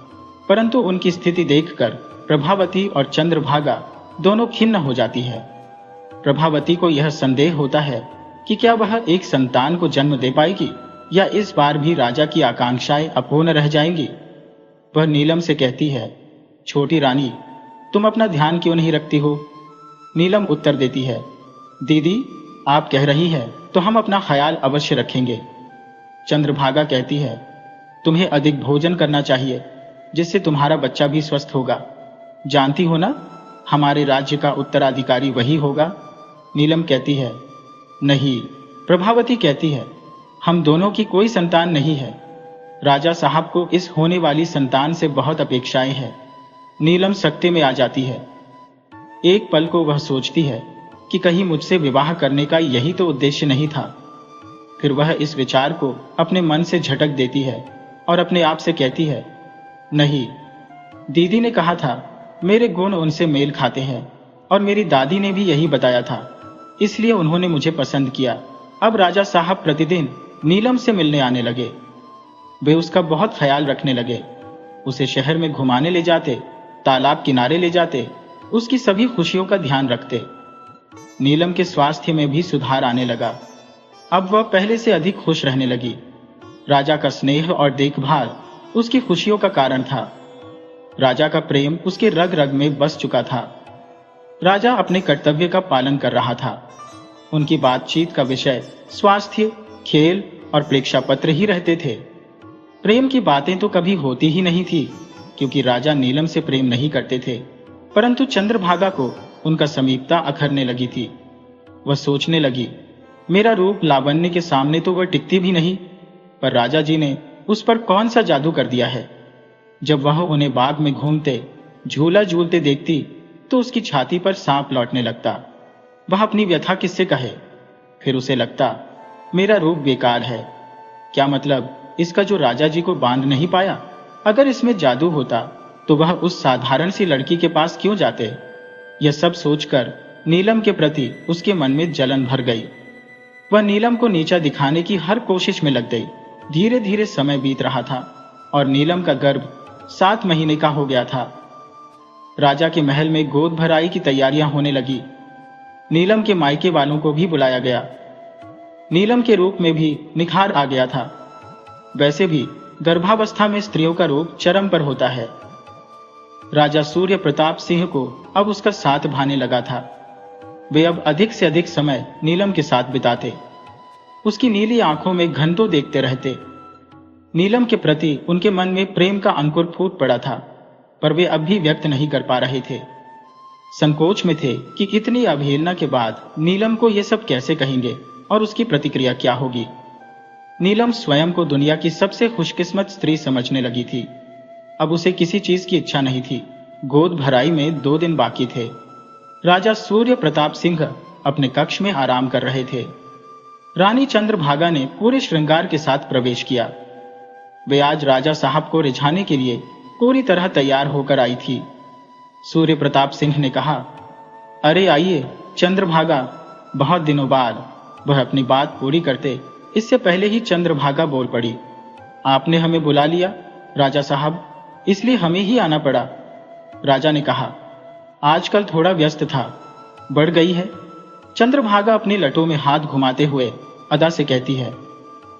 S1: परंतु उनकी स्थिति देखकर प्रभावती और चंद्रभागा दोनों खिन्न हो जाती है। प्रभावती को यह संदेह होता है कि क्या वह एक संतान को जन्म दे पाएगी, या इस बार भी राजा की आकांक्षाएं अपूर्ण रह जाएंगी। वह नीलम से कहती है, छोटी रानी, तुम अपना ध्यान क्यों नहीं रखती हो? नीलम उत्तर देती है, दीदी, आप कह रही है तो हम अपना ख्याल अवश्य रखेंगे। चंद्रभागा कहती है, तुम्हें अधिक भोजन करना चाहिए, जिससे तुम्हारा बच्चा भी स्वस्थ होगा। जानती हो ना, हमारे राज्य का उत्तराधिकारी वही होगा। नीलम कहती है, नहीं। प्रभावती कहती है, हम दोनों की कोई संतान नहीं है। राजा साहब को इस होने वाली संतान से बहुत अपेक्षाएं हैं। नीलम सकते में आ जाती है। एक पल को वह सोचती है कि कहीं मुझसे विवाह करने का यही तो उद्देश्य नहीं था। फिर वह इस विचार को अपने मन से झटक देती है और अपने आप से कहती है, नहीं, दीदी ने कहा था मेरे गुण उनसे मेल खाते हैं, और मेरी दादी ने भी यही बताया था, इसलिए उन्होंने मुझे पसंद किया। अब राजा साहब प्रतिदिन नीलम से मिलने आने लगे। वे उसका बहुत ख्याल रखने लगे, उसे शहर में घुमाने ले जाते, तालाब किनारे ले जाते, उसकी सभी खुशियों का ध्यान रखते। नीलम के स्वास्थ्य में भी सुधार आने लगा। अब वह पहले से अधिक खुश रहने लगी। राजा का स्नेह और देखभाल उसकी खुशियों का कारण था। राजा का प्रेम उसके रग रग में बस चुका था। राजा अपने कर्तव्य का पालन कर रहा था। उनकी बातचीत का विषय स्वास्थ्य, खेल और प्रेक्षा पत्र ही रहते थे। प्रेम की बातें तो कभी होती ही नहीं थी, क्योंकि राजा नीलम से प्रेम नहीं करते थे, परंतु चंद्रभागा को उनका समीपता अखरने लगी थी। वह सोचने लगी, मेरा रूप लावण्य के सामने तो वह टिकती भी नहीं, पर राजा जी ने उस पर कौन सा जादू कर दिया है। जब वह उन्हें बाग में घूमते झूला झूलते देखती तो उसकी छाती पर सांप लौटने लगता। वह अपनी व्यथा किससे कहे। फिर उसे लगता, मेरा रूप बेकार है, क्या मतलब इसका जो राजा जी को बांध नहीं पाया। अगर इसमें जादू होता तो वह उस साधारण सी लड़की के पास क्यों जाते। यह सब सोचकर नीलम के प्रति उसके मन में जलन भर गई। वह नीलम को नीचा दिखाने की हर कोशिश में लग गई। धीरे धीरे समय बीत रहा था और नीलम का गर्भ 7 महीने का हो गया था। राजा के महल में गोद भराई की तैयारियां होने लगी। नीलम के मायके वालों को भी बुलाया गया। नीलम के रूप में भी निखार आ गया था। वैसे भी गर्भावस्था में स्त्रियों का रूप चरम पर होता है। राजा सूर्य प्रताप सिंह को अब उसका साथ भाने लगा था। वे अब अधिक से अधिक समय नीलम के साथ बिताते। उसकी नीली आंखों में घंटों देखते रहते। नीलम के प्रति उनके मन में प्रेम का अंकुर फूट पड़ा था, पर वे अब भी व्यक्त नहीं कर पा रहे थे। संकोच में थे कि इतनी अवहेलना के बाद नीलम को ये सब कैसे कहेंगे और उसकी प्रतिक्रिया क्या होगी। नीलम स्वयं को दुनिया की सबसे खुशकिस्मत स्त्री समझने लगी थी। अब उसे किसी चीज की इच्छा नहीं थी। गोद भराई में 2 दिन बाकी थे। राजा सूर्य प्रताप सिंह अपने कक्ष में आराम कर रहे थे। रानी चंद्रभागा ने पूरे श्रृंगार के साथ प्रवेश किया। वे आज राजा साहब को रिझाने के लिए पूरी तरह तैयार होकर आई थी। सूर्य प्रताप सिंह ने कहा, अरे आइए चंद्रभागा। बहुत दिनों बाद वह अपनी बात पूरी करते इससे पहले ही चंद्रभागा बोल पड़ी, आपने हमें बुला लिया राजा साहब, इसलिए हमें ही आना पड़ा। राजा ने कहा, आजकल थोड़ा व्यस्त था, बढ़ गई है। चंद्रभागा अपनी लटों में हाथ घुमाते हुए अदा से कहती है,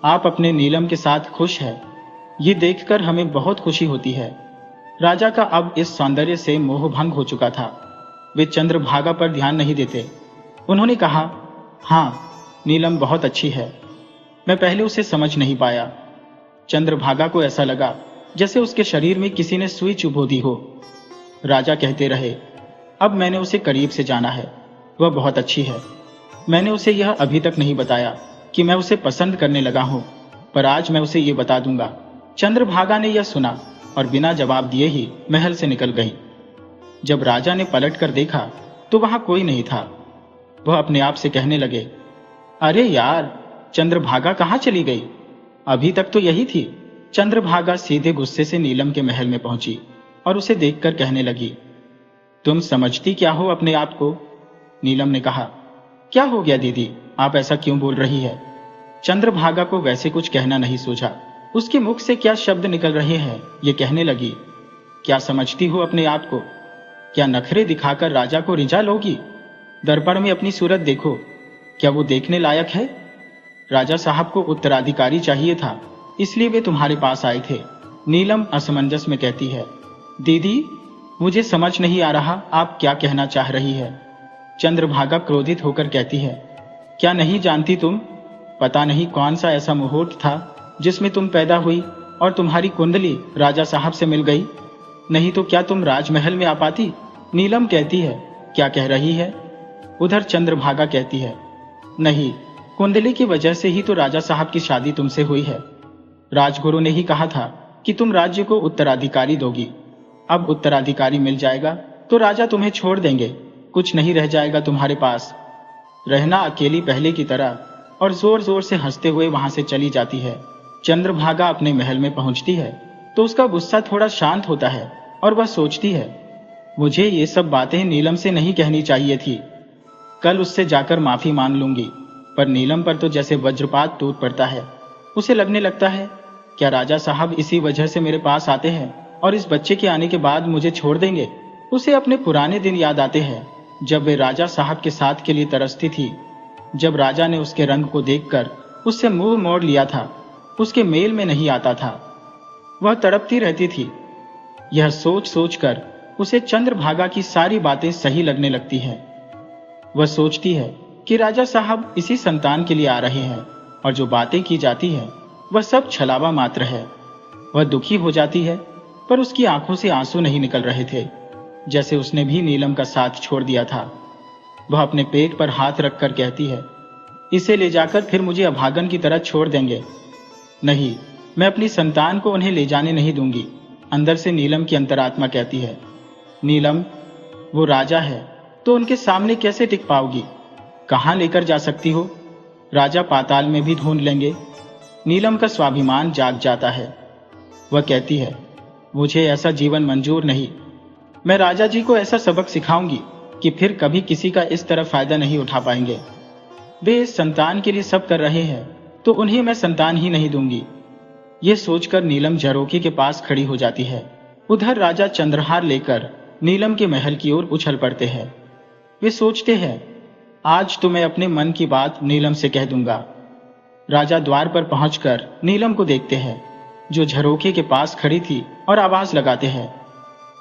S1: आप अपने नीलम के साथ खुश है, ये देखकर हमें बहुत खुशी होती है। राजा का अब इस सौंदर्य से मोह भंग हो चुका था। वे चंद्रभागा पर ध्यान नहीं देते। उन्होंने कहा, हाँ नीलम बहुत अच्छी है, मैं पहले उसे समझ नहीं पाया। चंद्रभागा को ऐसा लगा जैसे उसके शरीर में किसी ने सुई चुभो दी हो। राजा कहते रहे, अब मैंने उसे करीब से जाना है, वह बहुत अच्छी है। मैंने उसे यह अभी तक नहीं बताया कि मैं उसे पसंद करने लगा हूं, पर आज मैं उसे यह बता दूंगा। चंद्रभागा ने यह सुना और बिना जवाब दिए ही महल से निकल गई। जब राजा ने पलट कर देखा तो वहां कोई नहीं था। वह अपने आप से कहने लगे, अरे यार, चंद्रभागा कहाँ चली गई? अभी तक तो यही थी। चंद्रभागा सीधे गुस्से से नीलम के महल में पहुंची और उसे देखकर कहने लगी, तुम समझती क्या हो अपने आप को? नीलम ने कहा, क्या हो गया दीदी, आप ऐसा क्यों बोल रही है? चंद्रभागा को वैसे कुछ कहना नहीं सूझा। उसके मुख से क्या शब्द निकल रहे हैं ये कहने लगी, क्या समझती हो अपने आप को? क्या नखरे दिखाकर राजा को रिझा लोगी? दर्पण में अपनी सूरत देखो, क्या वो देखने लायक है? राजा साहब को उत्तराधिकारी चाहिए था, इसलिए वे तुम्हारे पास आए थे। नीलम असमंजस में कहती है, दीदी मुझे समझ नहीं आ रहा आप क्या कहना चाह रही है। चंद्रभागा क्रोधित होकर कहती है, क्या नहीं जानती तुम? पता नहीं कौन सा ऐसा मुहूर्त था जिसमें तुम पैदा हुई और तुम्हारी कुंडली राजा साहब से मिल गई, नहीं तो क्या तुम राजमहल में आ पाती? नीलम कहती है, क्या कह रही है? उधर चंद्रभागा कहती है, नहीं, कुंडली की वजह से ही तो राजा साहब की शादी तुमसे हुई है। राजगुरु ने ही कहा था कि तुम राज्य को उत्तराधिकारी दोगी। अब उत्तराधिकारी मिल जाएगा तो राजा तुम्हें छोड़ देंगे, कुछ नहीं रह जाएगा तुम्हारे पास। रहना अकेली पहले की तरह। और जोर जोर से हंसते हुए वहां से चली जाती है। चंद्रभागा अपने महल में पहुंचती है तो उसका गुस्सा थोड़ा शांत होता है और वह सोचती है, मुझे ये सब बातें नीलम से नहीं कहनी चाहिए थी। कल उससे जाकर माफी मांग लूंगी। पर नीलम पर तो जैसे वज्रपात टूट पड़ता है। उसे लगने लगता है, क्या राजा साहब इसी वजह से मेरे पास आते हैं और इस बच्चे के आने के बाद मुझे छोड़ देंगे? उसे अपने पुराने दिन याद आते हैं, जब वे राजा साहब के साथ के लिए तरसती थी, जब राजा ने उसके रंग को देखकर उससे मुंह मोड़ लिया था, उसके मेल में नहीं आता था। वह तड़पती रहती थी। यह सोच सोचकर उसे चंद्रभागा की सारी बातें सही लगने लगती हैं। वह सोचती है कि राजा साहब इसी संतान के लिए आ रहे हैं, और जो बातें की जाती है वह सब छलावा मात्र है। वह दुखी हो जाती है, पर उसकी आंखों से आंसू नहीं निकल रहे थे, जैसे उसने भी नीलम का साथ छोड़ दिया था। वह अपने पेट पर हाथ रखकर कहती है, इसे ले जाकर फिर मुझे अभागन की तरह छोड़ देंगे। नहीं, मैं अपनी संतान को उन्हें ले जाने नहीं दूंगी, अंदर से नीलम की अंतरात्मा कहती है। नीलम, वो राजा है तो उनके सामने कैसे टिक पाओगी? कहाँ लेकर जा सकती हो? राजा पाताल में भी ढूंढ लेंगे। नीलम का स्वाभिमान जाग जाता है। वह कहती है, मुझे ऐसा जीवन मंजूर नहीं। मैं राजा जी को ऐसा सबक सिखाऊंगी कि फिर कभी किसी का इस तरह फायदा नहीं उठा पाएंगे। वे इस संतान के लिए सब कर रहे हैं तो उन्हें मैं संतान ही नहीं दूंगी। यह सोचकर नीलम झरोखे के पास खड़ी हो जाती है। उधर राजा चंद्रहार लेकर नीलम के महल की ओर उछल पड़ते हैं। वे सोचते हैं, आज तो मैं अपने मन की बात नीलम से कह दूंगा। राजा द्वार पर पहुंचकर नीलम को देखते हैं, जो झरोखे के पास खड़ी थी, और आवाज लगाते हैं,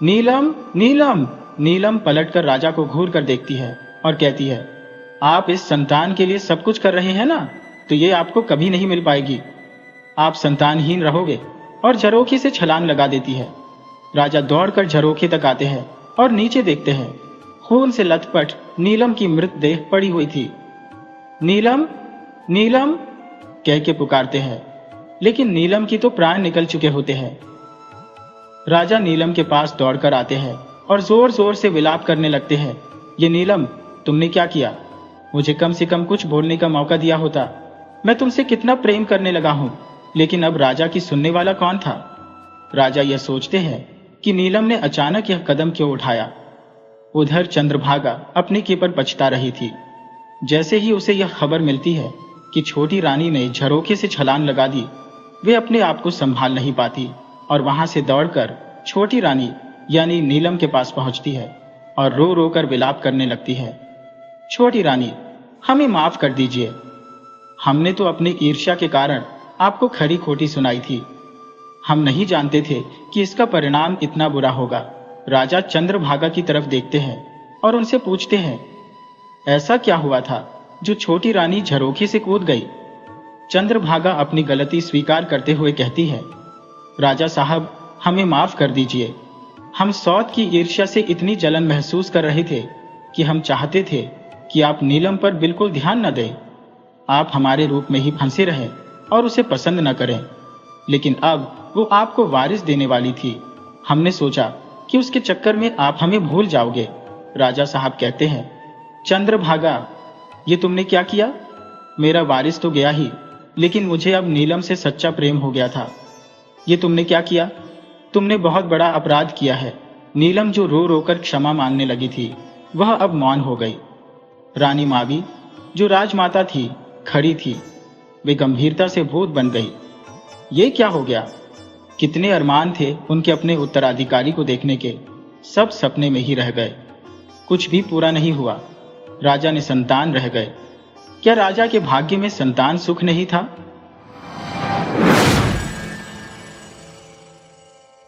S1: नीलम, नीलम। नीलम पलटकर राजा को घूर कर देखती है और कहती है, आप इस संतान के लिए सब कुछ कर रहे हैं ना, तो ये आपको कभी नहीं मिल पाएगी। आप संतानहीन रहोगे। और झरोखे से छलांग लगा देती है। राजा दौड़कर झरोखे तक आते हैं और नीचे देखते हैं, खून से लथपथ नीलम की मृतदेह पड़ी हुई थी। नीलम, नीलम कह के पुकारते हैं, लेकिन नीलम की तो प्राण निकल चुके होते हैं। राजा नीलम के पास दौड़कर आते हैं और जोर जोर से विलाप करने लगते हैं, ये नीलम, तुमने क्या किया? मुझे कम से कम कुछ बोलने का मौका दिया होता। मैं तुमसे कितना प्रेम करने लगा हूं, लेकिन अब राजा की सुनने वाला कौन था? राजा यह सोचते हैं कि नीलम ने अचानक यह कदम क्यों उठाया। उधर चंद्रभागा अपने के पर पछता रही थी। जैसे ही उसे यह खबर मिलती है कि छोटी रानी ने झरोखे से छलांग लगा दी, वे अपने आप को संभाल नहीं पाती और वहां से दौड़कर छोटी रानी यानी नीलम के पास पहुंचती है और रो रो कर विलाप करने लगती है। छोटी रानी, हमें माफ कर दीजिए। हमने तो अपनी ईर्ष्या के कारण आपको खरी खोटी सुनाई थी। हम नहीं जानते थे कि इसका परिणाम इतना बुरा होगा। राजा चंद्रभागा की तरफ देखते हैं और उनसे पूछते हैं, ऐसा क्या हुआ था जो छोटी रानी झरोखे से कूद गई? चंद्रभागा अपनी गलती स्वीकार करते हुए कहती है, राजा साहब, हमें माफ कर दीजिए। हम सौत की ईर्ष्या से इतनी जलन महसूस कर रहे थे कि हम चाहते थे कि आप नीलम पर बिल्कुल ध्यान न दें। आप हमारे रूप में ही फंसे रहें और उसे पसंद न करें। लेकिन अब वो आपको वारिस देने वाली थी। हमने सोचा कि उसके चक्कर में आप हमें भूल जाओगे। राजा साहब कहते हैं, चंद्रभागा, ये तुमने क्या किया? मेरा वारिस तो गया ही, लेकिन मुझे अब नीलम से सच्चा प्रेम हो गया था। ये तुमने क्या किया? तुमने बहुत बड़ा अपराध किया है। नीलम जो रो रो कर क्षमा मांगने लगी थी, वह अब मौन हो गई। रानी मावी, जो राजमाता थी, खड़ी थी। वे गंभीरता से भूत बन गई। ये क्या हो गया? कितने अरमान थे उनके अपने उत्तराधिकारी को देखने के, सब सपने में ही रह गए। कुछ भी पूरा नहीं हुआ। राजा ने संतान रह गए। क्या राजा के भाग्य में संतान सुख नहीं था?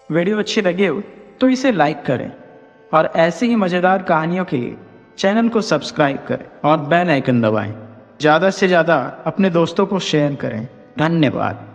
S2: वीडियो अच्छी लगे हो तो इसे लाइक करें और ऐसी ही मज़ेदार कहानियों के लिए चैनल को सब्सक्राइब करें और बेल आइकन दबाएं। ज़्यादा से ज़्यादा अपने दोस्तों को शेयर करें। धन्यवाद।